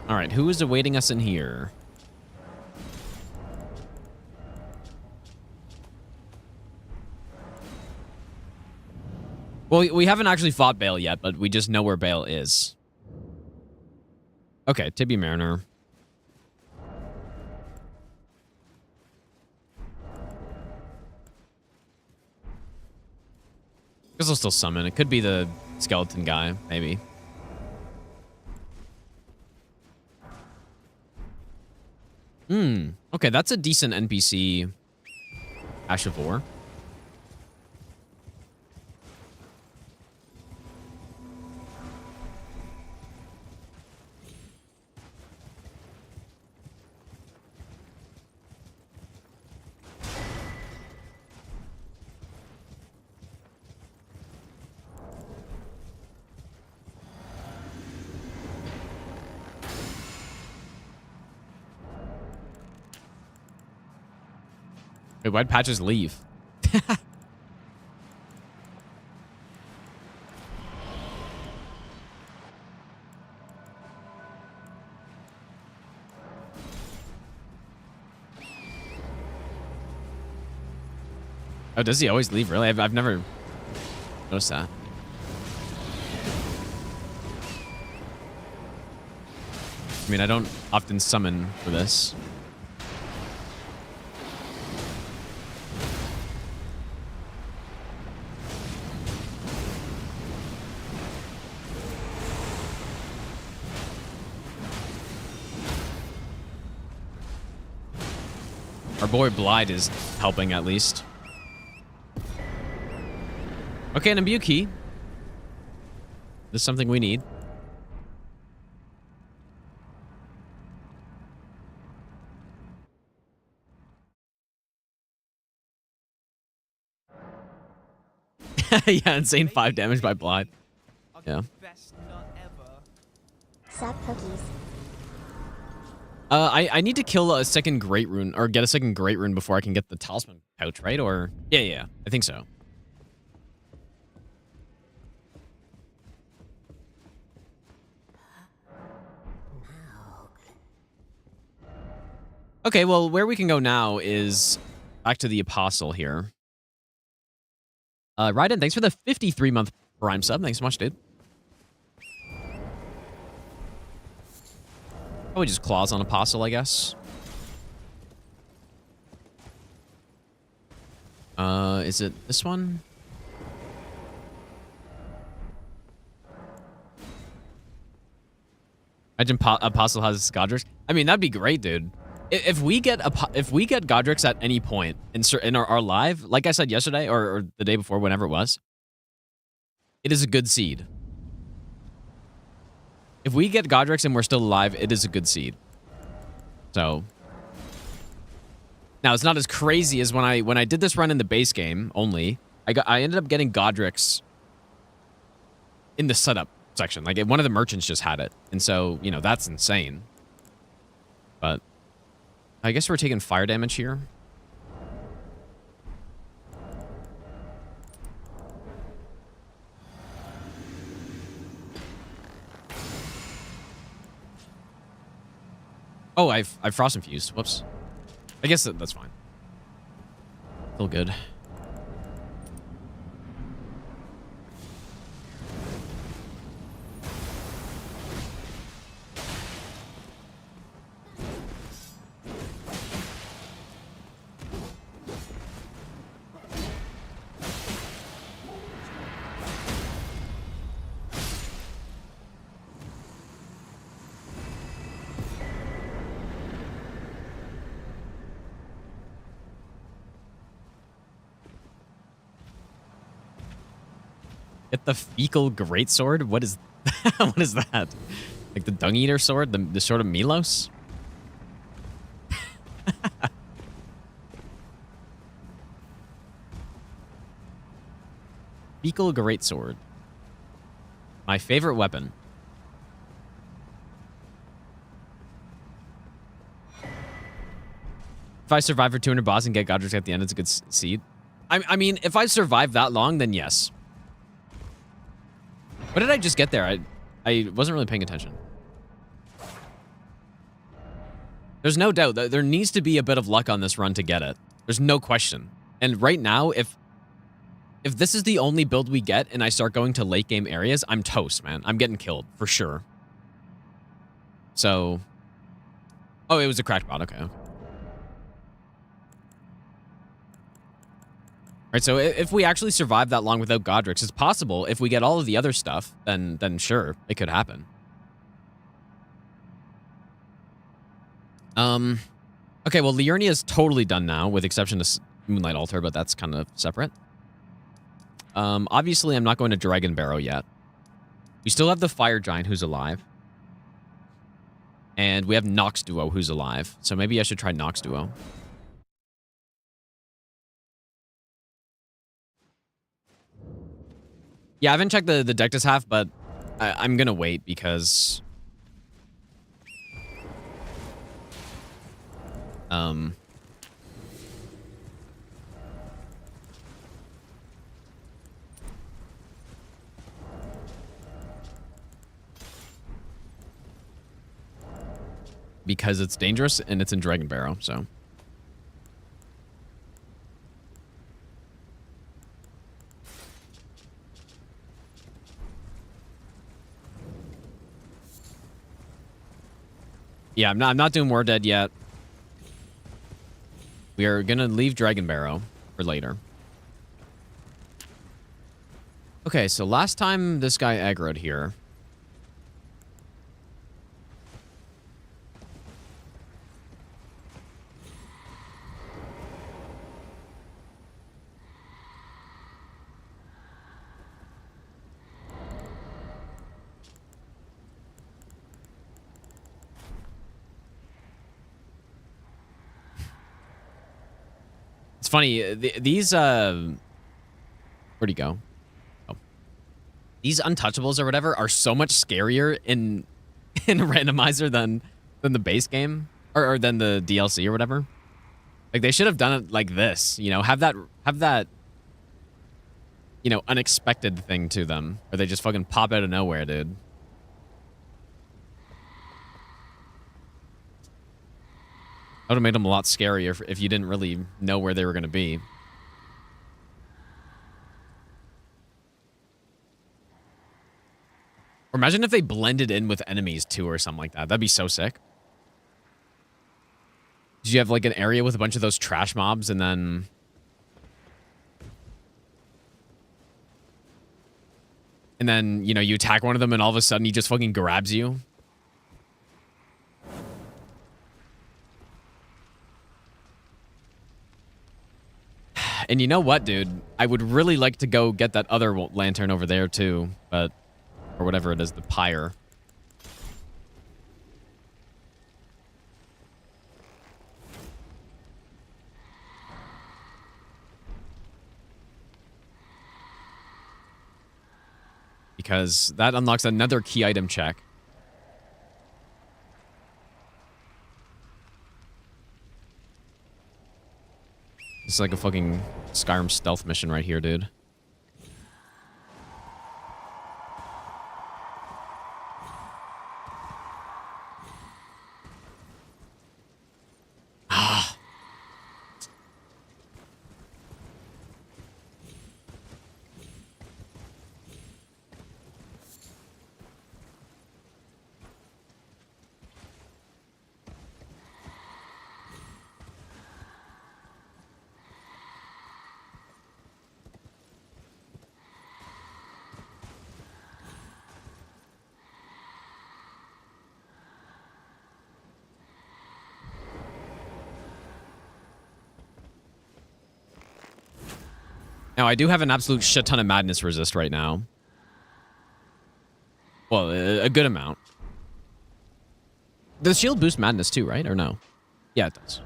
All right, who is awaiting us in here? Well, we haven't actually fought Bale yet, but we just know where Bale is. Okay, Tibby Mariner. Guess I'll still summon. It could be the skeleton guy, maybe. Okay, that's a decent NPC. Ash of War. Wait, why'd Patches leave? Oh, does he always leave? Really? I've never noticed that. I mean, I don't often summon for this. Our boy Blide is helping at least. Okay, an imbue key. This is something we need. Yeah, insane 5 damage by Blide. Yeah. Best nut ever. Sup cookies. I need to kill a second Great Rune, or get a second Great Rune before I can get the Talisman pouch, right? Or yeah, I think so. Okay, well, where we can go now is back to the Apostle here. Raiden, thanks for the 53-month Prime sub. Thanks so much, dude. Probably just claws on Apostle, I guess. Is it this one? Imagine Apostle has Godrick. I mean, that'd be great, dude. If we get Godricks at any point in our live, like I said yesterday or the day before, whenever it was, it is a good seed. If we get Godricks and we're still alive, it is a good seed. So now it's not as crazy as when I did this run in the base game only. I ended up getting Godricks in the setup section. Like one of the merchants just had it, and so you know that's insane. But I guess we're taking fire damage here. Oh, I've frost infused. Whoops. I guess that's fine. Still good. Get the fecal greatsword? What is what is that? Like the dung eater sword? The sword of Milos? Fecal greatsword. My favorite weapon. If I survive for 200 boss and get Godrick at the end, it's a good seed. I mean, if I survive that long, then yes. What did I just get there? I wasn't really paying attention. There's no doubt that there needs to be a bit of luck on this run to get it. There's no question. And right now, if this is the only build we get and I start going to late game areas, I'm toast, man. I'm getting killed for sure. So, oh, it was a cracked bot. Okay. Right, so if we actually survive that long without Godric's, it's possible. If we get all of the other stuff, then sure, it could happen. Okay, well, Liurnia is totally done now, with exception to Moonlight Altar, but that's kind of separate. Obviously, I'm not going to Dragon Barrow yet. We still have the Fire Giant who's alive. And we have Nox Duo who's alive. So maybe I should try Nox Duo. Yeah, I haven't checked the Dectus half, but I'm going to wait because... because it's dangerous and it's in Dragon Barrow, so... Yeah, I'm not doing War Dead yet. We are gonna leave Dragon Barrow for later. Okay, so last time this guy aggroed here. Funny, these where'd he go? Oh. These untouchables or whatever are so much scarier in Randomizer than the base game or than the DLC or whatever. Like they should have done it like this, you know, have that you know, unexpected thing to them where they just fucking pop out of nowhere, dude. That would have made them a lot scarier if you didn't really know where they were going to be. Or imagine if they blended in with enemies too or something like that. That'd be so sick. Did you have like an area with a bunch of those trash mobs and then... And then, you know, you attack one of them and all of a sudden he just fucking grabs you? And you know what, dude? I would really like to go get that other lantern over there, too. But... Or whatever it is, the pyre. Because that unlocks another key item check. It's like a fucking Skyrim stealth mission right here, dude. Ah. Now, I do have an absolute shit ton of madness resist right now. Well, a good amount. Does shield boost madness too, right? Or no? Yeah, it does.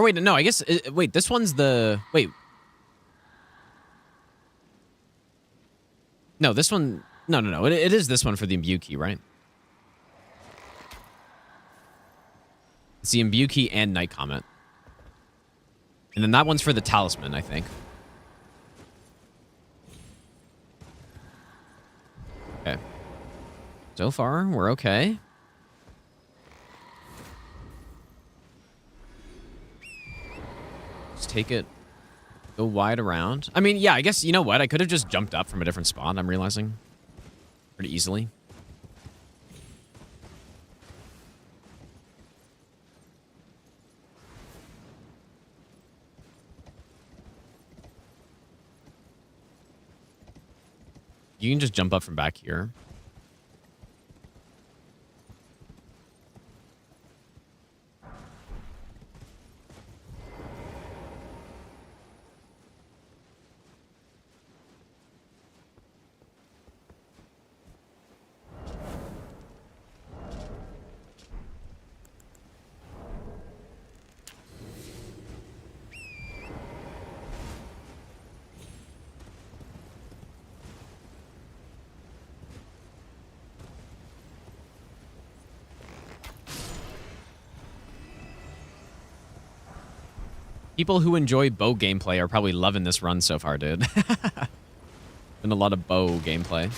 Or wait, no, I guess... wait, this one's the... Wait. No, this one... No. It is this one for the imbue key, right? It's the imbue key and Night Comet. And then that one's for the talisman, I think. Okay. So far, we're okay. Just take it. Go wide around. I mean, yeah, I guess, you know what? I could have just jumped up from a different spot, I'm realizing. Pretty easily. You can just jump up from back here. People who enjoy bow gameplay are probably loving this run so far, dude. Been a lot of bow gameplay.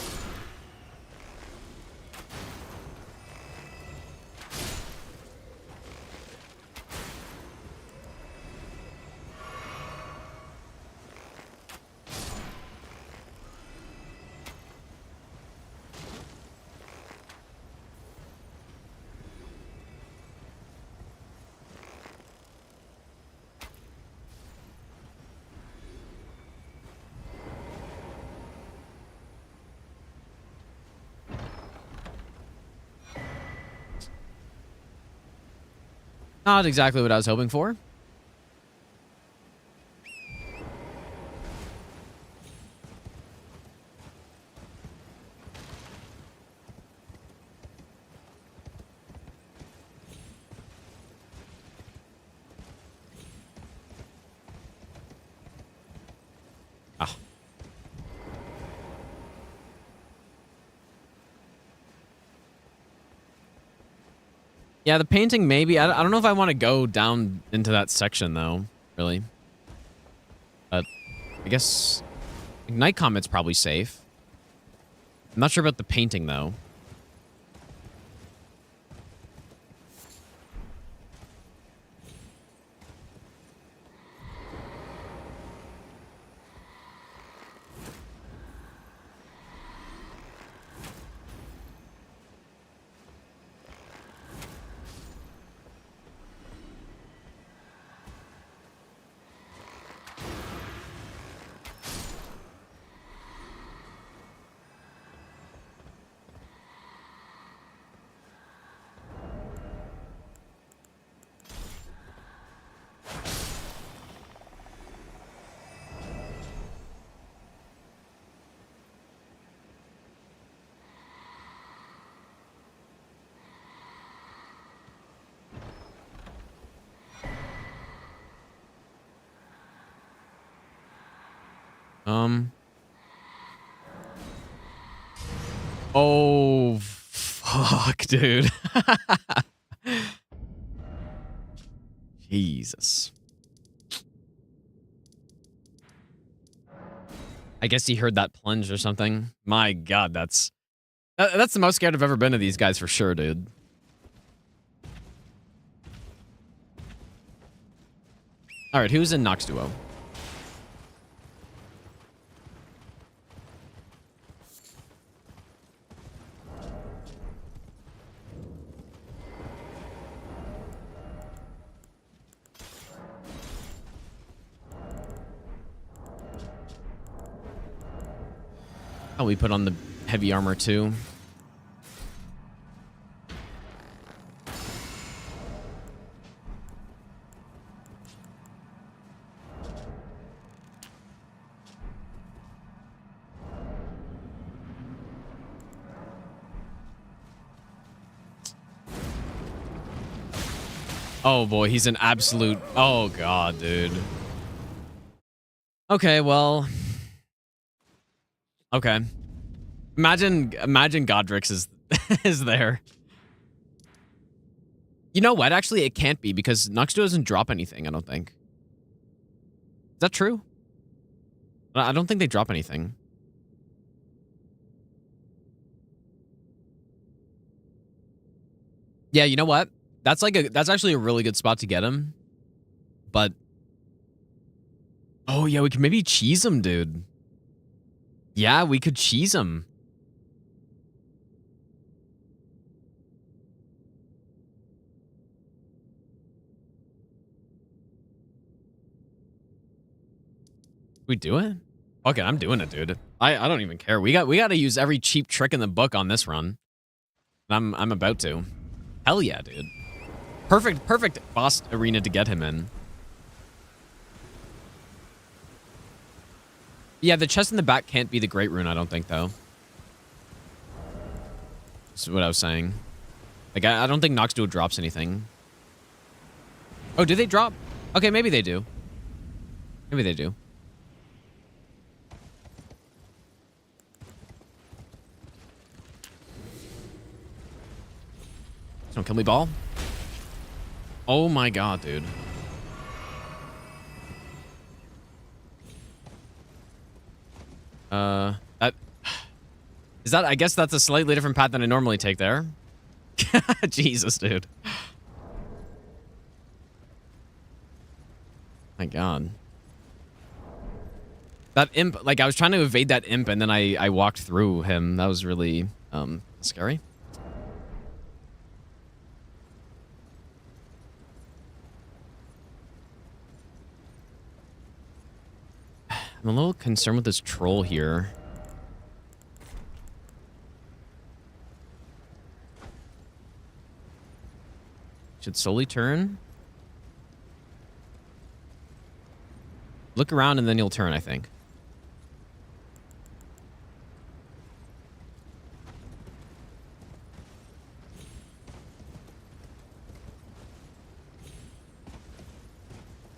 Not exactly what I was hoping for. Ah. Yeah, the painting maybe. I don't know if I want to go down into that section, though, really. But I guess Night Comet's probably safe. I'm not sure about the painting, though. Oh, fuck, dude. Jesus. I guess he heard that plunge or something. My God, that's the most scared I've ever been of these guys for sure, dude. All right, who's in Nox Duo? Oh, we put on the heavy armor too. Oh boy, he's an absolute... Oh god, dude. Okay, well... Okay. Imagine Godrick is is there. You know what? Actually, it can't be because Nux doesn't drop anything, I don't think. Is that true? I don't think they drop anything. Yeah, you know what? That's actually a really good spot to get him. But oh yeah, we could maybe cheese him, dude. Yeah, we could cheese him. We do it? Okay, I'm doing it, dude. I don't even care. We got to use every cheap trick in the book on this run. I'm about to. Hell yeah, dude. Perfect boss arena to get him in. Yeah, the chest in the back can't be the Great Rune, I don't think, though. That's what I was saying. Like, I don't think Noxduo drops anything. Oh, do they drop? Okay, maybe they do. Maybe they do. Don't kill me, ball. Oh my god, dude. That is that. I guess that's a slightly different path than I normally take there. Jesus, dude. My god. That imp, like I was trying to evade that imp and then I walked through him. That was really scary. I'm a little concerned with this troll here. Should slowly turn. Look around and then you'll turn, I think.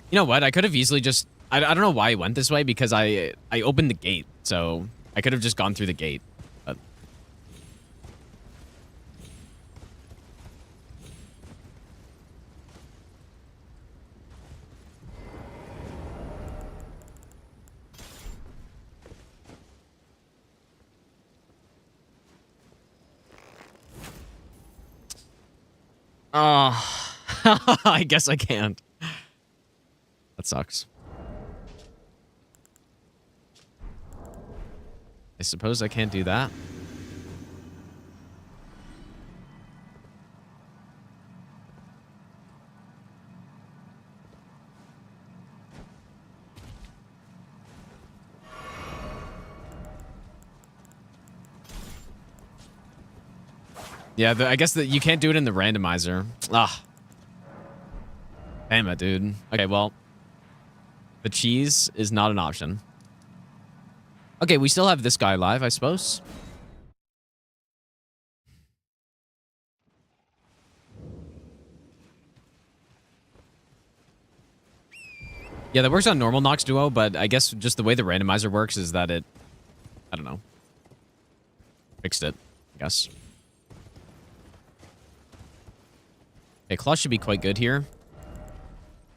You know what? I could have easily just... I don't know why I went this way because I opened the gate, so I could have just gone through the gate. But... Oh, I guess I can't. That sucks. I suppose I can't do that. Yeah, I guess that you can't do it in the randomizer. Ah. Damn it, dude. Okay, well. The cheese is not an option. Okay, we still have this guy alive, I suppose. Yeah, that works on normal Nox Duo, but I guess just the way the randomizer works is that it... I don't know. Fixed it, I guess. Okay, claws should be quite good here.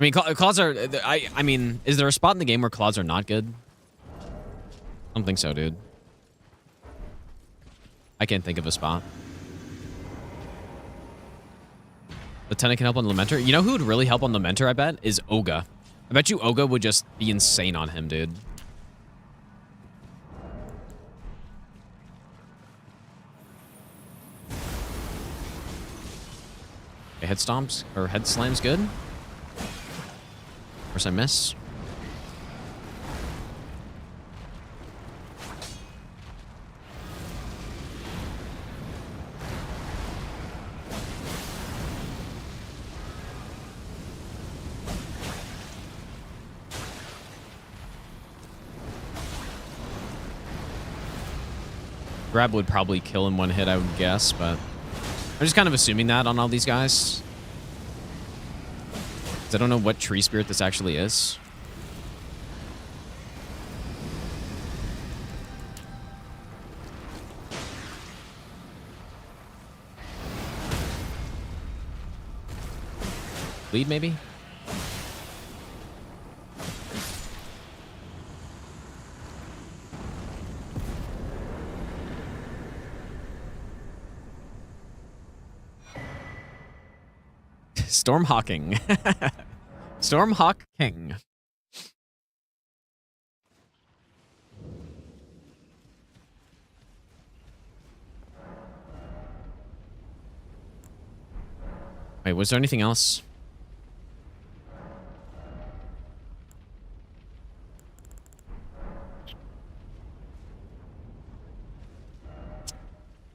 I mean, claws are... I mean, is there a spot in the game where claws are not good? I don't think so, dude. I can't think of a spot. Lieutenant can help on Lamenter. You know who would really help on Lamenter, I bet? Is Oga. I bet you Oga would just be insane on him, dude. Okay, head stomps, or head slams good. Of course I miss. Grab would probably kill in one hit, I would guess, but I'm just kind of assuming that on all these guys. 'Cause I don't know what tree spirit this actually is. Lead, maybe? Stormhawking. Stormhawk King. Wait, was there anything else?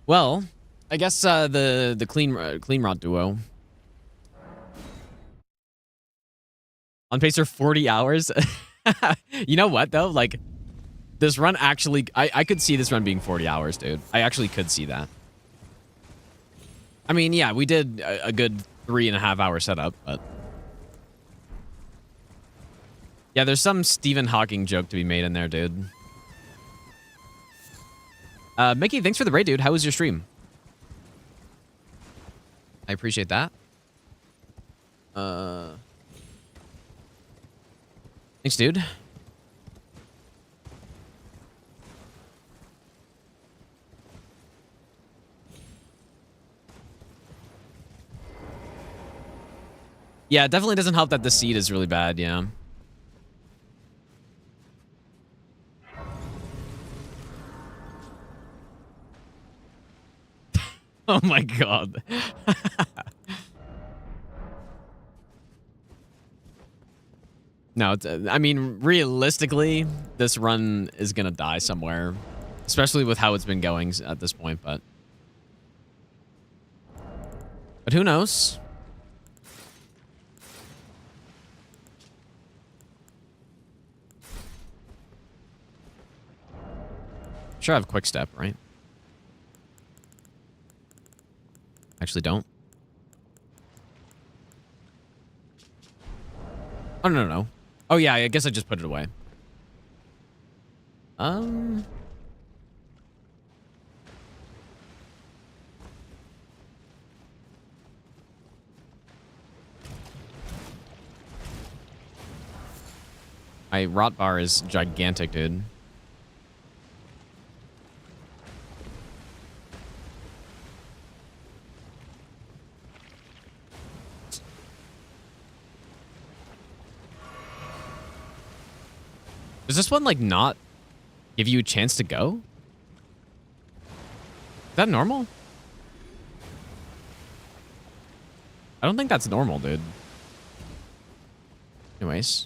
Well, I guess the clean rot duo. On pace for 40 hours. You know what though? Like this run actually, I could see this run being 40 hours, dude. I actually could see that. I mean, yeah, we did a good 3.5 hour setup, but yeah, there's some Stephen Hawking joke to be made in there, dude. Mickey, thanks for the raid, dude. How was your stream? I appreciate that. Thanks, dude. Yeah, it definitely doesn't help that the seed is really bad, yeah. Oh my god. No, I mean, realistically, this run is going to die somewhere. Especially with how it's been going at this point, but who knows? Sure, I have quick step, right? Actually don't. Oh, no. Oh, yeah, I guess I just put it away. My rot bar is gigantic, dude. Does this one, like, not give you a chance to go? Is that normal? I don't think that's normal, dude. Anyways.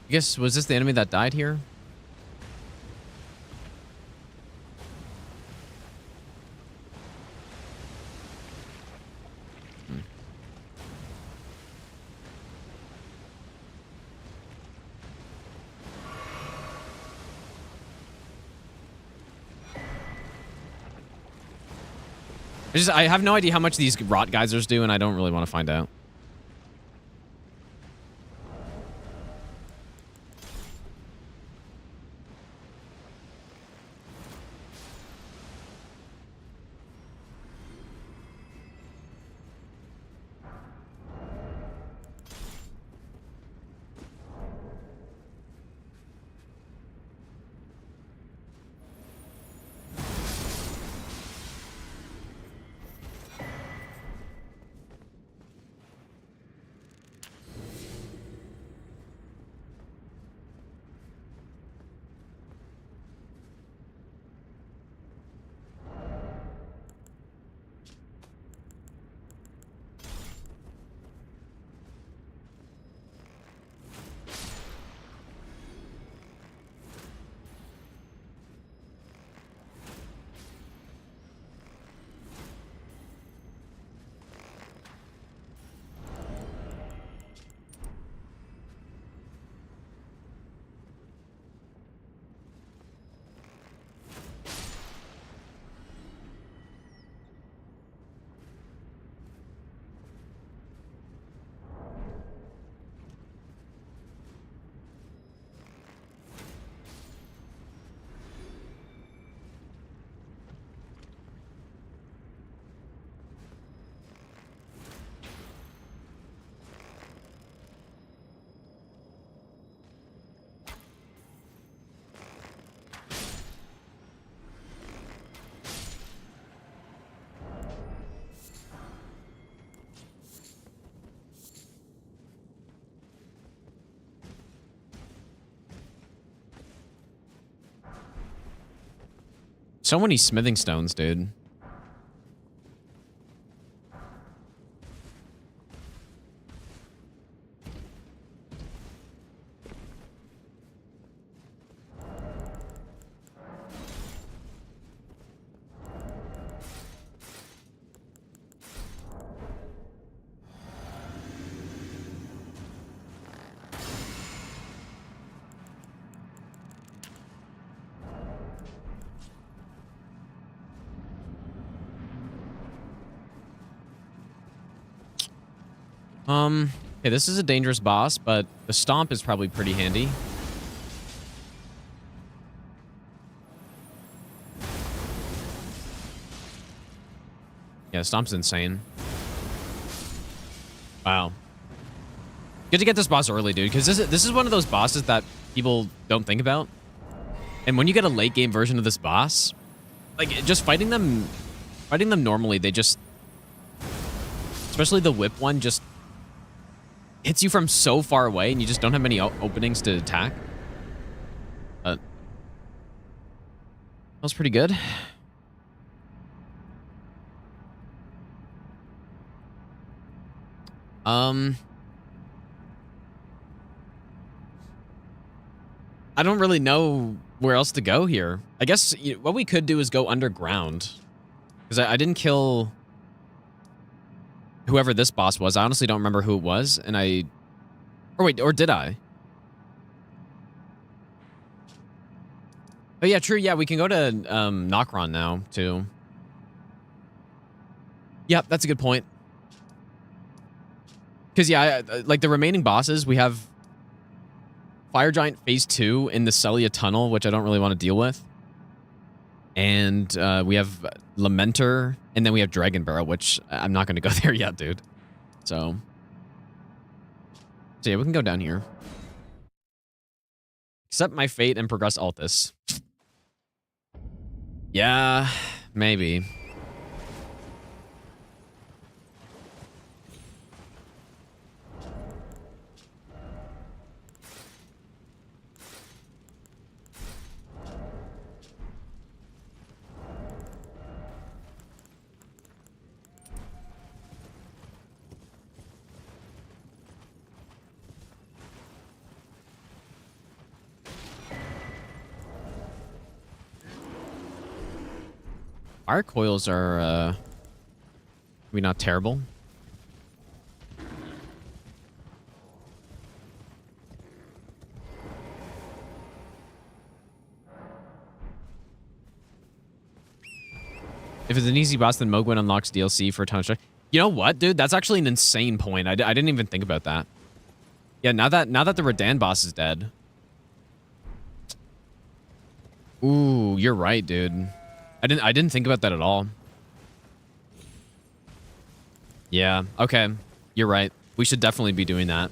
I guess, was this the enemy that died here? I have no idea how much these rot geysers do, and I don't really want to find out. So many smithing stones, dude. Okay, this is a dangerous boss, but the stomp is probably pretty handy. Yeah, stomp's insane. Wow. Good to get this boss early, dude, because this is one of those bosses that people don't think about. And when you get a late game version of this boss, like just fighting them normally, they just, especially the whip one, just hits you from so far away, and you just don't have many openings to attack. But that was pretty good. I don't really know where else to go here. I guess what we could do is go underground, because I didn't kill whoever this boss was. I honestly don't remember who it was, and or wait, or did I? Oh yeah, true. Yeah, we can go to Nokron now too. Yep, that's a good point. Because yeah, like the remaining bosses, we have Fire Giant Phase 2 in the Celia Tunnel, which I don't really want to deal with. And we have Lamenter, and then we have Dragon Barrel, which I'm not going to go there yet, dude. So yeah, we can go down here. Accept my fate and progress Altus. Yeah, maybe. Our coils are, maybe not terrible. If it's an easy boss, then Moghwyn unlocks DLC for a ton of stuff. You know what, dude? That's actually an insane point. I didn't even think about that. Yeah, now that the Radahn boss is dead. Ooh, you're right, dude. I didn't think about that at all. Yeah, okay. You're right. We should definitely be doing that.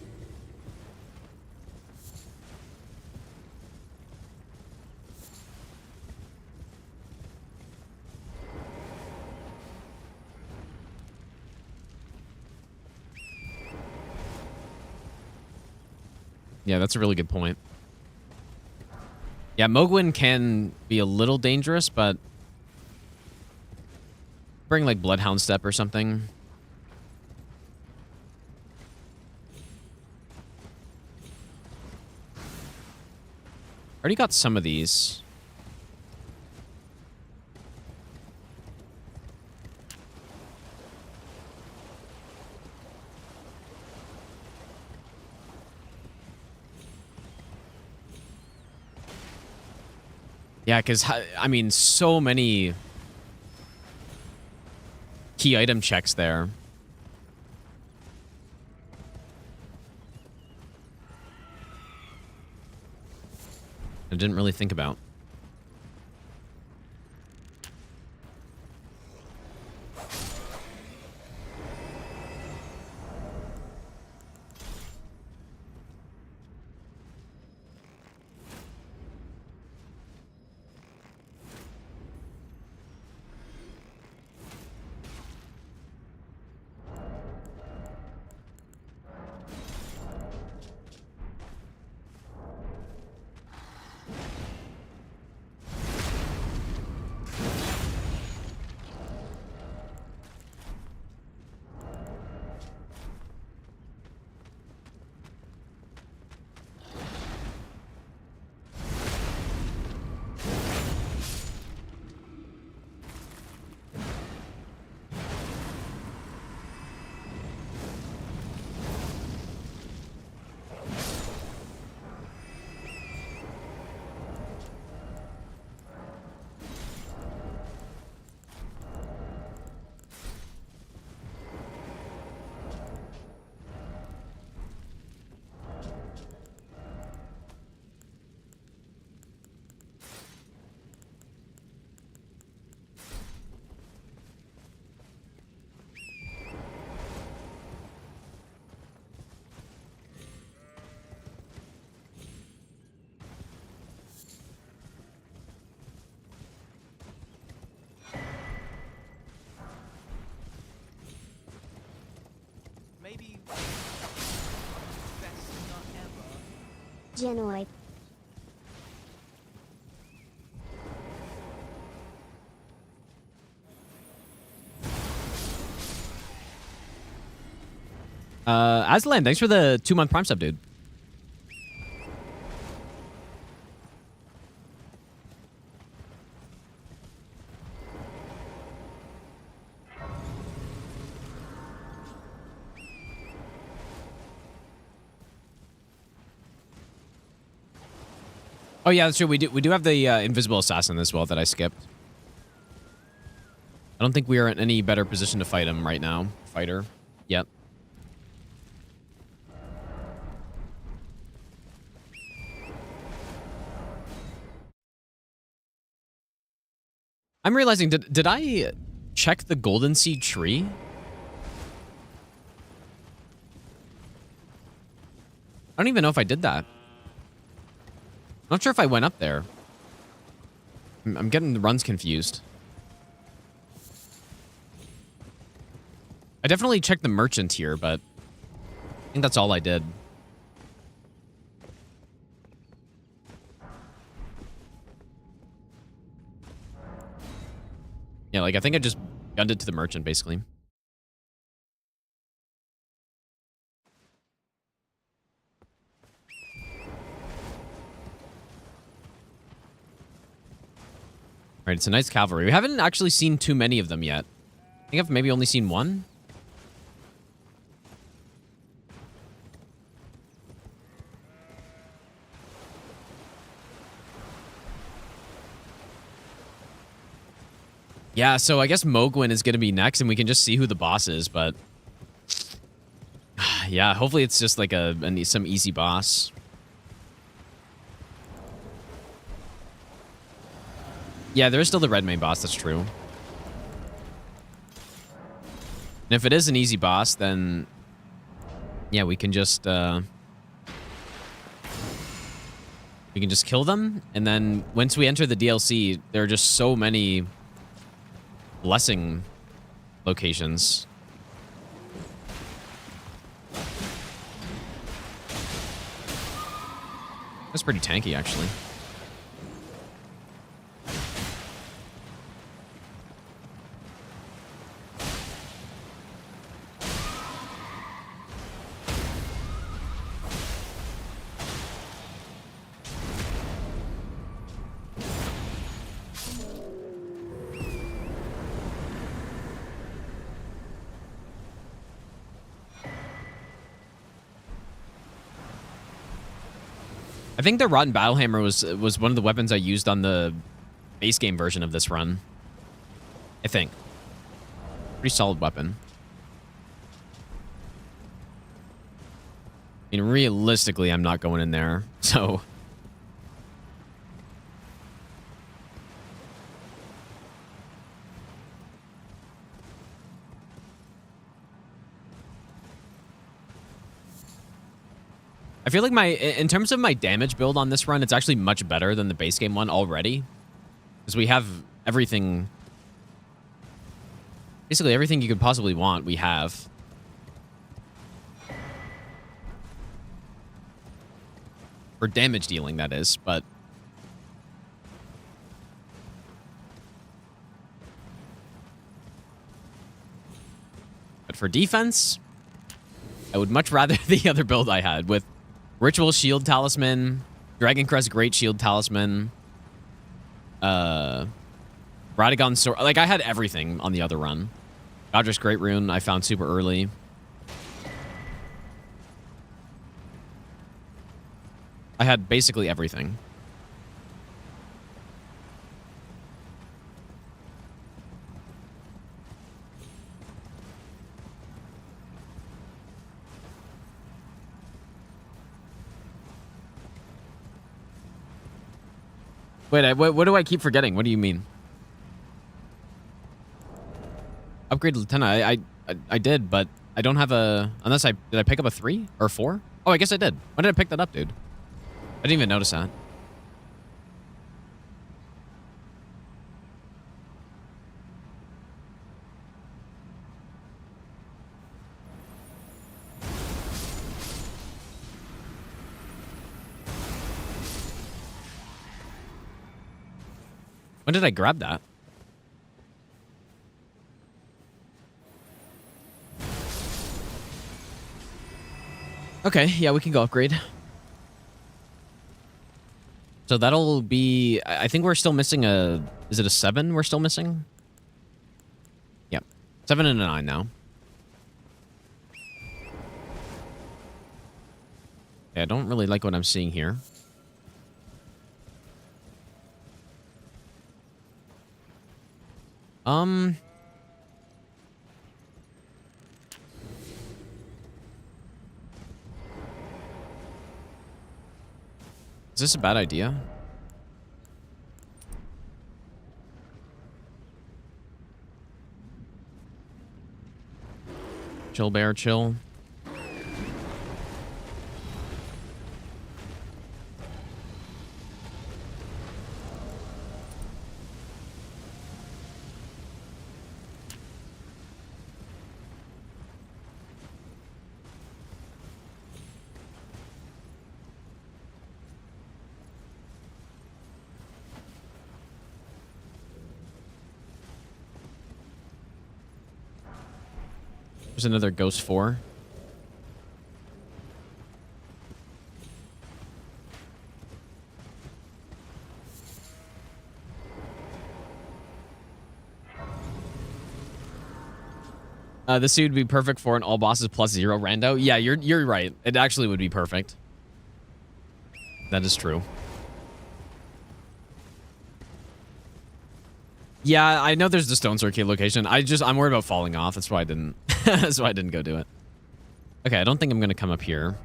Yeah, that's a really good point. Yeah, Moghwyn can be a little dangerous, but bring like Bloodhound Step or something. Already got some of these. Yeah, because, I mean, so many key item checks there. I didn't really think about. Genoid. Aslan, thanks for the 2-month Prime sub, dude. Oh yeah, that's true. We do have the invisible assassin as well that I skipped. I don't think we are in any better position to fight him right now. Fighter. Yep. I'm realizing, did I check the Golden Seed tree? I don't even know if I did that. I'm not sure if I went up there. I'm getting the runs confused. I definitely checked the merchant here, but I think that's all I did. Yeah, like I think I just gunned it to the merchant, basically. All right, it's a nice cavalry. We haven't actually seen too many of them yet. I think I've maybe only seen one. Yeah, so I guess Moghwyn is going to be next, and we can just see who the boss is, but... yeah, hopefully it's just like some easy boss. Yeah, there is still the red main boss, that's true. And if it is an easy boss, then... yeah, we can just... we can just kill them, and then once we enter the DLC, there are just so many... blessing locations. That's pretty tanky, actually. I think the Rotten Battlehammer was one of the weapons I used on the base game version of this run. I think. Pretty solid weapon. I mean, realistically, I'm not going in there, so... I feel like in terms of my damage build on this run, it's actually much better than the base game one already. Because we have everything... basically everything you could possibly want, we have. For damage dealing, that is, but... but for defense, I would much rather the other build I had with Ritual Shield Talisman, Dragon Crest Great Shield Talisman, Radagon Sword. Like, I had everything on the other run. Godrick's Great Rune I found super early. I had basically everything. Wait, what do I keep forgetting? What do you mean? Upgrade Lieutenant. I did, but I don't have a... unless did I pick up a 3 or 4? Oh, I guess I did. When did I pick that up, dude? I didn't even notice that. When did I grab that? Okay, yeah, we can go upgrade. So that'll be... I think we're still missing a... Is it a 7 we're still missing? Yep. 7 and a 9 now. Yeah, I don't really like what I'm seeing here. Is this a bad idea? Chill, bear, chill. There's another Ghost 4. This suit would be perfect for an all bosses plus 0 rando. Yeah, you're right. It actually would be perfect. That is true. Yeah, I know there's the Stone Circuit location. I'm worried about falling off. That's why I didn't. That's why I didn't go do it. Okay, I don't think I'm gonna come up here.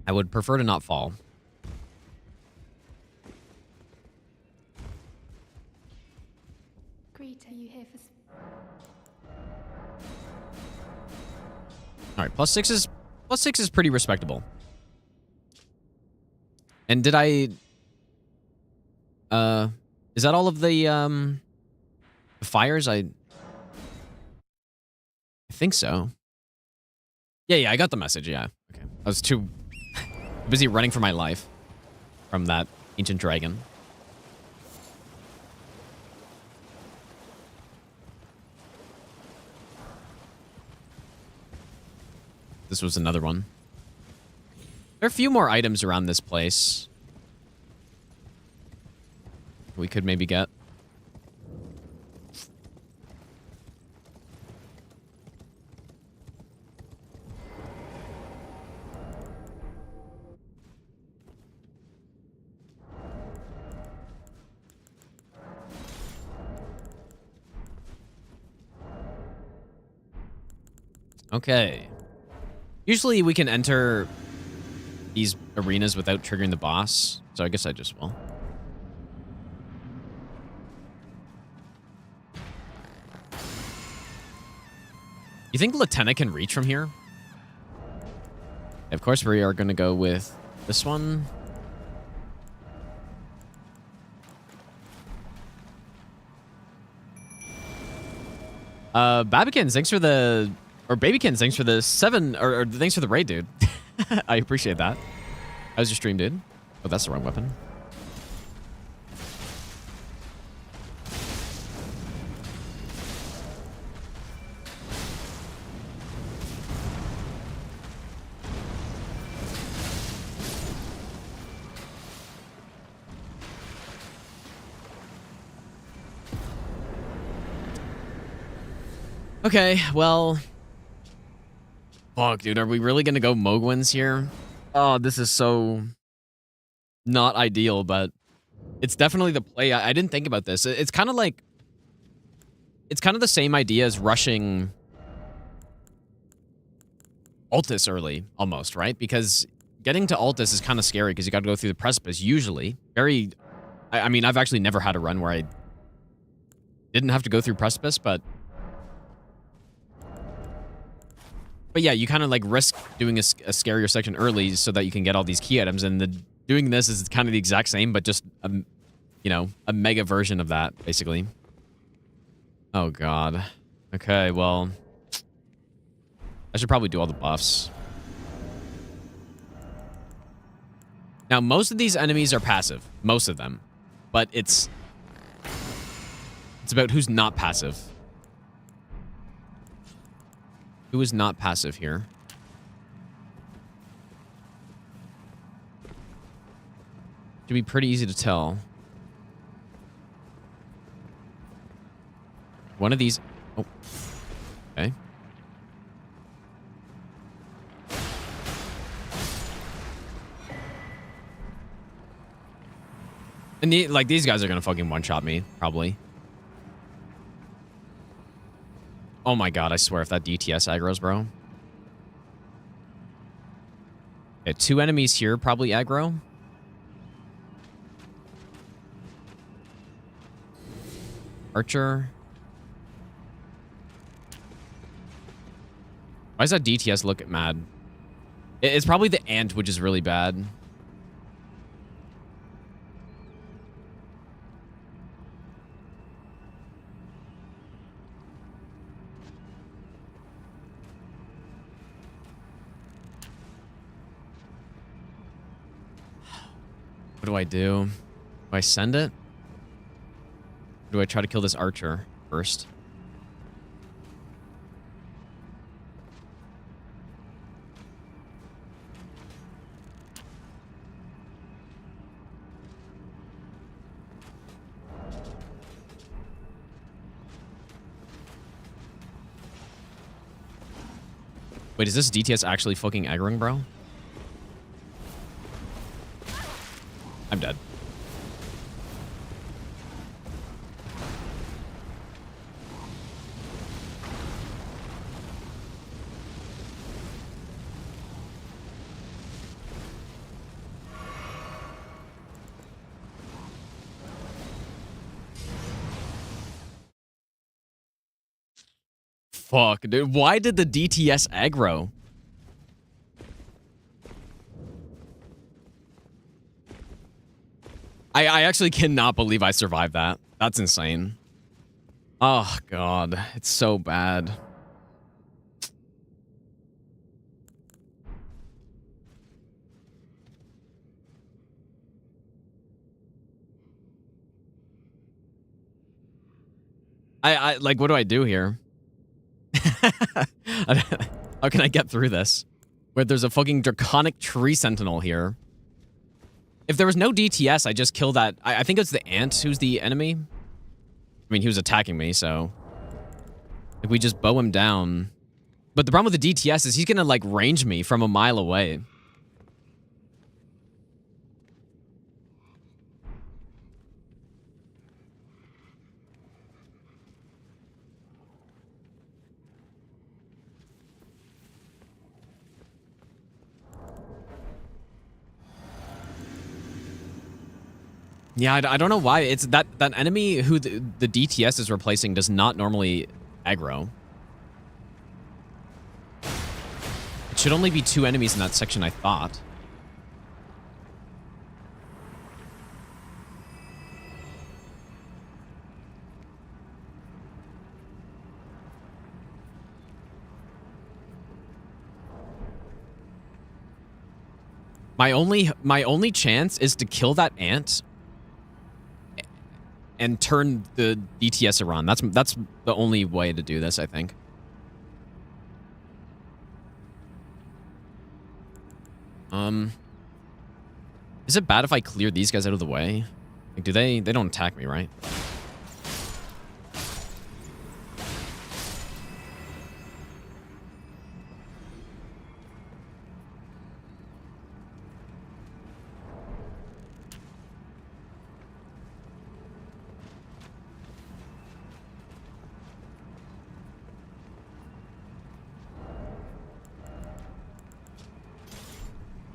I would prefer to not fall. Greet, are you here for... All right, plus 6 is pretty respectable. And did I... is that all of the fires? I think so. Yeah, I got the message, yeah. Okay. I was too busy running for my life from that ancient dragon. This was another one. There are a few more items around this place we could maybe get. Okay. Usually we can enter these arenas without triggering the boss, so I guess I just will. You think Lieutenant can reach from here? Of course, we are going to go with this one. Babykins, thanks for the... Or Babykins, thanks for the 7... Or thanks for the raid, dude. I appreciate that. How's your stream, dude? Oh, that's the wrong weapon. Okay, well... Fuck, dude, are we really gonna go Moghwyns here? Oh, this is so... not ideal, but... it's definitely the play. I didn't think about this. It's kind of like... it's kind of the same idea as rushing... Altus early, almost, right? Because getting to Altus is kind of scary, because you gotta go through the precipice, usually. Very... I mean, I've actually never had a run where I... didn't have to go through precipice, but... But yeah, you kind of like risk doing a scarier section early so that you can get all these key items, and doing this is kind of the exact same, but just you know, a mega version of that, basically. Oh god. Okay, well, I should probably do all the buffs. Now, most of these enemies are passive. Most of them. But it's about who's not passive. Who is not passive here? Should be pretty easy to tell. One of these... Oh. Okay. And like, these guys are gonna fucking one-shot me, probably. Oh my god, I swear if that DTS aggro's, bro. Okay, 2 enemies here, probably aggro. Archer. Why does that DTS look mad? It's probably the ant, which is really bad. What do I do? Do I send it? Or do I try to kill this archer first? Wait, is this DTS actually fucking aggroing, bro? I'm dead. Fuck, dude. Why did the DTS aggro? I actually cannot believe I survived that. That's insane. Oh, God. It's so bad. Like, what do I do here? How can I get through this? Where there's a fucking draconic tree sentinel here. If there was no DTS, I just kill that. I think it's the ant who's the enemy. I mean, he was attacking me, so... If we just bow him down... But the problem with the DTS is he's gonna, like, range me from a mile away. Yeah, I don't know why. It's that enemy who the DTS is replacing does not normally aggro. It should only be 2 enemies in that section, I thought. My only chance is to kill that ant and turn the DTS around. That's the only way to do this, I think. Is it bad if I clear these guys out of the way? Like, do they don't attack me, right?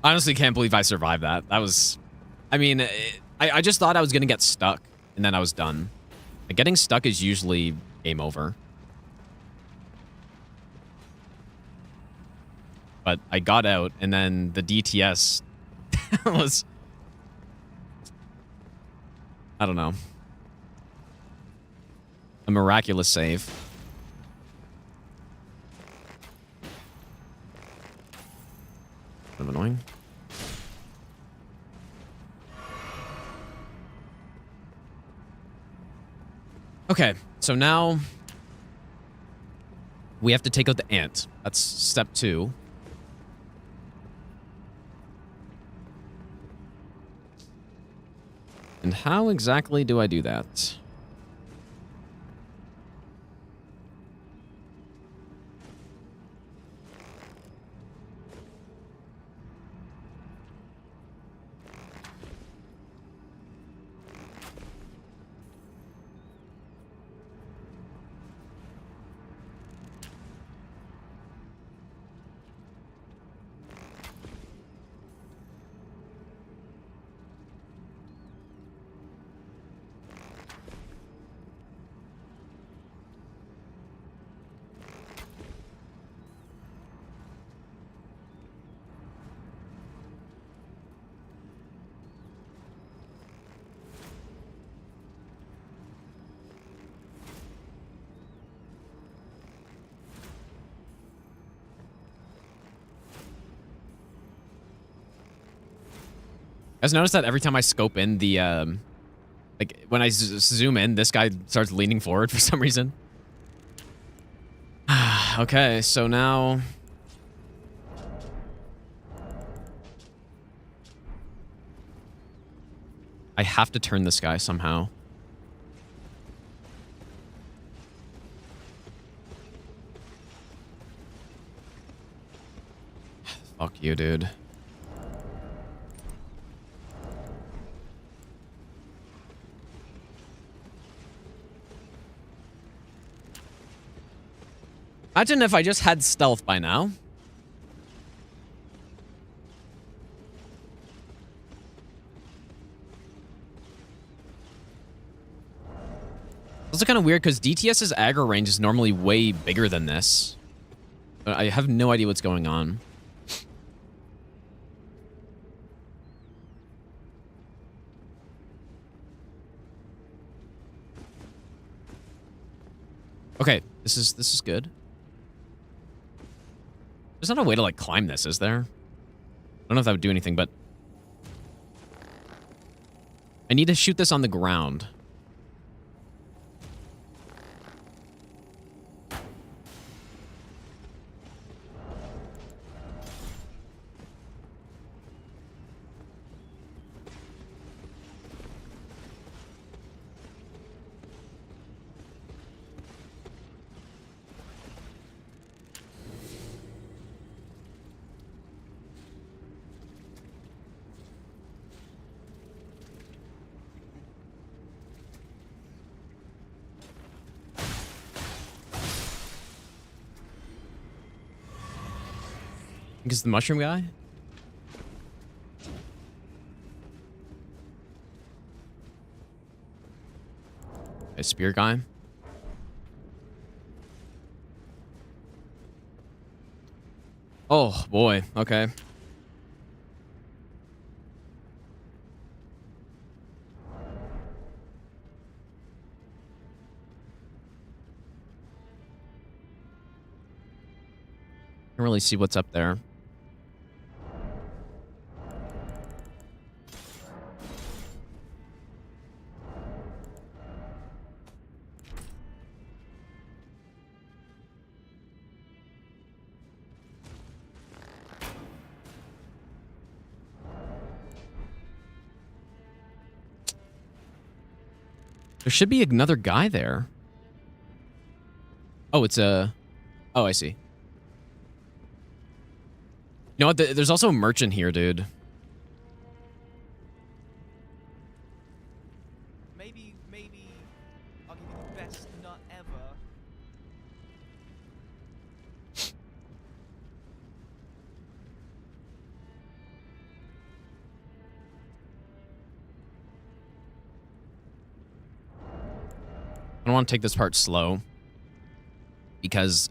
I honestly can't believe I survived that. That was... I mean, I just thought I was going to get stuck, and then I was done. Like, getting stuck is usually game over. But I got out, and then the DTS was... I don't know. A miraculous save. Kind of annoying. Okay, so now we have to take out the ant. That's step 2. And how exactly do I do that? Guys, notice that every time I scope in the, like, when I zoom in, this guy starts leaning forward for some reason. Okay, so now... I have to turn this guy somehow. Fuck you, dude. Imagine if I just had stealth by now. It's also kind of weird because DTS's aggro range is normally way bigger than this. But I have no idea what's going on. Okay, this is good. There's not a way to, like, climb this, is there? I don't know if that would do anything, but... I need to shoot this on the ground. Is the mushroom guy? A spear guy? Oh, boy. Okay. Can't really see what's up there. There should be another guy there. Oh, it's a... Oh, I see. You know what? There's also a merchant here, dude. Maybe I'll give you the best nut ever. I don't want to take this part slow. Because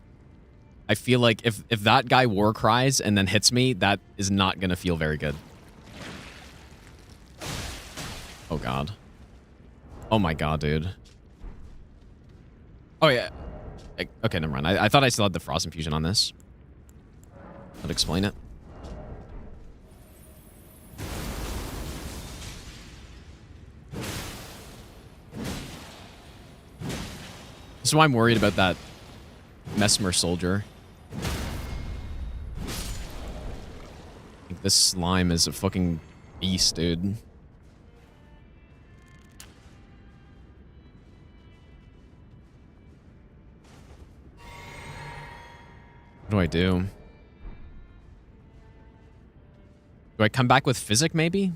I feel like if that guy war cries and then hits me, that is not going to feel very good. Oh, God. Oh, my God, dude. Oh, yeah. Okay, never mind. I thought I still had the frost infusion on this. That'd explain it. That's why I'm worried about that Mesmer soldier. Like, this slime is a fucking beast, dude. What do I do? Do I come back with Physic, maybe?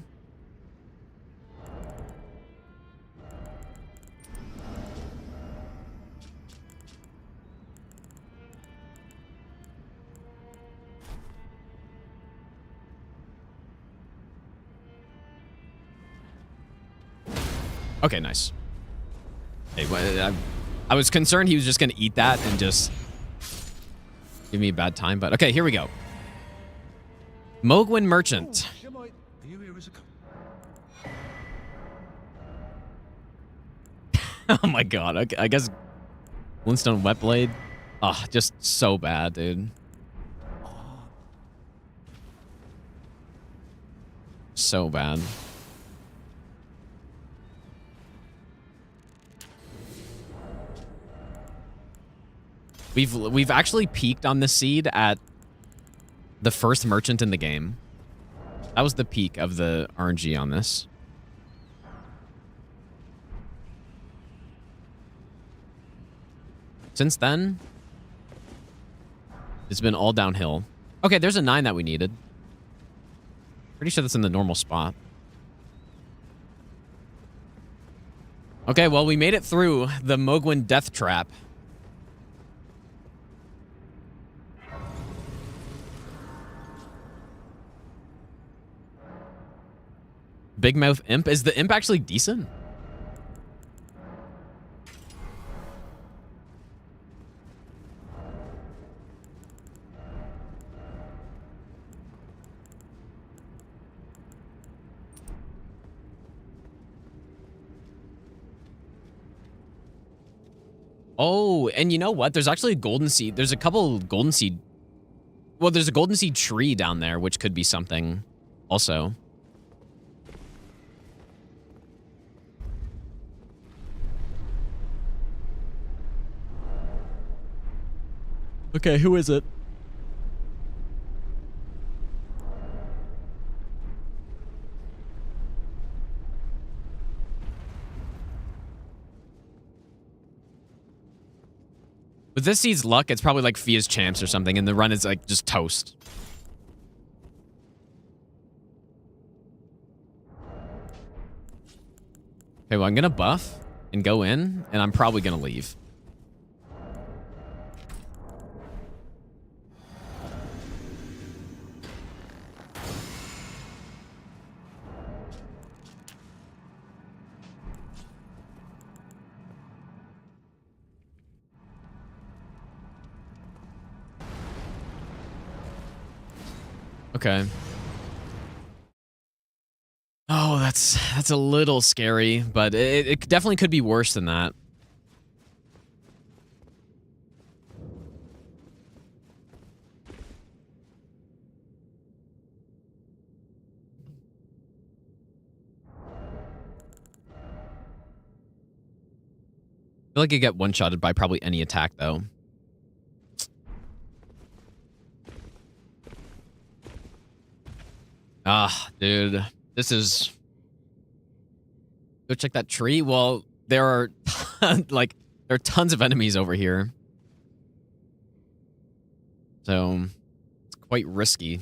Okay, nice. Hey, I was concerned he was just going to eat that and just give me a bad time, but okay, here we go. Moghwyn Merchant. Oh my god, okay, I guess Glintstone Whetblade. Oh, just so bad, dude. So bad. We've actually peaked on the seed at the first merchant in the game. That was the peak of the RNG on this. Since then, it's been all downhill. Okay, there's a 9 that we needed. Pretty sure that's in the normal spot. Okay, well, we made it through the Moghwyn Death Trap. Big Mouth Imp. Is the Imp actually decent? Oh, and you know what? There's actually a golden seed. There's a couple golden seed. Well, there's a golden seed tree down there, which could be something also. Okay, who is it? With this seed's luck, it's probably like Fia's Champs or something, and the run is like just toast. Okay, well, I'm gonna buff and go in, and I'm probably gonna leave. Okay. Oh, that's a little scary, but it definitely could be worse than that. I feel like you get one-shotted by probably any attack, though. Ah, dude. This is... Go check that tree? Well, there are... like, there are tons of enemies over here. So, it's quite risky.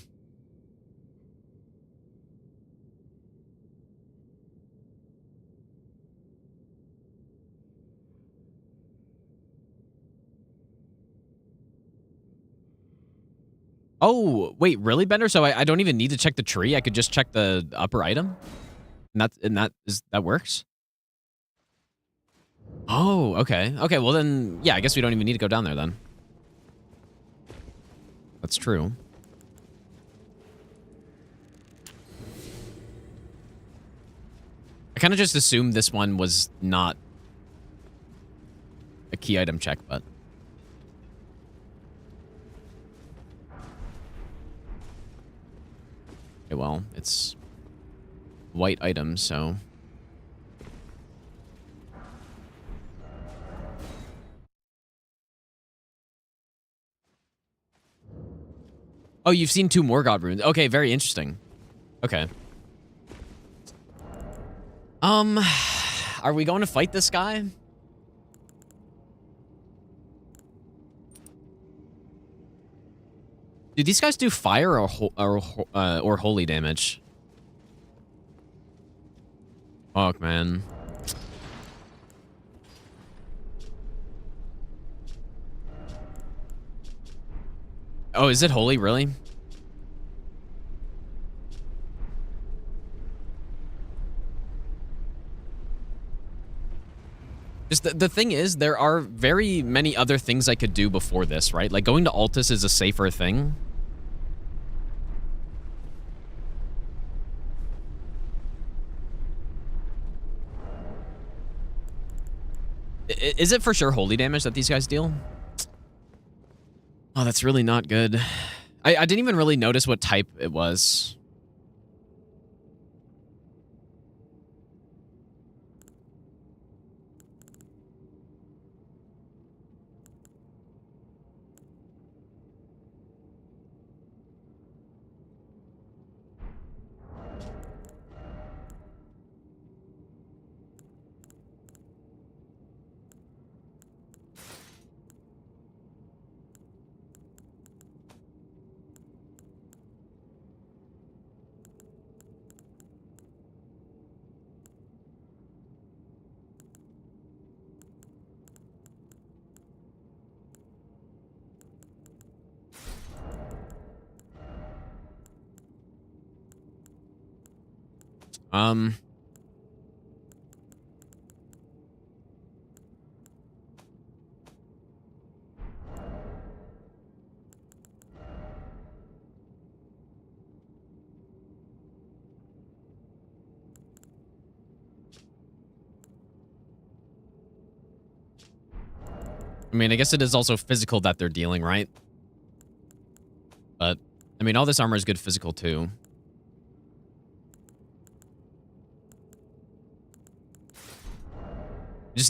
Oh, wait, really, Bender? So I don't even need to check the tree. I could just check the upper item, and that works. Oh, okay, okay. Well then, yeah, I guess we don't even need to go down there then. That's true. I kind of just assumed this one was not a key item check, but. Okay, well, it's white items, so... Oh, you've seen 2 more God runes. Okay, very interesting. Okay. Are we going to fight this guy? Do these guys do fire or holy damage? Fuck, man. Oh, is it holy, really? Just the thing is, there are very many other things I could do before this, right? Like, going to Altus is a safer thing. Is it for sure holy damage that these guys deal? Oh, that's really not good. I didn't even really notice what type it was. I mean, I guess it is also physical that they're dealing, right? But, I mean, all this armor is good physical, too.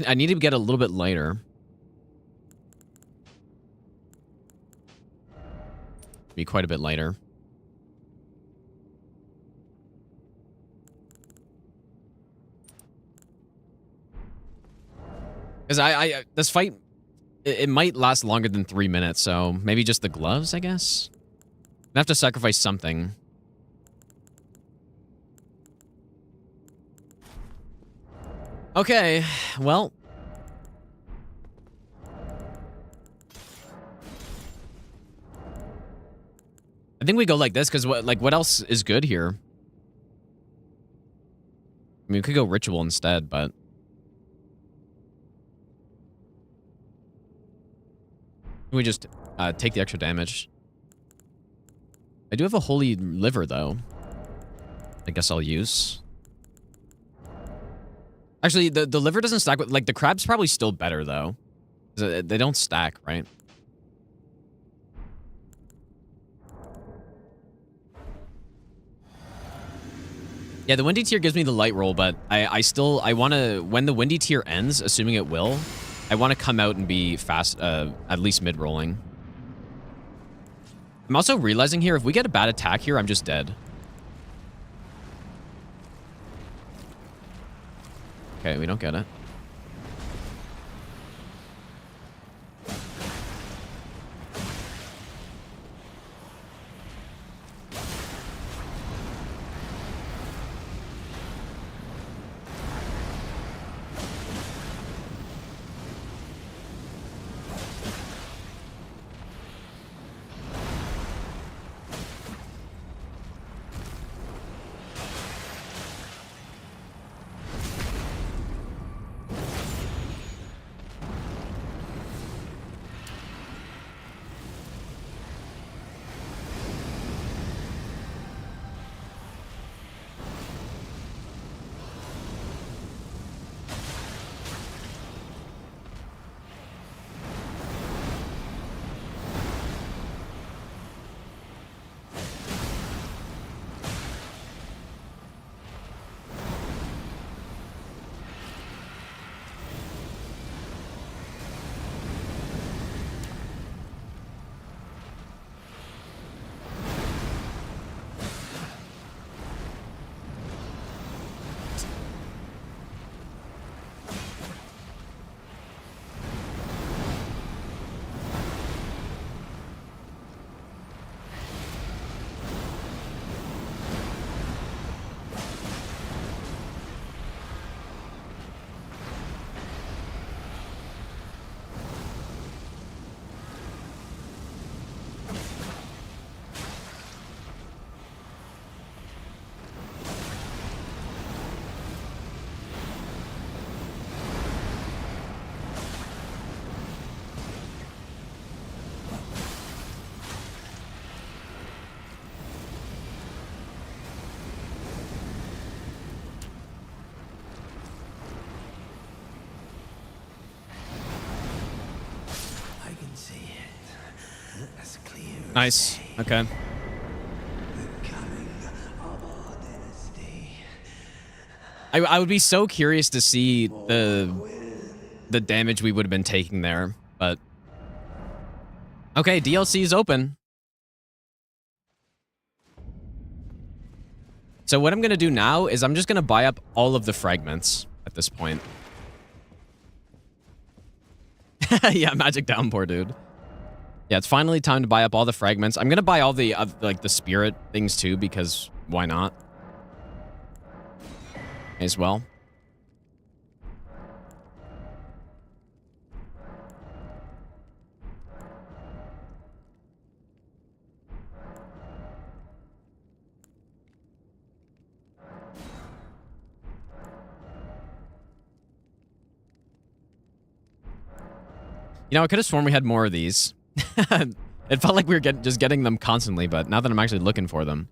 I need to get a little bit lighter. Be quite a bit lighter. Because this fight, it might last longer than 3 minutes, so maybe just the gloves, I guess? I have to sacrifice something. Okay, well. I think we go like this, because what else is good here? I mean, we could go ritual instead, but... we just take the extra damage. I do have a holy liver, though. I guess I'll use. Actually, the liver doesn't stack with... like, the crab's probably still better, though. They don't stack, right? Yeah, the windy tier gives me the light roll, but I want to... when the windy tier ends, assuming it will... I want to come out and be fast, at least mid-rolling. I'm also realizing here, if we get a bad attack here, I'm just dead. Okay, we don't get it. Nice. Okay. I would be so curious to see the damage we would have been taking there, but okay, DLC is open. So what I'm gonna do now is I'm just gonna buy up all of the fragments at this point. Yeah, magic downpour, dude. Yeah, it's finally time to buy up all the fragments. I'm gonna buy all the like the spirit things too, because why not? As well. You know, I could have sworn we had more of these. It felt like we were just getting them constantly, but now that I'm actually looking for them,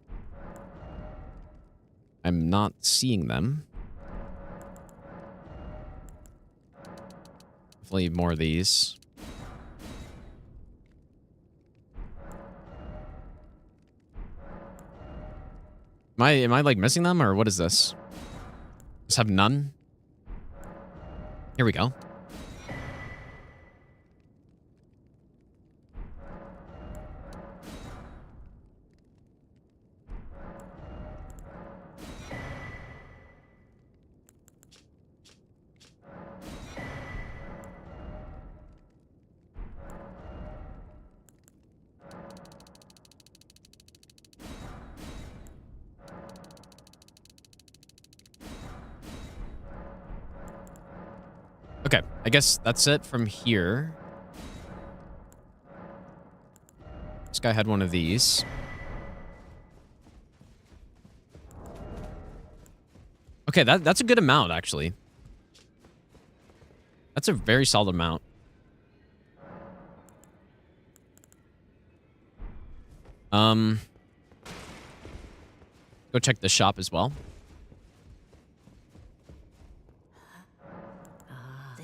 I'm not seeing them. Hopefully more of these. Am I like missing them, or what is this? Just have none? Here we go. Okay, I guess that's it from here. This guy had one of these. Okay, that's a good amount, actually. That's a very solid amount. Go check the shop as well.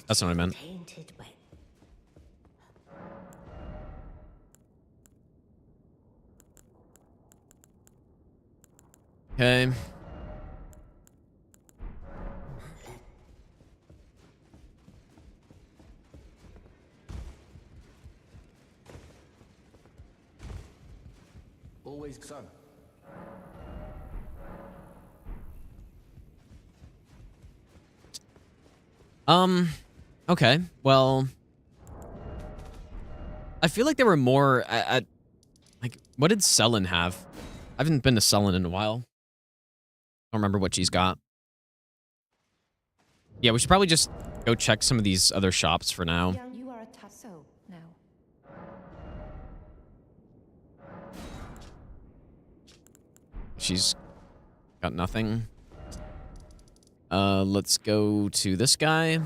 That's what I meant. Okay. Always son. Okay, well, I feel like there were more at like, what did Selin have? I haven't been to Selin in a while. Don't remember what she's got. Yeah, we should probably just go check some of these other shops for now. You are a tasso now. She's got nothing. Let's go to this guy.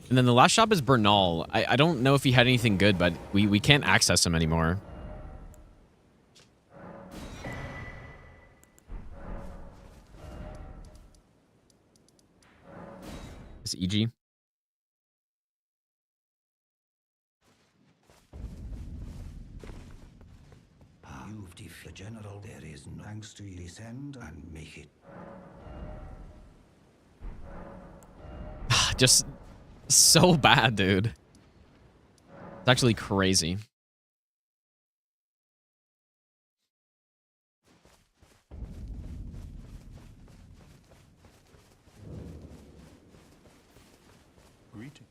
And then the last shop is Bernal. I don't know if he had anything good, but we can't access him anymore. It's EG. You've defeated the general. There is no thanks to you. Descend and make it. Just so bad, dude. It's actually crazy. Greeting.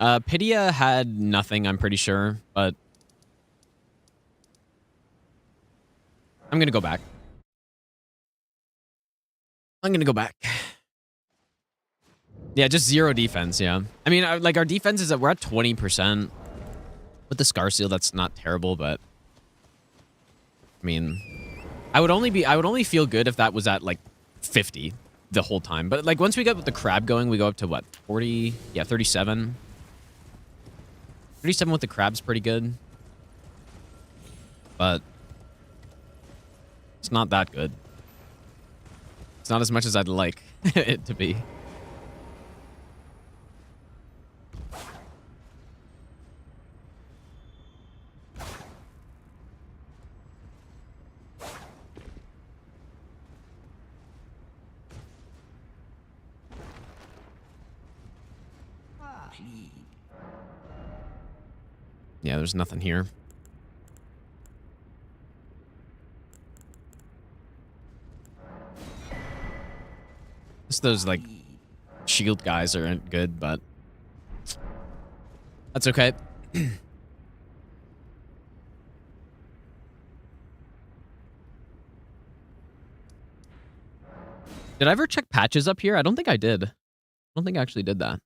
Pydia had nothing, I'm pretty sure, but I'm gonna go back. I'm gonna go back. Yeah, just 0 defense, yeah. I mean, like, our defense is that we're at 20%. With the Scar Seal, that's not terrible, but I mean, I would only feel good if that was at like 50. the whole time. But like once we get with the crab going, we go up to what? 40? Yeah, 37. 37 with the crab's pretty good. But it's not that good. It's not as much as I'd like it to be. Yeah, there's nothing here. Just those, like, shield guys aren't good, but that's okay. Did I ever check patches up here? I don't think I did. I don't think I actually did that.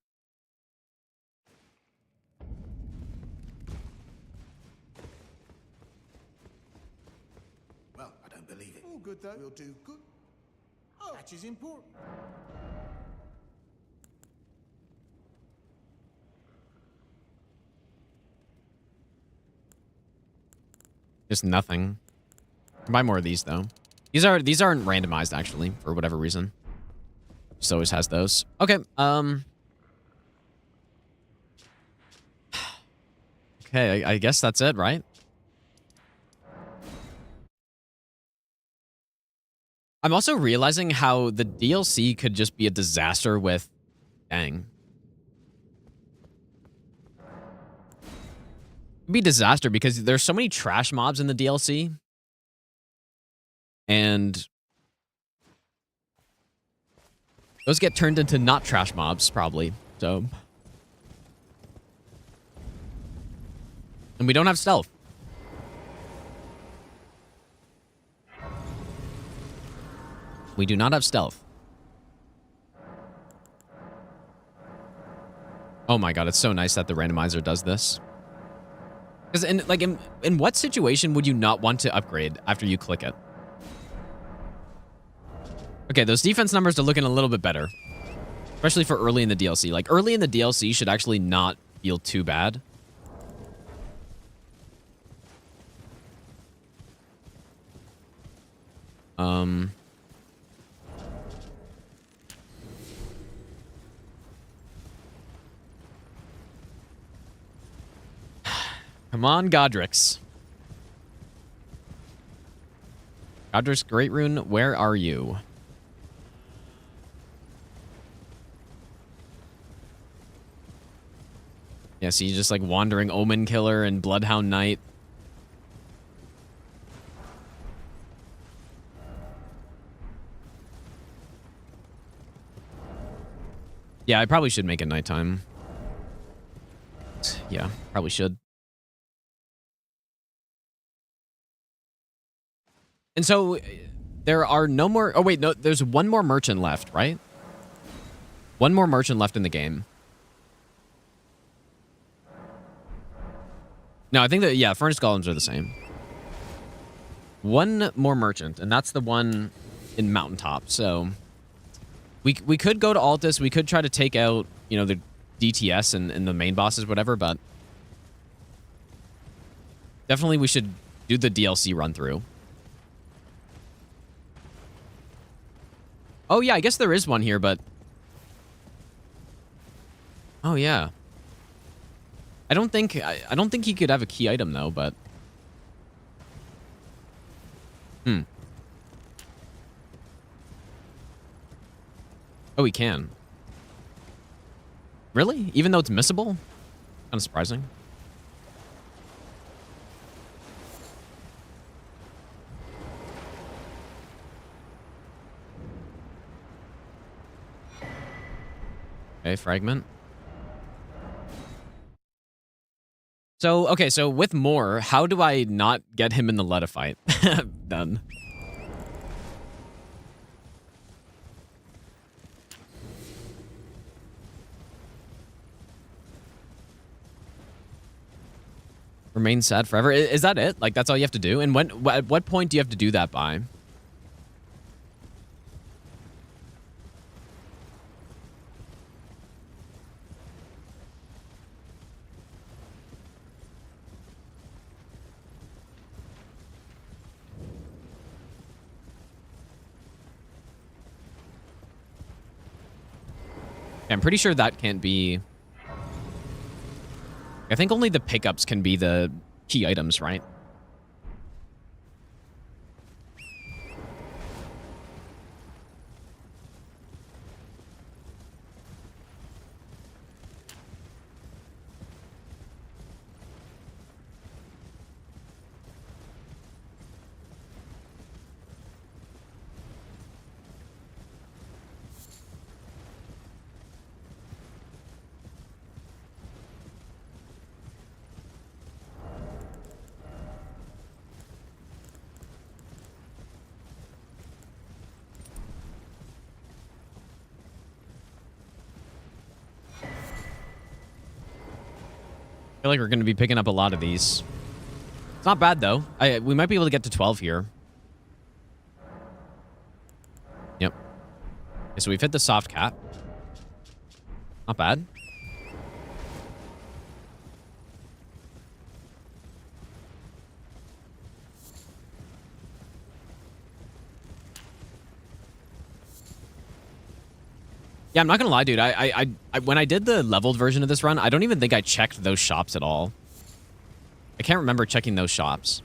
Well, I don't believe it. All good though. We'll do good. Oh, that is important. Just nothing. Buy more of these though. These aren't randomized actually for whatever reason. Just always has those. Okay. Okay, I guess that's it, right? I'm also realizing how the DLC could just be a disaster with... Dang. It'd be a disaster because there's so many trash mobs in the DLC. And... those get turned into not trash mobs, probably. So... and we don't have stealth. We do not have stealth. Oh my god, it's so nice that the randomizer does this. Because in what situation would you not want to upgrade after you click it? Okay, those defense numbers are looking a little bit better. Especially for early in the DLC. Like, early in the DLC should actually not feel too bad. Come on, Godricks. Godrick's Great Rune, where are you? Yeah, see, just like Wandering Omen Killer and Bloodhound Knight. Yeah, I probably should make it nighttime. Yeah, probably should. And so, there are no more... oh, wait, no, there's one more merchant left, right? One more merchant left in the game. No, I think that, yeah, Furnace Golems are the same. One more merchant, and that's the one in Mountaintop, so... We could go to Altus, we could try to take out, you know, the DTS and the main bosses, whatever, but... definitely we should do the DLC run-through. Oh, yeah, I guess there is one here, but... oh, yeah. I don't think he could have a key item, though, but... oh, he can. Really? Even though it's missable? Kind of surprising. Okay, fragment. So, okay, so with more, how do I not get him in the Letta fight? Then. Remain sad forever? Is that it? Like, that's all you have to do? And at what point do you have to do that by? I'm pretty sure that can't be... I think only the pickups can be the key items, right? I feel like we're going to be picking up a lot of these. It's not bad, though. We might be able to get to 12 here. Yep. Okay, so we've hit the soft cap. Not bad. Yeah, I'm not gonna lie, dude. I when I did the leveled version of this run, I don't even think I checked those shops at all. I can't remember checking those shops.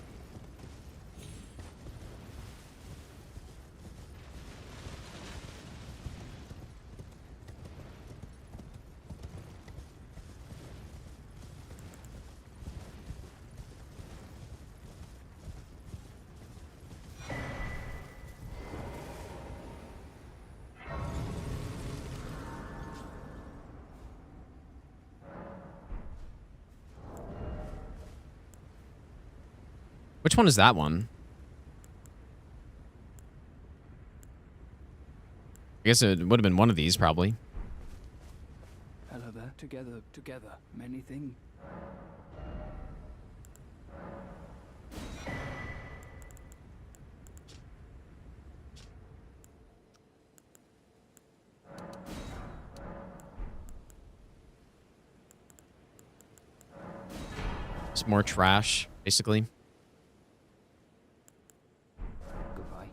Which one is that one? I guess it would have been one of these, probably. Hello there. Together. Many things. It's more trash, basically. Goodbye.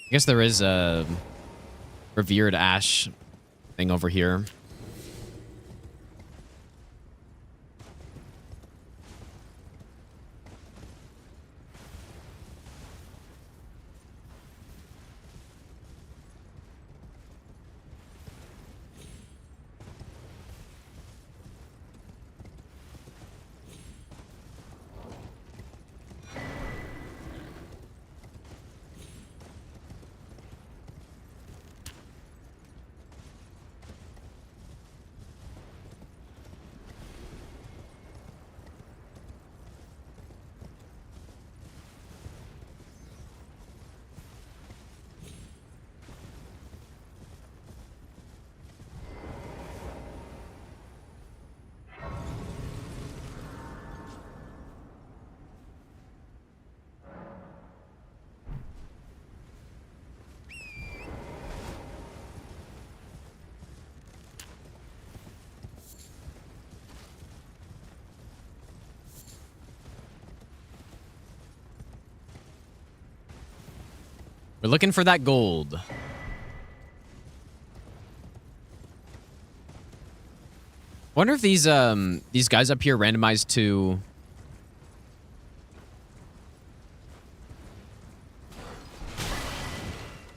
I guess there is a revered ash thing over here. We're looking for that gold. Wonder if these guys up here randomized to...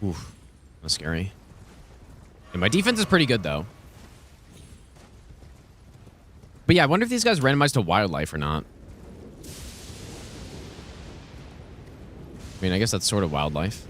Oof, that's scary. And my defense is pretty good, though. But yeah, I wonder if these guys randomized to wildlife or not. I mean, I guess that's sort of wildlife.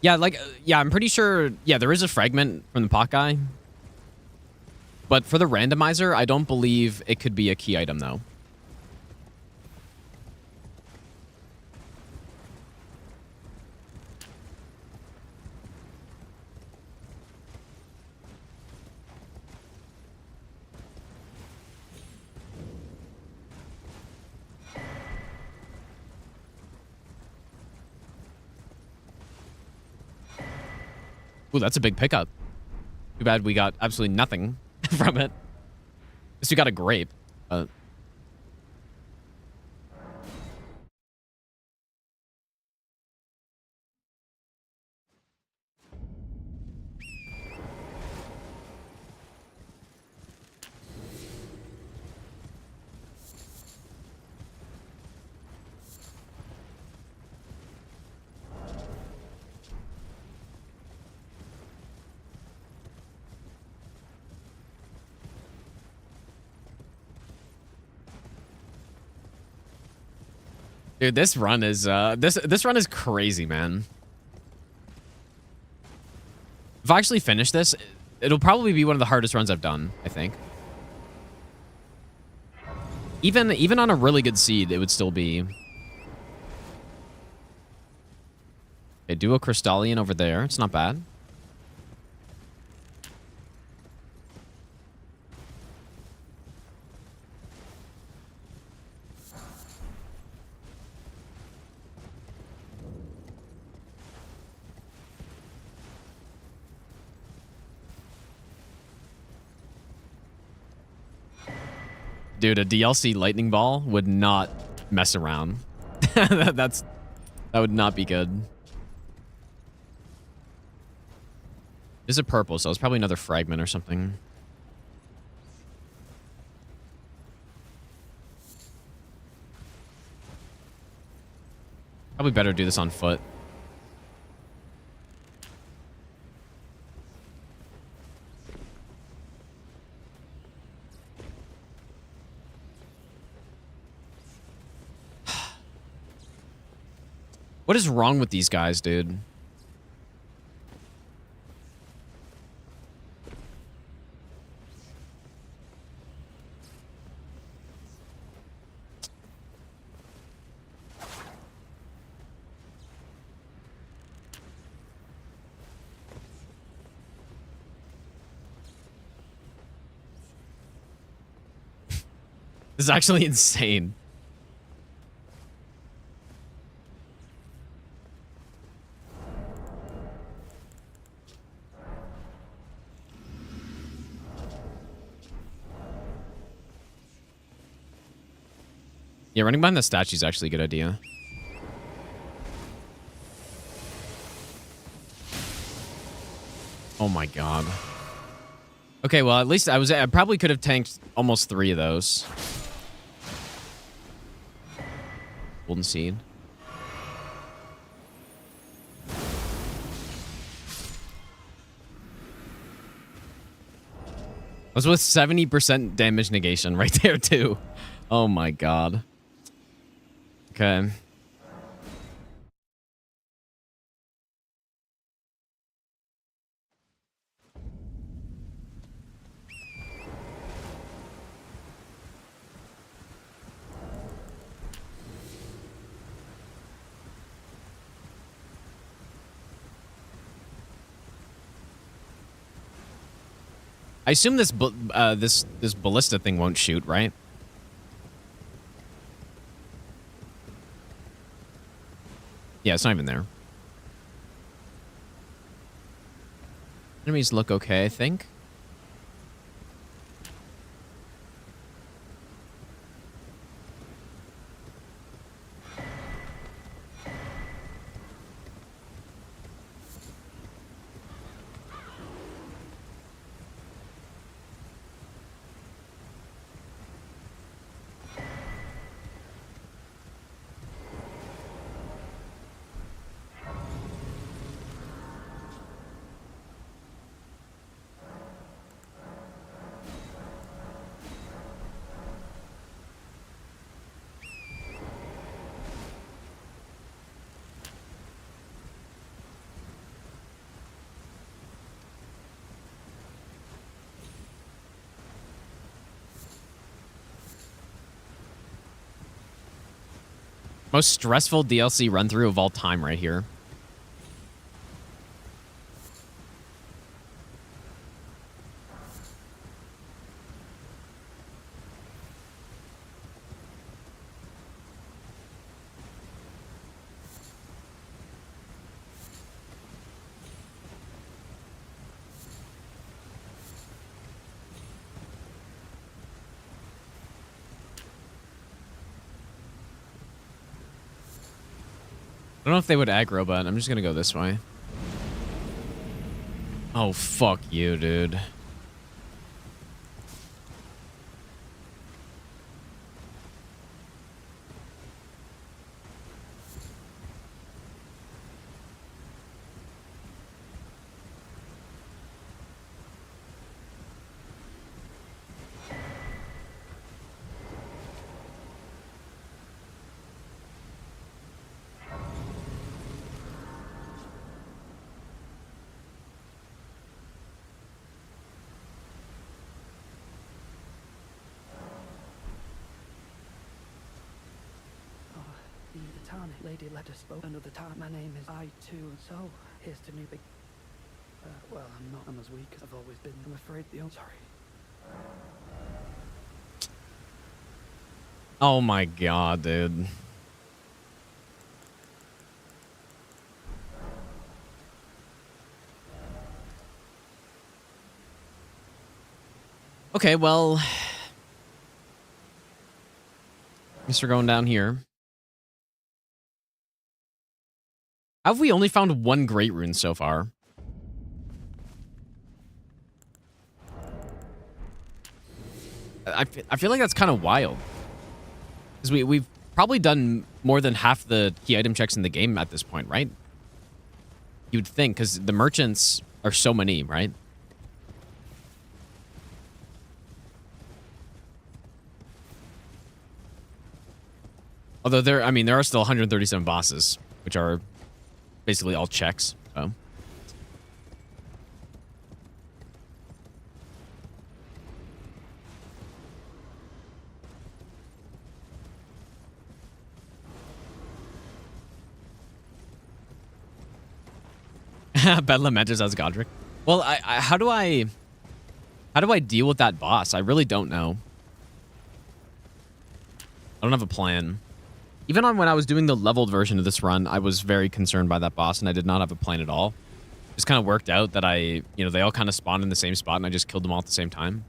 Yeah, like, yeah, I'm pretty sure, yeah, there is a fragment from the pot guy. But for the randomizer, I don't believe it could be a key item, though. Ooh, that's a big pickup. Too bad we got absolutely nothing from it. At least we got a grape. Dude, this run is this run is crazy, man. If I actually finish this, it'll probably be one of the hardest runs I've done, I think. Even on a really good seed, it would still be. Okay, duo Crystallian over there. It's not bad. Dude, a DLC lightning ball would not mess around. that would not be good. This is a purple, so it's probably another fragment or something. Probably better do this on foot. What is wrong with these guys, dude? This is actually insane. Yeah, running behind the statue is actually a good idea. Oh my god. Okay, well, at least I probably could have tanked almost 3 of those. Golden seed. I was with 70% damage negation right there too. Oh my god. Okay. I assume this ballista thing won't shoot, right? Yeah, it's not even there. Enemies look okay, I think. Most stressful DLC run through of all time right here. I don't know if they would aggro, but I'm just gonna go this way. Oh, fuck you, dude. The tonic lady let us both another time. My name is I too, and so here's to new big. Well, I'm not. I'm as weak as I've always been. I'm afraid the only. Sorry. Oh my god, dude. Okay, well, I guess we're going down here. Have we only found one great rune so far? I feel like that's kind of wild. Because we've probably done more than half the key item checks in the game at this point, right? You'd think, because the merchants are so many, right? Although there are still 137 bosses, which are basically all checks, so. Bedlam enters as Godrick. Well, how do I deal with that boss? I really don't know. I don't have a plan. Even on when I was doing the leveled version of this run, I was very concerned by that boss, and I did not have a plan at all. It just kind of worked out that they all kind of spawned in the same spot, and I just killed them all at the same time.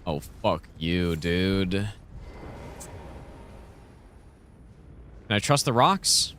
Oh, fuck you, dude. Can I trust the rocks?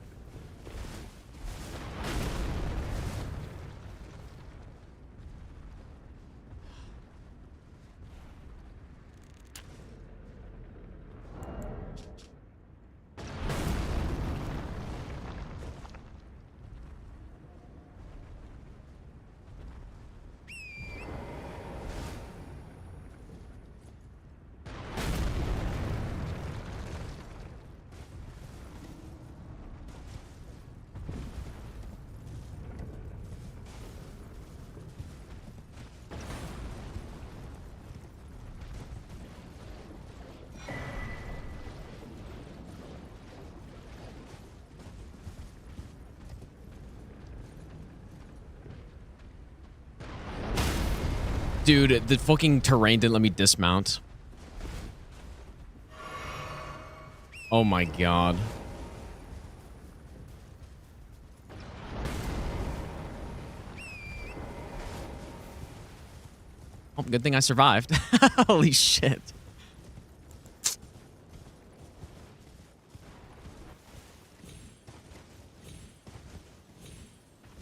Dude, the fucking terrain didn't let me dismount. Oh my god. Oh, good thing I survived. Holy shit.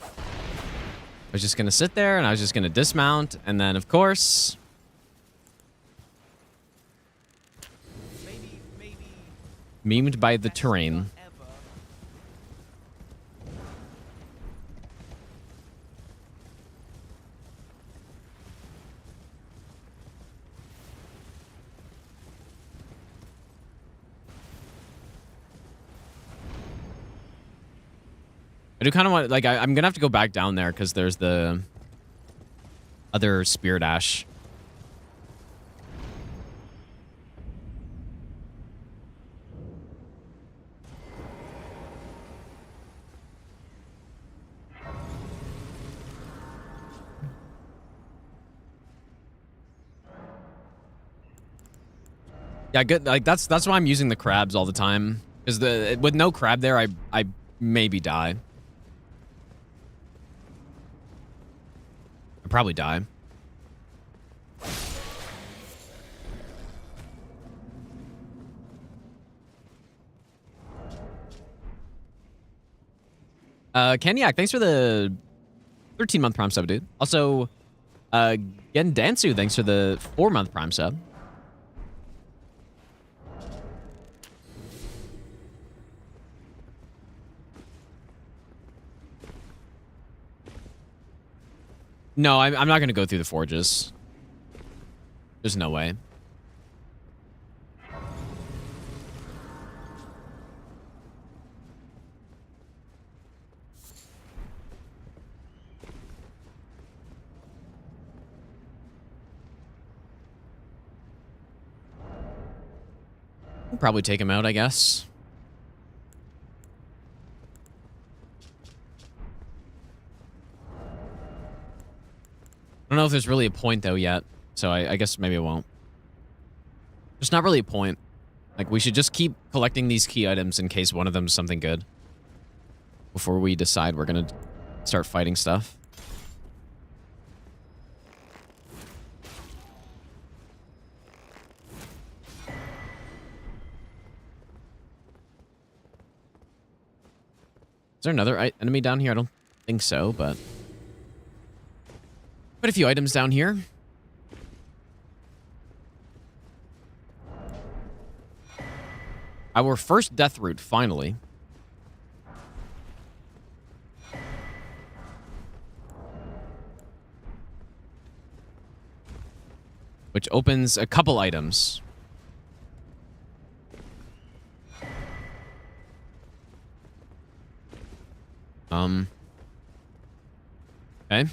I was just going to sit there, and I was just going to dismount, and then, of course... memed by the terrain. I do kind of want, like, I'm gonna have to go back down there because there's the other Spirit Ash. Yeah, good. Like that's why I'm using the crabs all the time. Because with no crab there, I maybe die. I'd probably die. Kenyak, thanks for the 13-month Prime sub, dude. Also, Gendansu, thanks for the 4-month Prime sub. No, I'm not going to go through the forges. There's no way. We'll probably take him out, I guess. I don't know if there's really a point, though, yet. So I guess maybe it won't. There's not really a point. Like, we should just keep collecting these key items in case one of them is something good. Before we decide we're going to start fighting stuff. Is there another enemy down here? I don't think so, but... Quite a few items down here. Our first death route, finally. Which opens a couple items. Okay.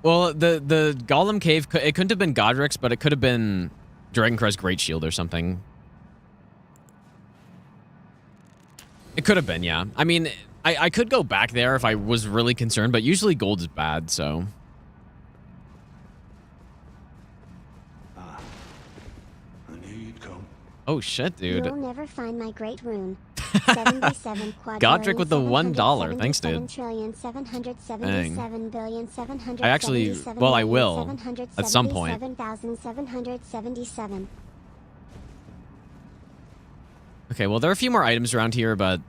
Well, the Golem Cave, it couldn't have been Godrick's, but it could have been Dragoncrest Great Shield or something. It could have been, yeah. I mean, I could go back there if I was really concerned, but usually gold is bad, so... Oh shit, dude. You'll never find my great rune. 77 Godrick with the $1. Thanks, dude. Dang. I actually, well, I will at some point. Okay, well, there are a few more items around here, but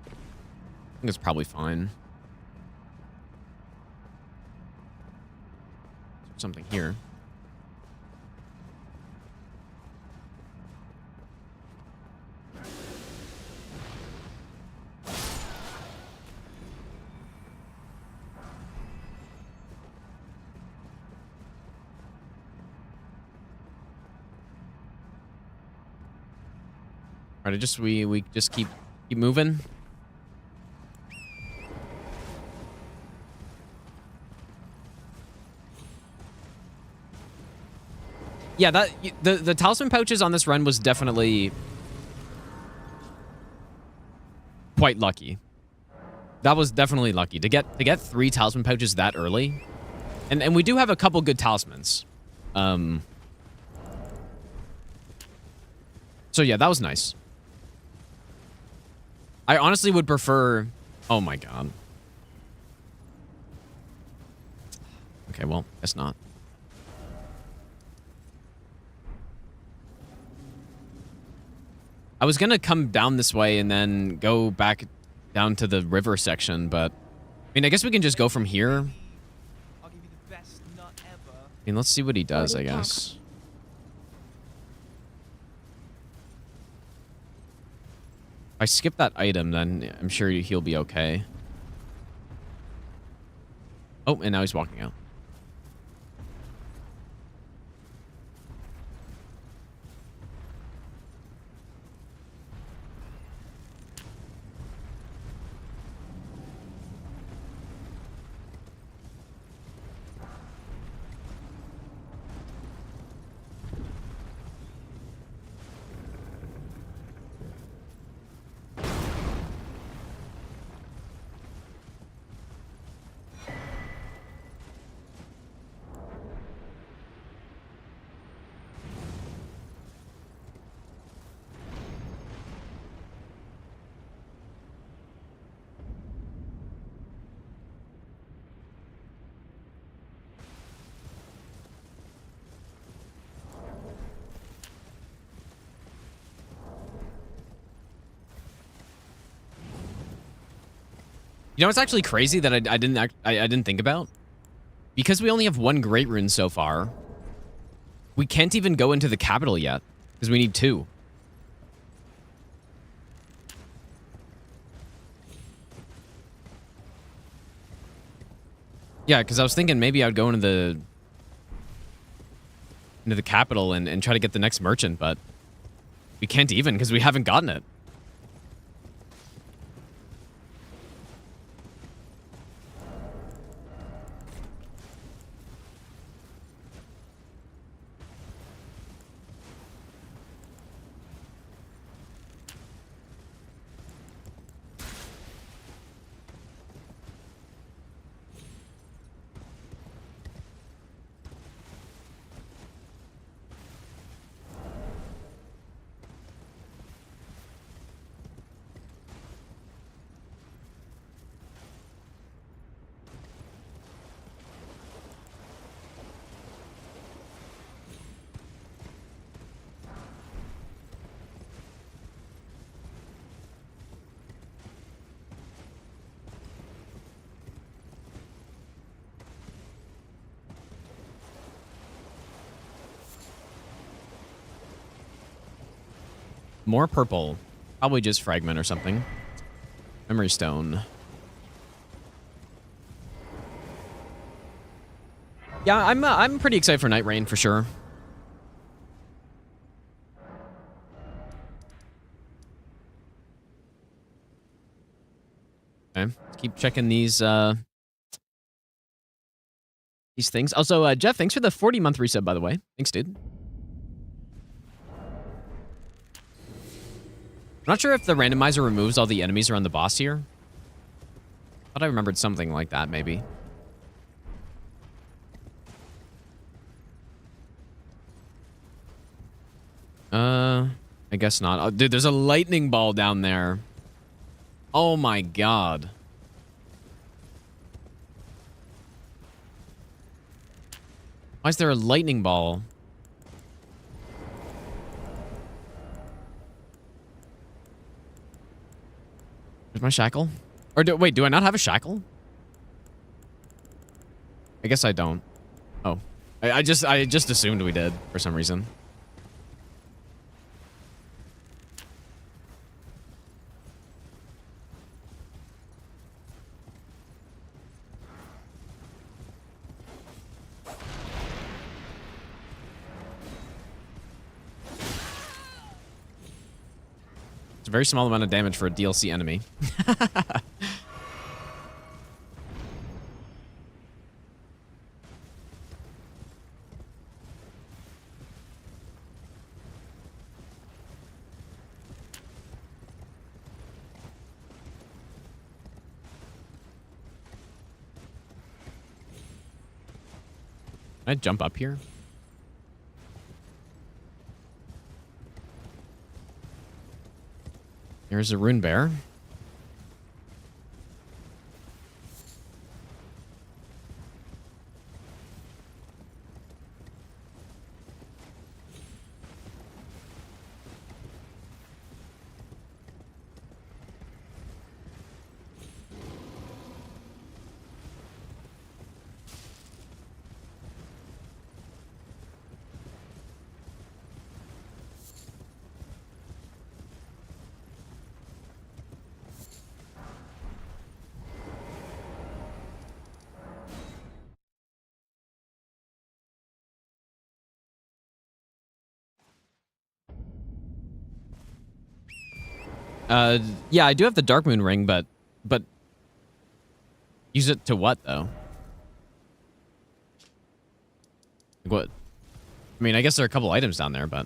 I think it's probably fine. There's something here. All right, we just keep moving. Yeah, the talisman pouches on this run was definitely quite lucky. That was definitely lucky to get 3 talisman pouches that early, and we do have a couple good talismans. So yeah, that was nice. I honestly would prefer... Oh my god. Okay, well, guess not. I was gonna come down this way and then go back down to the river section, but I mean, I guess we can just go from here. Maybe I'll give you the best nut ever. I mean, let's see what he does, I guess. If I skip that item, then I'm sure he'll be okay. Oh, and now he's walking out. You know, it's actually crazy that I didn't think about. Because we only have one Great Rune so far, we can't even go into the capital yet, because we need 2. Yeah, because I was thinking maybe I'd go into the capital and try to get the next merchant, but we can't even because we haven't gotten it. More purple. Probably just fragment or something. Memory stone. Yeah, I'm pretty excited for Night Rain for sure. Okay, let's keep checking these things. Also, Jeff, thanks for the 40-month resub, by the way. Thanks, dude. I'm not sure if the randomizer removes all the enemies around the boss here. Thought I remembered something like that, maybe. I guess not. Oh, dude, there's a lightning ball down there. Oh my god. Why is there a lightning ball? Where's my shackle? Or wait, do I not have a shackle? I guess I don't. Oh. I just assumed we did for some reason. It's a very small amount of damage for a DLC enemy. Can I jump up here? Here's a rune bear. Yeah, I do have the Dark Moon ring, but use it to what though? Like what? I mean, I guess there are a couple items down there, but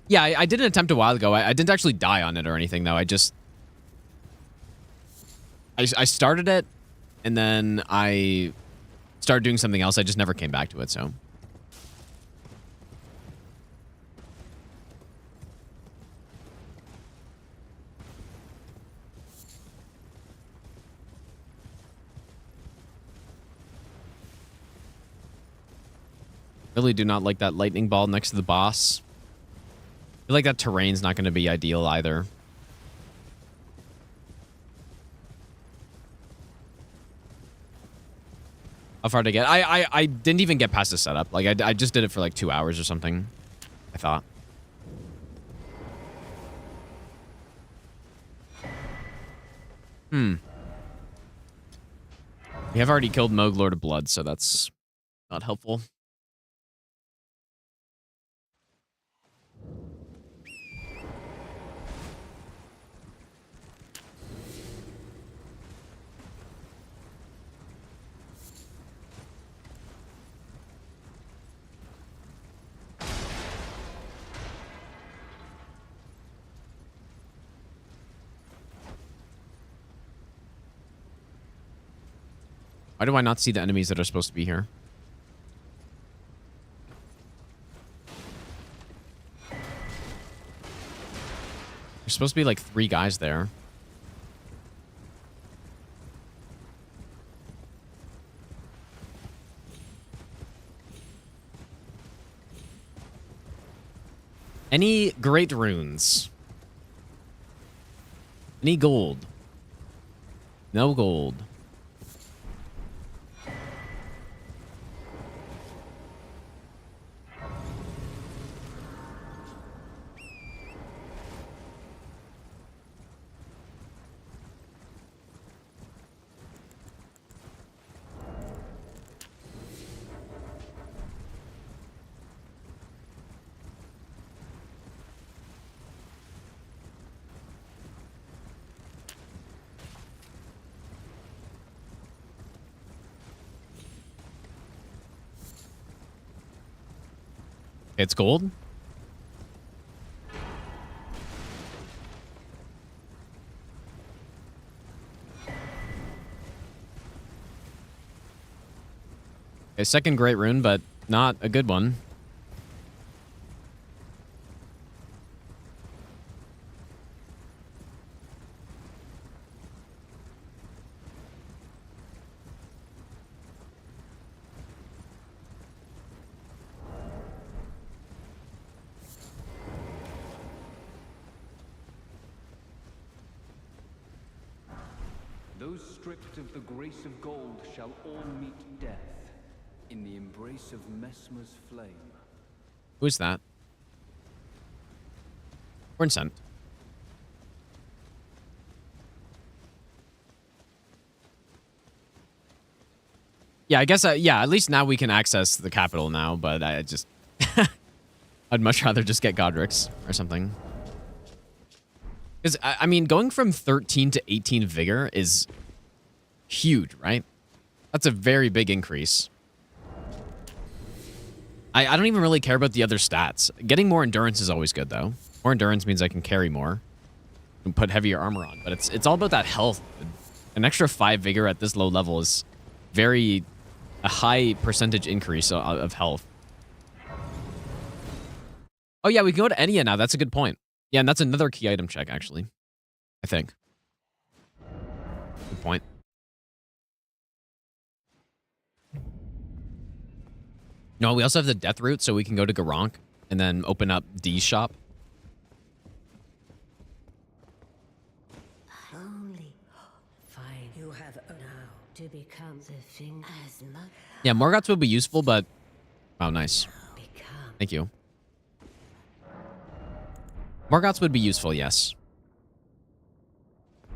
yeah, I did an attempt a while ago. I didn't actually die on it or anything though. I started it, and then I started doing something else. I just never came back to it. So. Really do not like that lightning ball next to the boss. I feel like that terrain's not going to be ideal either. How far to get? I didn't even get past the setup. Like, I just did it for like 2 hours or something, I thought. We have already killed Moghwyn Lord of Blood, so that's not helpful. Why do I not see the enemies that are supposed to be here? There's supposed to be like 3 guys there. Any great runes? Any gold? No gold. It's gold? A second great rune, but not a good one. Those stripped of the grace of gold shall all meet death in the embrace of Messmer's flame. Who's that? We're sent. Yeah, I guess, yeah, at least now we can access the capital now, but I just... I'd much rather just get Godrick's or something. Because, I mean, going from 13 to 18 vigor is huge, right? That's a very big increase. I don't even really care about the other stats. Getting more endurance is always good, though. More endurance means I can carry more and put heavier armor on. But it's all about that health. An extra 5 vigor at this low level is a high percentage increase of health. Oh, yeah, we can go to Enya now. That's a good point. Yeah, and that's another key item check, actually. I think. Good point. No, we also have the death route, so we can go to Garank and then open up D's shop. Only fine. You have now to become the thing as much. Yeah, Morgoth's would be useful, but... Oh, nice. Thank you. Morgoth's would be useful, yes.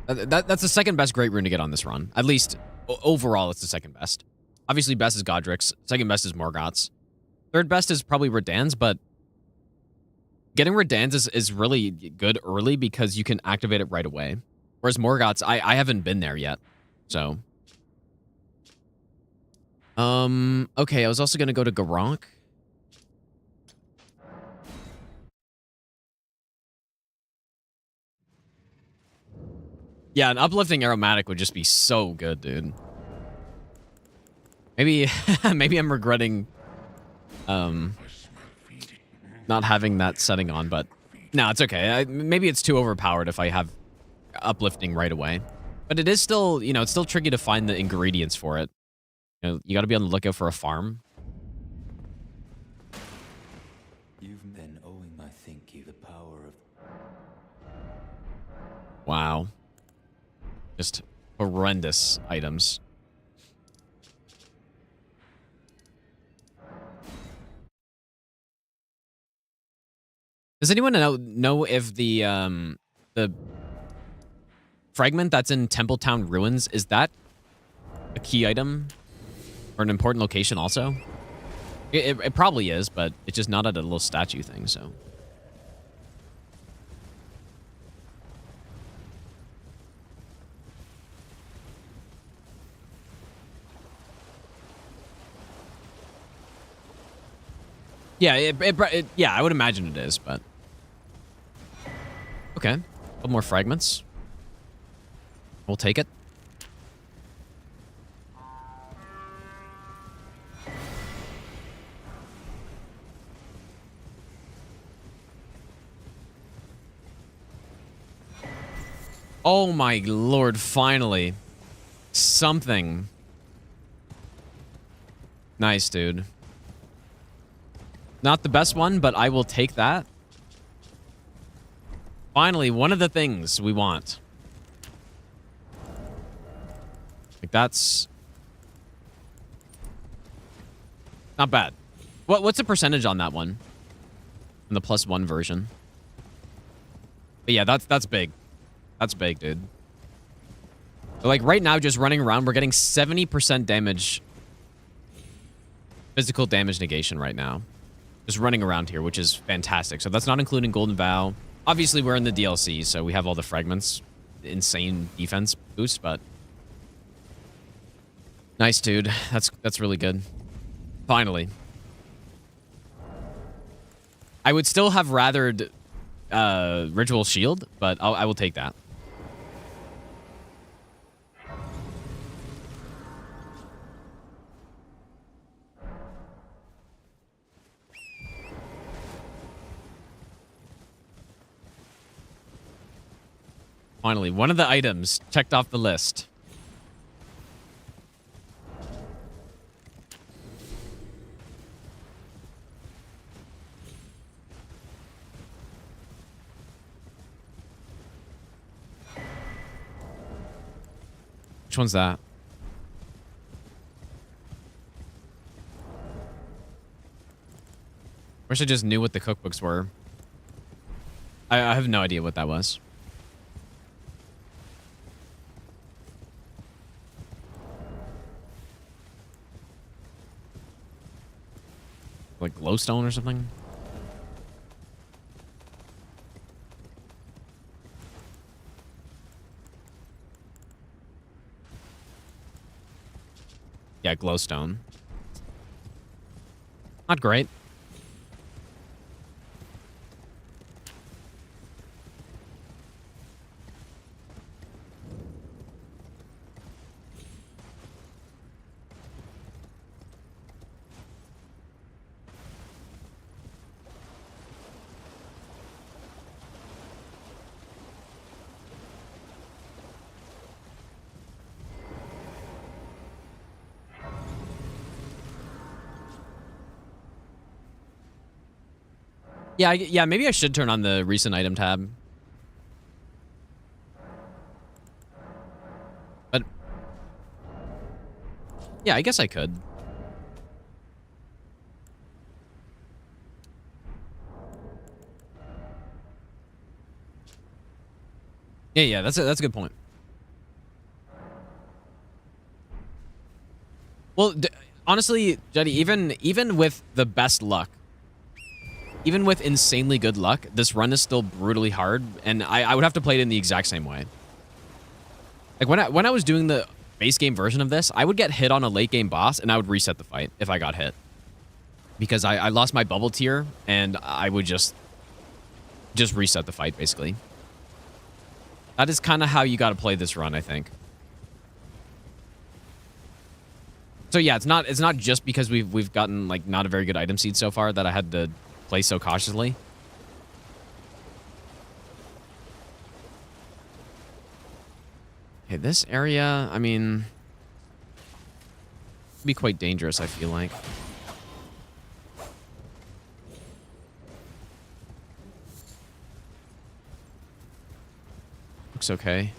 That's the second best great rune to get on this run. At least, overall, it's the second best. Obviously, best is Godrick's. Second best is Morgoth's. Third best is probably Radahn's, but getting Redans is really good early because you can activate it right away. Whereas Morgoth's, I haven't been there yet. So. Okay, I was also going to go to Garonk. Yeah, an uplifting aromatic would just be so good, dude. Maybe, maybe I'm regretting, not having that setting on, but no, it's okay. Maybe it's too overpowered if I have uplifting right away. But it is still, you know, it's still tricky to find the ingredients for it. You know, you got to be on the lookout for a farm. You've been owing, I think, you the power of... Wow. Just horrendous items. Does anyone know if the fragment that's in Templetown Ruins, is that a key item or an important location also? It probably is, but it's just not at a little statue thing, so. Yeah, yeah, I would imagine it is, but okay. A couple more fragments. We'll take it. Oh my lord, finally. Something. Nice, dude. Not the best one, but I will take that. Finally, one of the things we want. Like, that's... not bad. What's the percentage on that one? On the +1 version? But yeah, that's big. That's big, dude. So like, right now, just running around, we're getting 70% damage. Physical damage negation right now. Just running around here, which is fantastic. So that's not including Golden Vow. Obviously, we're in the DLC, so we have all the fragments. Insane defense boost, but... nice, dude. That's really good. Finally. I would still have rathered Ritual Shield, but I will take that. Finally, one of the items checked off the list. Which one's that? Wish I just knew what the cookbooks were. I have no idea what that was. Like glowstone or something? Yeah, glowstone. Not great. Yeah, maybe I should turn on the recent item tab. But yeah, I guess I could. Yeah, that's a good point. Well, honestly, Jetty, even with the best luck, even with insanely good luck, this run is still brutally hard, and I would have to play it in the exact same way. Like when I was doing the base game version of this, I would get hit on a late game boss, and I would reset the fight if I got hit. Because I lost my bubble tier, and I would just reset the fight, basically. That is kind of how you got to play this run, I think. So yeah, it's not just because we've gotten like not a very good item seed so far that I had to play so cautiously. Okay, this area, I mean, could be quite dangerous, I feel like. Looks okay.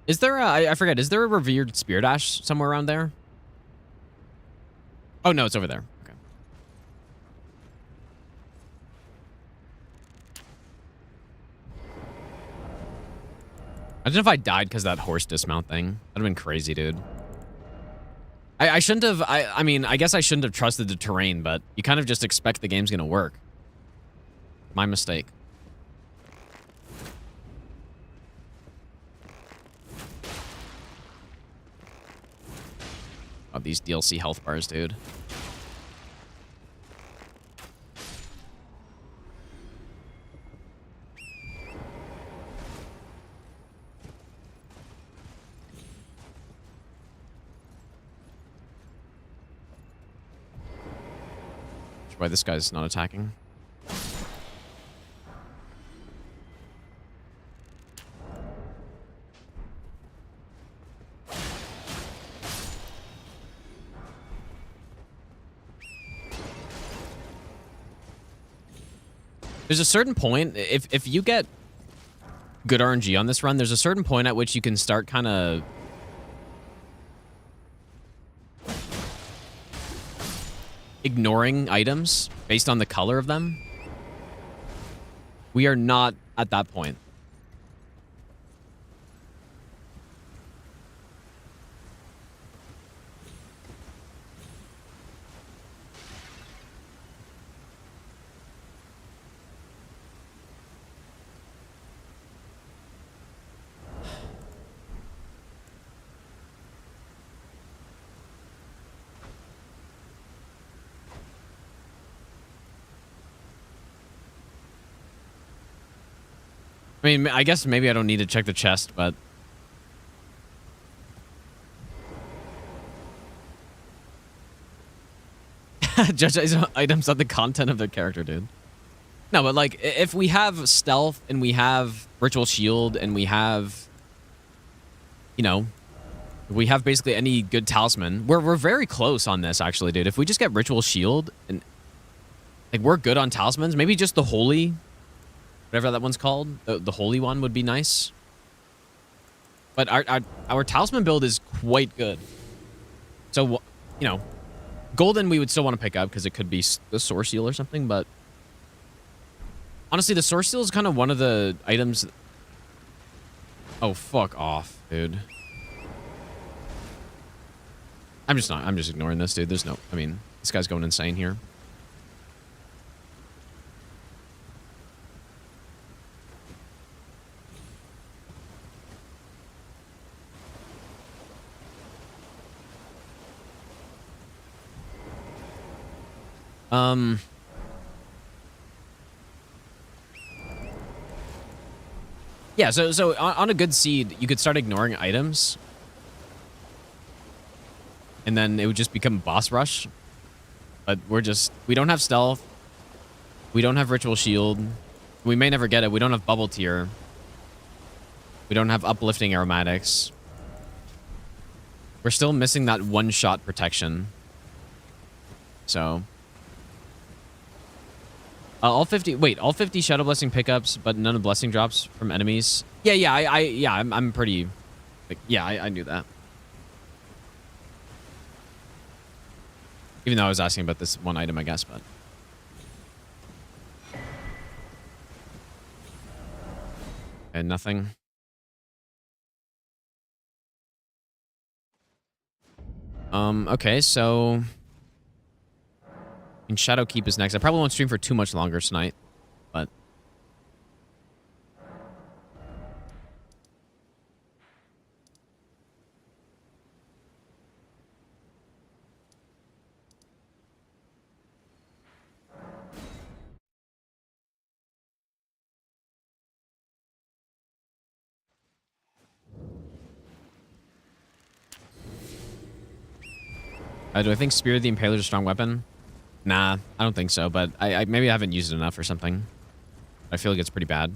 Is there a, I forget, is there a revered spirit ash somewhere around there? Oh, no, it's over there. Okay. Imagine if I died because of that horse dismount thing. That'd have been crazy, dude. I shouldn't have, I mean, I guess I shouldn't have trusted the terrain, but you kind of just expect the game's gonna work. My mistake. Oh, these DLC health bars, dude. That's why this guy's not attacking. There's a certain point, if you get good RNG on this run, there's a certain point at which you can start kind of ignoring items based on the color of them. We are not at that point. I mean, I guess maybe I don't need to check the chest, but... Judge items on the content of the character, dude. No, but like, if we have stealth, and we have ritual shield, and we have... You know... We have basically any good talisman. We're very close on this, actually, dude. If we just get ritual shield, and... Like, we're good on talismans. Maybe just the holy... Whatever that one's called. The holy one would be nice. But our talisman build is quite good. So, you know, golden we would still want to pick up because it could be the source seal or something, but honestly, the source seal is kind of one of the items. Oh, fuck off, dude. I'm just ignoring this, dude. There's no, I mean, this guy's going insane here. Yeah, so on a good seed, you could start ignoring items. And then it would just become boss rush. But we don't have stealth. We don't have ritual shield. We may never get it. We don't have bubble tier. We don't have uplifting aromatics. We're still missing that one-shot protection. So... all 50 Shadow Blessing pickups, but none of blessing drops from enemies. Yeah, I'm pretty Like, yeah, I knew that. Even though I was asking about this one item, I guess, but... And nothing. Okay, so... And Shadowkeep is next. I probably won't stream for too much longer tonight, but... do I think Spear of the Impaler is a strong weapon? Nah, I don't think so, but I maybe I haven't used it enough or something. I feel like it's pretty bad.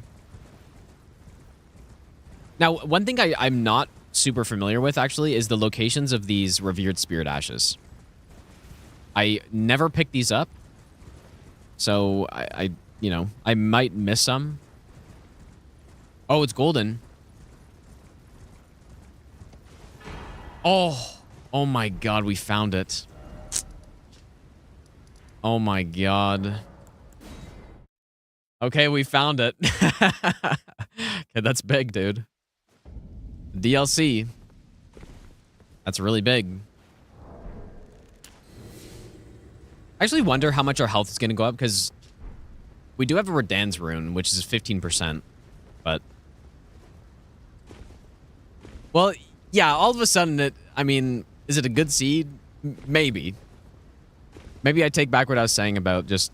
Now, one thing I'm not super familiar with, actually, is the locations of these revered spirit ashes. I never picked these up, so you know, I might miss some. Oh, it's golden. Oh my god, we found it. Oh my god. Okay, we found it. Okay, that's big, dude. DLC. That's really big. I actually wonder how much our health is going to go up, because we do have a Redan's rune, which is 15%, but... Well, yeah, all of a sudden, I mean, is it a good seed? Maybe. Maybe I take back what I was saying about just...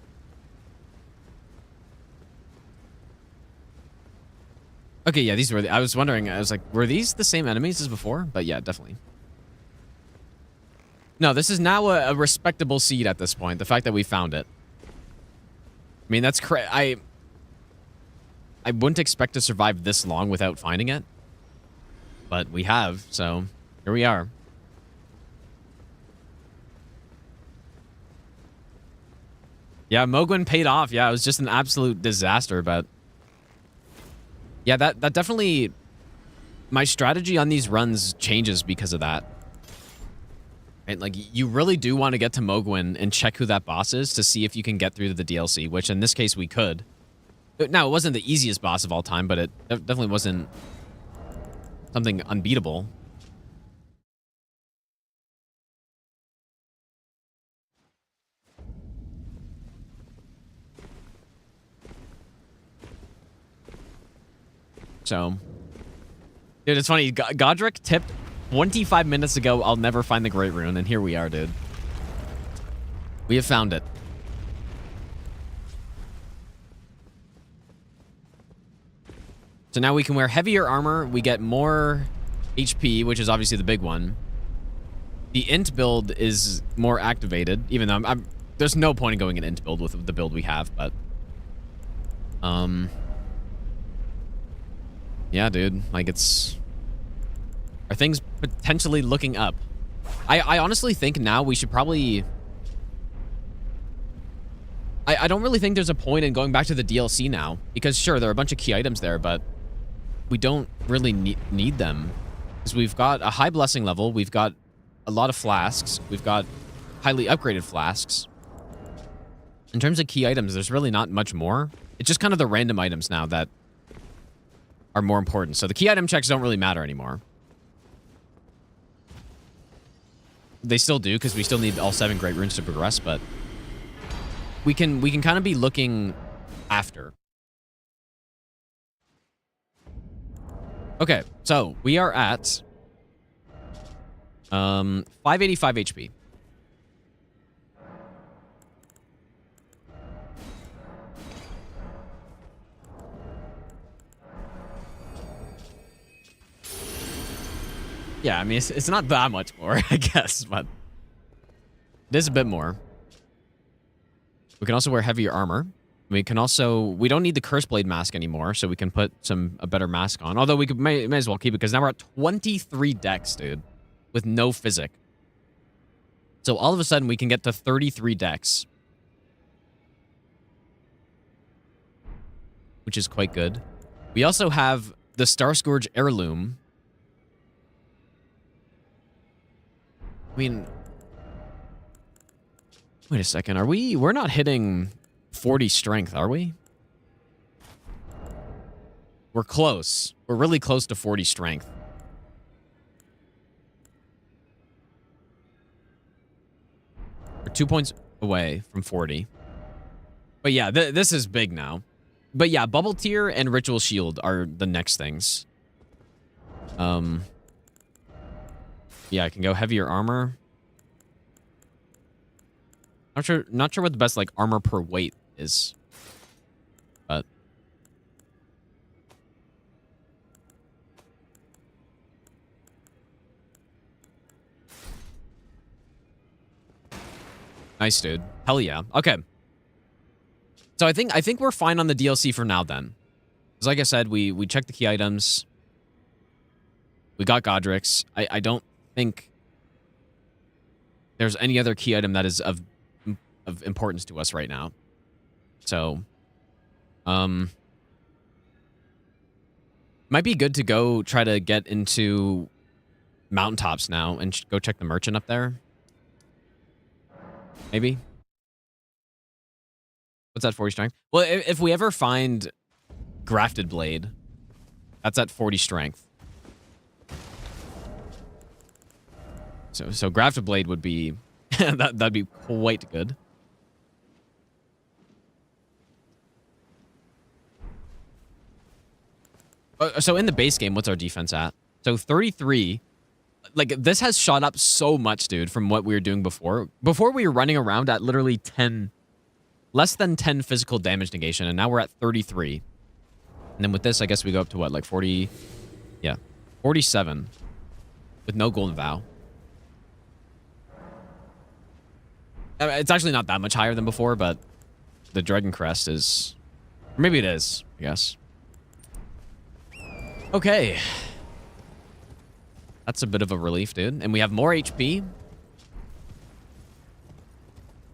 Okay, yeah, these were... I was wondering, I was like, were these the same enemies as before? But yeah, definitely. No, this is now a respectable seed at this point. The fact that we found it. I mean, that's I wouldn't expect to survive this long without finding it. But we have, so here we are. Yeah, Moghwyn paid off. Yeah, it was just an absolute disaster, but... Yeah, that definitely... My strategy on these runs changes because of that. Right? Like, you really do want to get to Moghwyn and check who that boss is to see if you can get through to the DLC, which in this case we could. Now, it wasn't the easiest boss of all time, but it definitely wasn't something unbeatable. So, dude, it's funny. Godrick tipped 25 minutes ago, I'll never find the Great Rune, and here we are, dude. We have found it. So now we can wear heavier armor. We get more HP, which is obviously the big one. The int build is more activated, even though there's no point in going an int build with the build we have, but... Yeah, dude. Like, it's... Are things potentially looking up? I honestly think now we should probably... I don't really think there's a point in going back to the DLC now. Because, sure, there are a bunch of key items there, but... We don't really need them. Because we've got a high blessing level. We've got a lot of flasks. We've got highly upgraded flasks. In terms of key items, there's really not much more. It's just kind of the random items now that are more important. So the key item checks don't really matter anymore. They still do, because we still need all 7 Great Runes to progress, but we can kind of be looking after. Okay, so we are at 585 HP. Yeah, I mean, it's not that much more, I guess, but it is a bit more. We can also wear heavier armor. We can also... We don't need the Curse Blade mask anymore, so we can put a better mask on. Although we may as well keep it, because now we're at 23 dex, dude, with no physic. So all of a sudden, we can get to 33 dex. Which is quite good. We also have the Star Scourge Heirloom, I mean, wait a second. Are we? We're not hitting 40 strength, are we? We're close. We're really close to 40 strength. We're 2 points away from 40. But yeah, this is big now. But yeah, Bubble Tier and Ritual Shield are the next things. Yeah, I can go heavier armor. Not sure what the best like armor per weight is. But nice, dude. Hell yeah. Okay. So I think we're fine on the DLC for now then. Because like I said, we checked the key items. We got Godrick's. I don't think there's any other key item that is of importance to us right now. So, might be good to go try to get into Mountaintops now and go check the merchant up there. Maybe. What's that 40 strength? Well, if we ever find Grafted Blade, that's at 40 strength. So Grafted Blade would be that'd be quite good. So in the base game, what's our defense at? So 33. Like, this has shot up so much, dude, from what we were doing before. Before, we were running around at literally 10, less than 10 physical damage negation, and now we're at 33. And then with this, I guess we go up to what, like 40? Yeah, 47 with no Golden Vow. It's actually not that much higher than before, but the Dragon Crest is... Or maybe it is, I guess. Okay. That's a bit of a relief, dude. And we have more HP.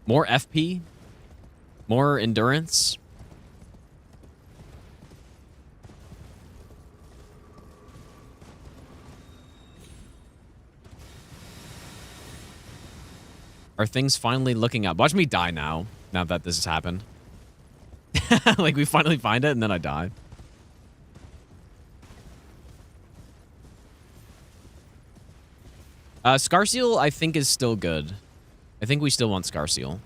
More FP. More endurance. Are things finally looking up? Watch me die now that this has happened. Like, we finally find it, and then I die. Scar Seal, I think, is still good. I think we still want Scar Seal.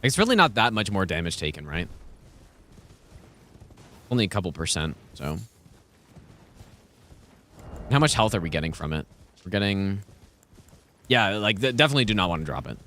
It's really not that much more damage taken, right? Only a couple %, so... How much health are we getting from it? We're getting... Yeah, like, definitely do not want to drop it.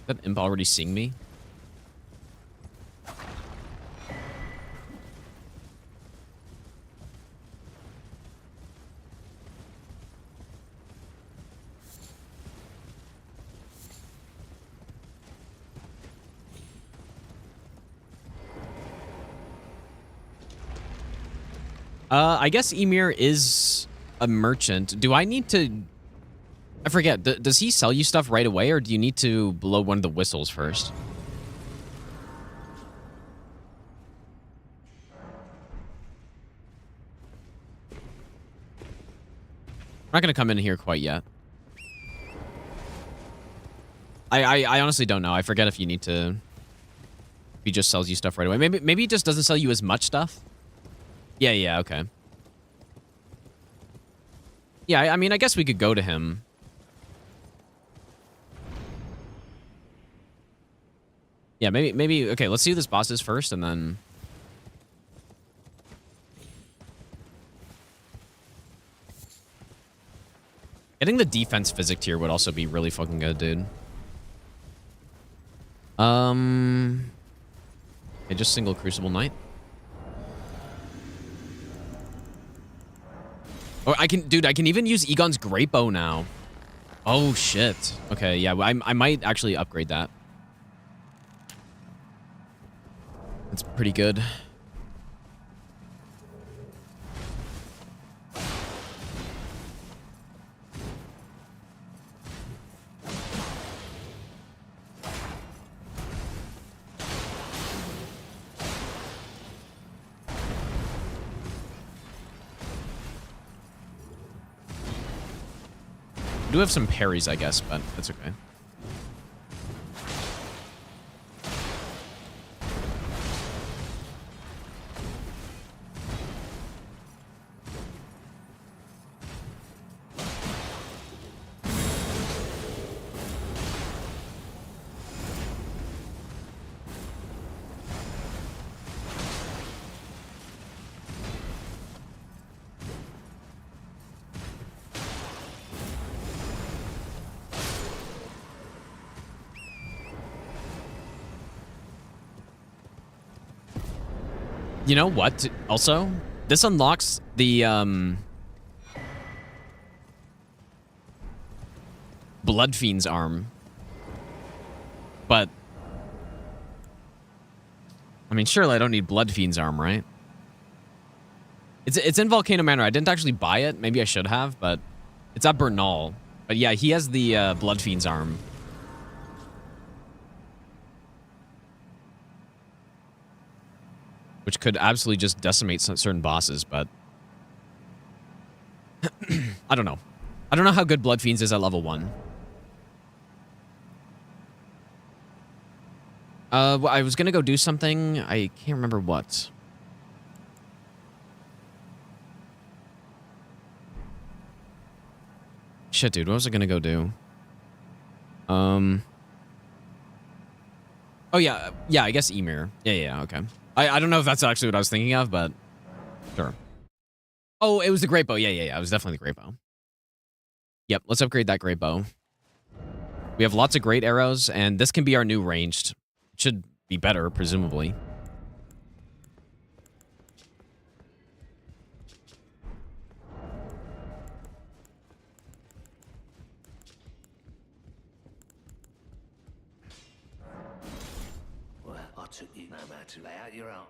Is that imp already seeing me? I guess Emir is a merchant. Do I need to... I forget. Does he sell you stuff right away, or do you need to blow one of the whistles first? I'm not going to come in here quite yet. I honestly don't know. I forget if you need to... If he just sells you stuff right away. Maybe he just doesn't sell you as much stuff. Yeah, okay. Yeah, I mean, I guess we could go to him. Yeah, maybe, okay, let's see who this boss is first, and then... Getting the defense physic tier would also be really fucking good, dude. Okay, just single Crucible Knight. Oh, I can even use Egon's Great Bow now. Oh, shit. Okay, yeah, I might actually upgrade that. That's pretty good. We do have some parries, I guess, but that's okay. You know what? Also, this unlocks the Blood Fiend's arm. But I mean, surely I don't need Blood Fiend's arm, right? It's in Volcano Manor. I didn't actually buy it. Maybe I should have, but it's at Bernal. But yeah, he has the Blood Fiend's arm. Which could absolutely just decimate certain bosses, but I don't know. I don't know how good Blood Fiends is at level 1. I was gonna go do something. I can't remember what. Shit, dude. What was I gonna go do? Oh, yeah. Yeah, I guess Emir. Yeah, okay. I don't know if that's actually what I was thinking of, but sure. Oh, it was the Great Bow. Yeah. It was definitely the Great Bow. Yep, let's upgrade that Great Bow. We have lots of great arrows, and this can be our new ranged. It should be better, presumably. Well, I took you no matter to lay out your own.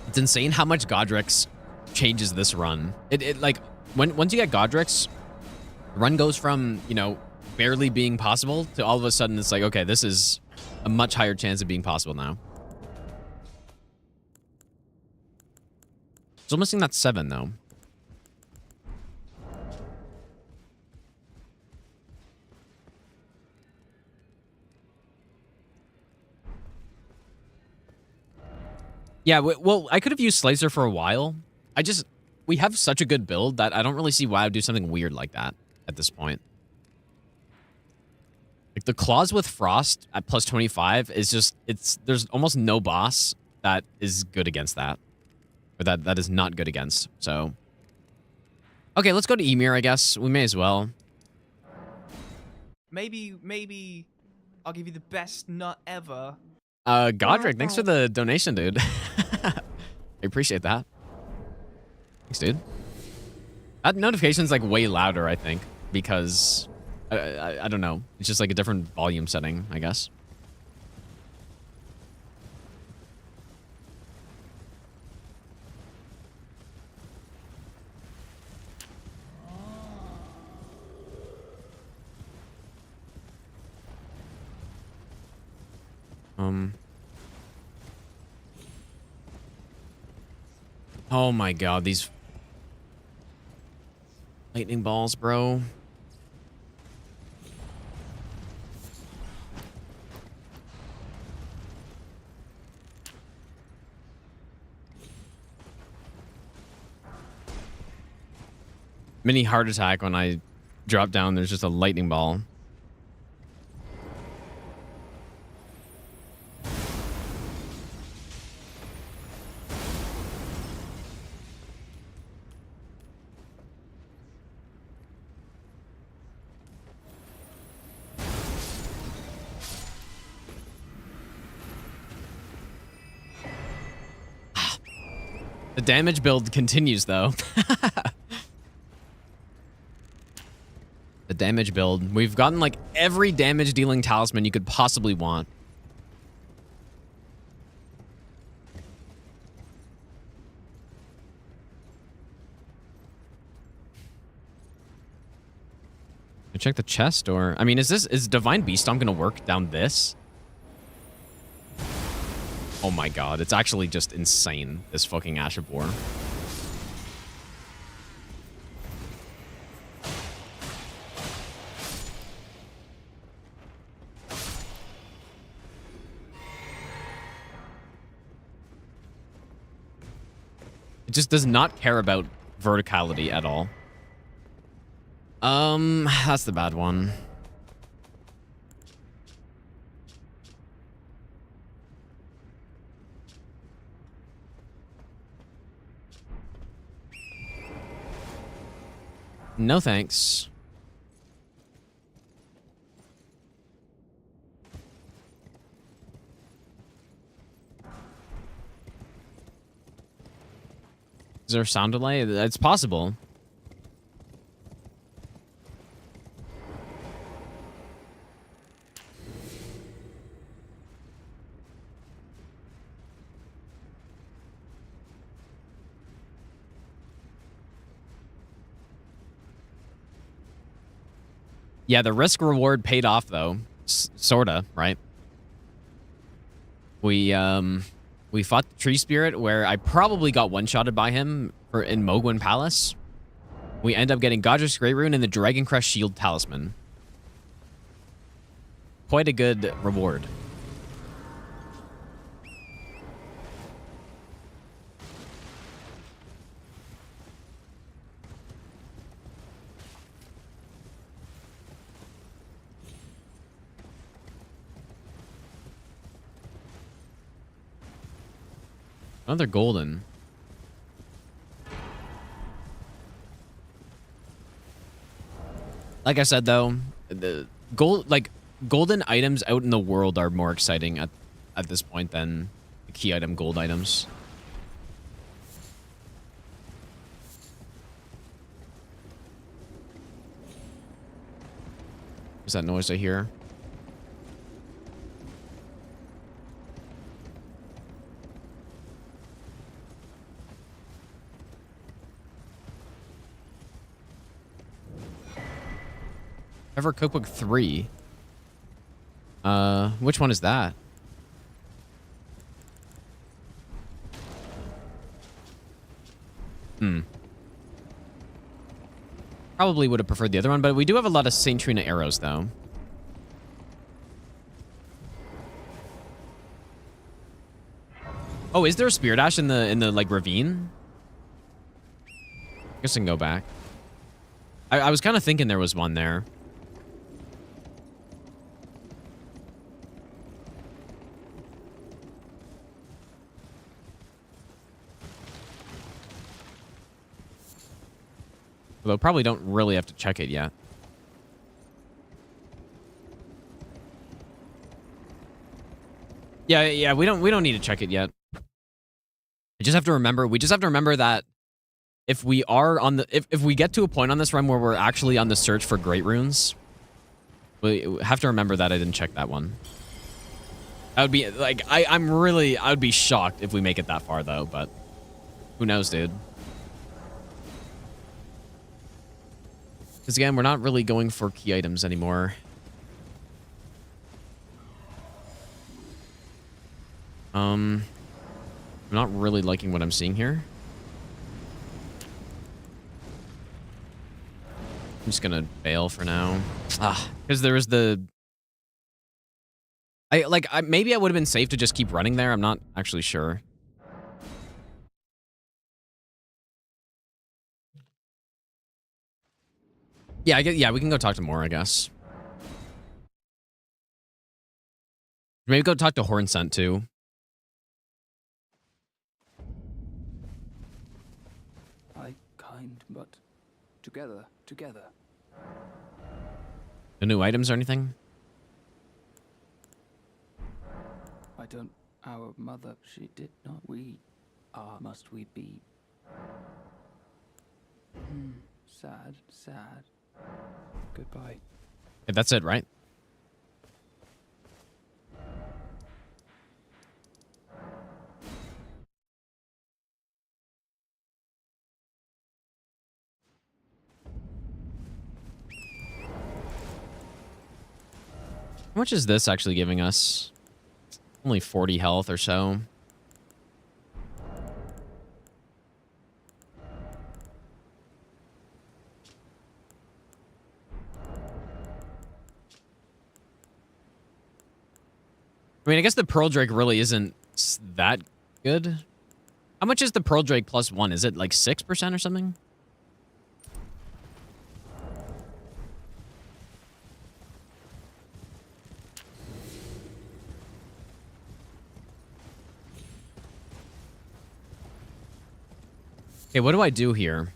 It's insane how much Godrick's changes this run. It like once you get Godrick's, the run goes from, you know, barely being possible to all of a sudden it's like, okay, this is a much higher chance of being possible now. Still missing that 7 though. Yeah, well, I could have used Slicer for a while. We have such a good build that I don't really see why I would do something weird like that at this point. Like, the Claws with Frost at plus 25 is just, there's almost no boss that is good against that. Or that is not good against, so. Okay, let's go to Emir, I guess. We may as well. Maybe I'll give you the best nut ever. Godrick, thanks for the donation, dude. I appreciate that. Thanks, dude. That notification's like way louder, I think, because I don't know. It's just like a different volume setting, I guess. Oh my god, these lightning balls, bro. Mini heart attack when I drop down, there's just a lightning ball. The damage build continues, though. damage build. We've gotten like every damage dealing talisman you could possibly want. Check the chest, or I mean, is Divine Beast Stomp gonna work down this? Oh my god, it's actually just insane, this fucking Ash of War. It just does not care about verticality at all. That's the bad one. No thanks. Is there a sound delay? It's possible. Yeah, the risk reward paid off though, sorta, right? We fought the Tree Spirit where I probably got one-shotted by him in Moghwyn Palace. We end up getting Godrick's Great Rune and the Dragon Crest Shield Talisman. Quite a good reward. Another golden. Like I said though, the golden items out in the world are more exciting at this point than the key item gold items. Is that noise I hear? Ever Cookbook 3. Which one is that? Probably would have preferred the other one, but we do have a lot of Saint Trina arrows, though. Oh, is there a Spirit Ash in the like ravine? I guess I can go back. I was kind of thinking there was one there. Although probably don't really have to check it yet. Yeah, we don't need to check it yet. We just have to remember that if we are on the if we get to a point on this run where we're actually on the search for great runes, we have to remember that I didn't check that one. I would be like I would be shocked if we make it that far though, but who knows, dude. Because again, we're not really going for key items anymore. I'm not really liking what I'm seeing here. I'm just gonna bail for now. Because there was the... maybe I would have been safe to just keep running there. I'm not actually sure. Yeah, we can go talk to more, I guess. Maybe go talk to Hornsent, too. I kind, but together. No new items or anything? I don't... Our mother, she did not... We are... Must we be... Sad. Goodbye. Okay, that's it, right? How much is this actually giving us? Only 40 health or so. I mean, I guess the Pearl Drake really isn't that good. How much is the Pearl Drake +1? Is it like 6% or something? Okay, what do I do here?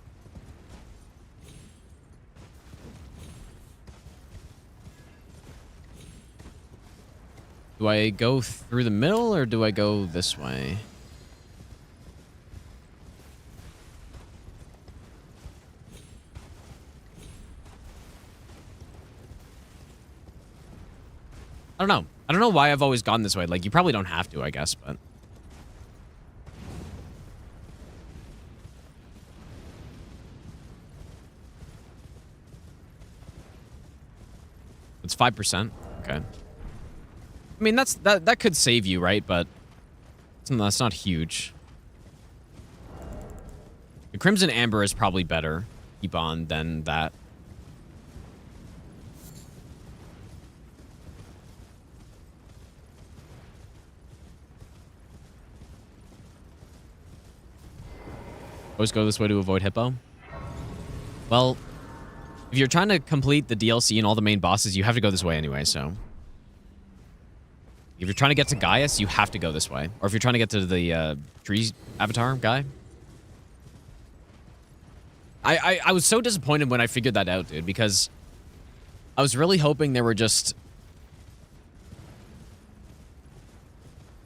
Do I go through the middle or do I go this way? I don't know. I don't know why I've always gone this way. Like, you probably don't have to, I guess, but... It's 5%. Okay. I mean, that could save you, right? But that's not huge. The Crimson Amber is probably better keep on than that. Always go this way to avoid Hippo. Well, if you're trying to complete the DLC and all the main bosses, you have to go this way anyway, so... If you're trying to get to Gaius, you have to go this way. Or if you're trying to get to the trees avatar guy. I was so disappointed when I figured that out, dude, because I was really hoping there were just,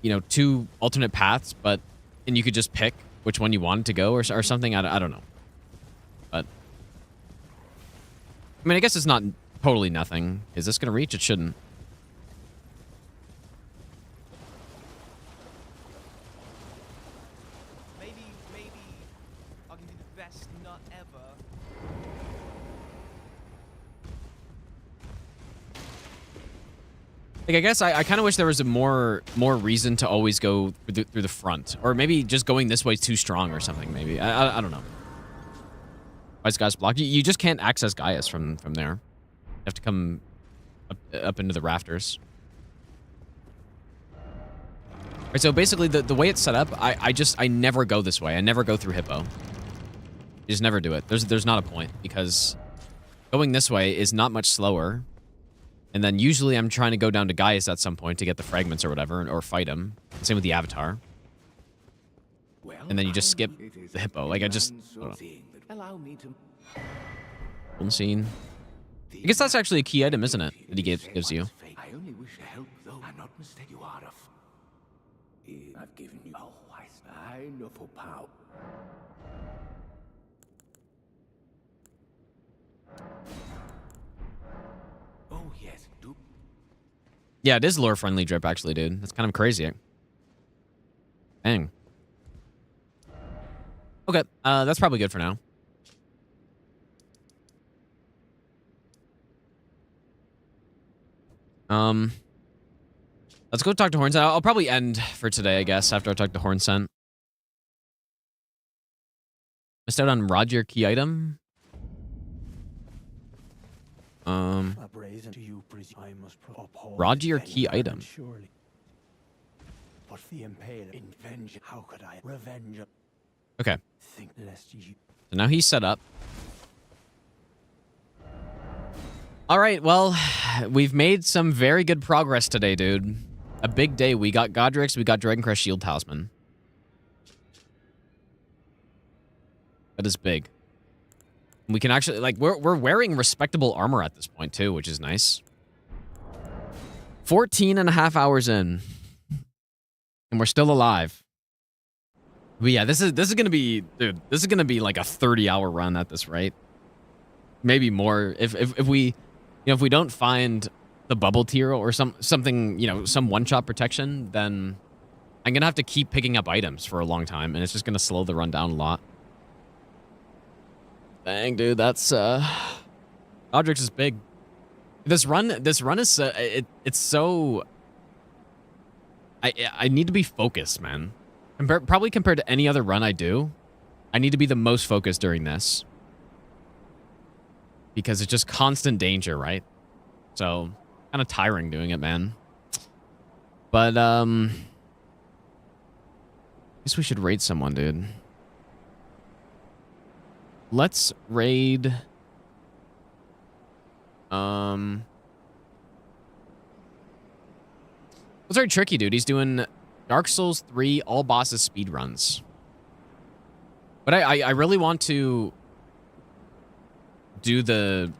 you know, 2 alternate paths, and you could just pick which one you wanted to go or something. I don't know. But, I mean, I guess it's not totally nothing. Is this going to reach? It shouldn't. Like, I guess I kind of wish there was a more reason to always go through the front. Or maybe just going this way is too strong or something, maybe. I don't know. Why is Gaius blocked? You just can't access Gaius from there. You have to come up into the rafters. All right, so basically, the way it's set up, I never go this way. I never go through Hippo. You just never do it. There's not a point, because going this way is not much slower. And then usually I'm trying to go down to Gaius at some point to get the fragments or whatever, or fight him. Same with the Avatar. And then you just skip the Hippo. Like, I don't know. Golden Scene. I guess that's actually a key item, isn't it? That he gives you. I only wish to help, though I'm not mistaken. You are I've given you I know for power. Oh, yes, do. Yeah, it is lore-friendly drip, actually, dude. That's kind of crazy. Dang. Okay, that's probably good for now. Let's go talk to Hornsent. I'll probably end for today, I guess, after I talk to Hornsent. Missed out on Roger key item. Roger key item. But the impaler in vengeance, how could I revenge? Okay. So now he's set up. All right, well, we've made some very good progress today, dude. A big day. We got Godrick's, we got Dragon Crest Shield Talisman. That is big. We can actually, like, we're wearing respectable armor at this point, too, which is nice. 14.5 hours in. And we're still alive. But yeah, this is gonna be, dude, this is gonna be like a 30-hour run at this rate. maybe more. If we, you know, if we don't find the bubble tier or something, you know, some one-shot protection, then I'm gonna have to keep picking up items for a long time, and it's just gonna slow the run down a lot. Dang, dude, that's Godrick's is big. This run is it's so. I need to be focused, man. Probably compared to any other run I do, I need to be the most focused during this. Because it's just constant danger, right? So, kind of tiring doing it, man. But, I guess we should raid someone, dude. Let's raid... It's very tricky, dude. He's doing Dark Souls 3 all bosses speed runs. But I really want to do the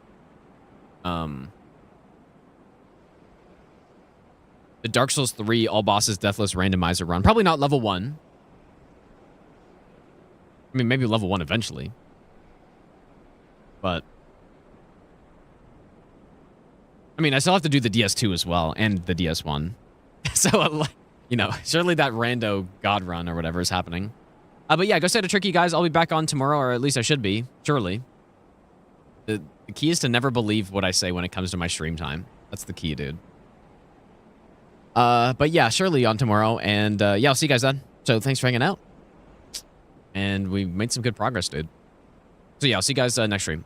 Dark Souls 3 all bosses Deathless randomizer run. Probably not level 1. I mean, maybe level 1 eventually. But I mean, I still have to do the DS2 as well and the DS1. So, you know, certainly that rando god run or whatever is happening. But yeah, go set a tricky, guys. I'll be back on tomorrow, or at least I should be, surely. The key is to never believe what I say when it comes to my stream time. That's the key, dude. But yeah, surely on tomorrow. And yeah, I'll see you guys then. So thanks for hanging out. And we made some good progress, dude. So yeah, I'll see you guys next stream.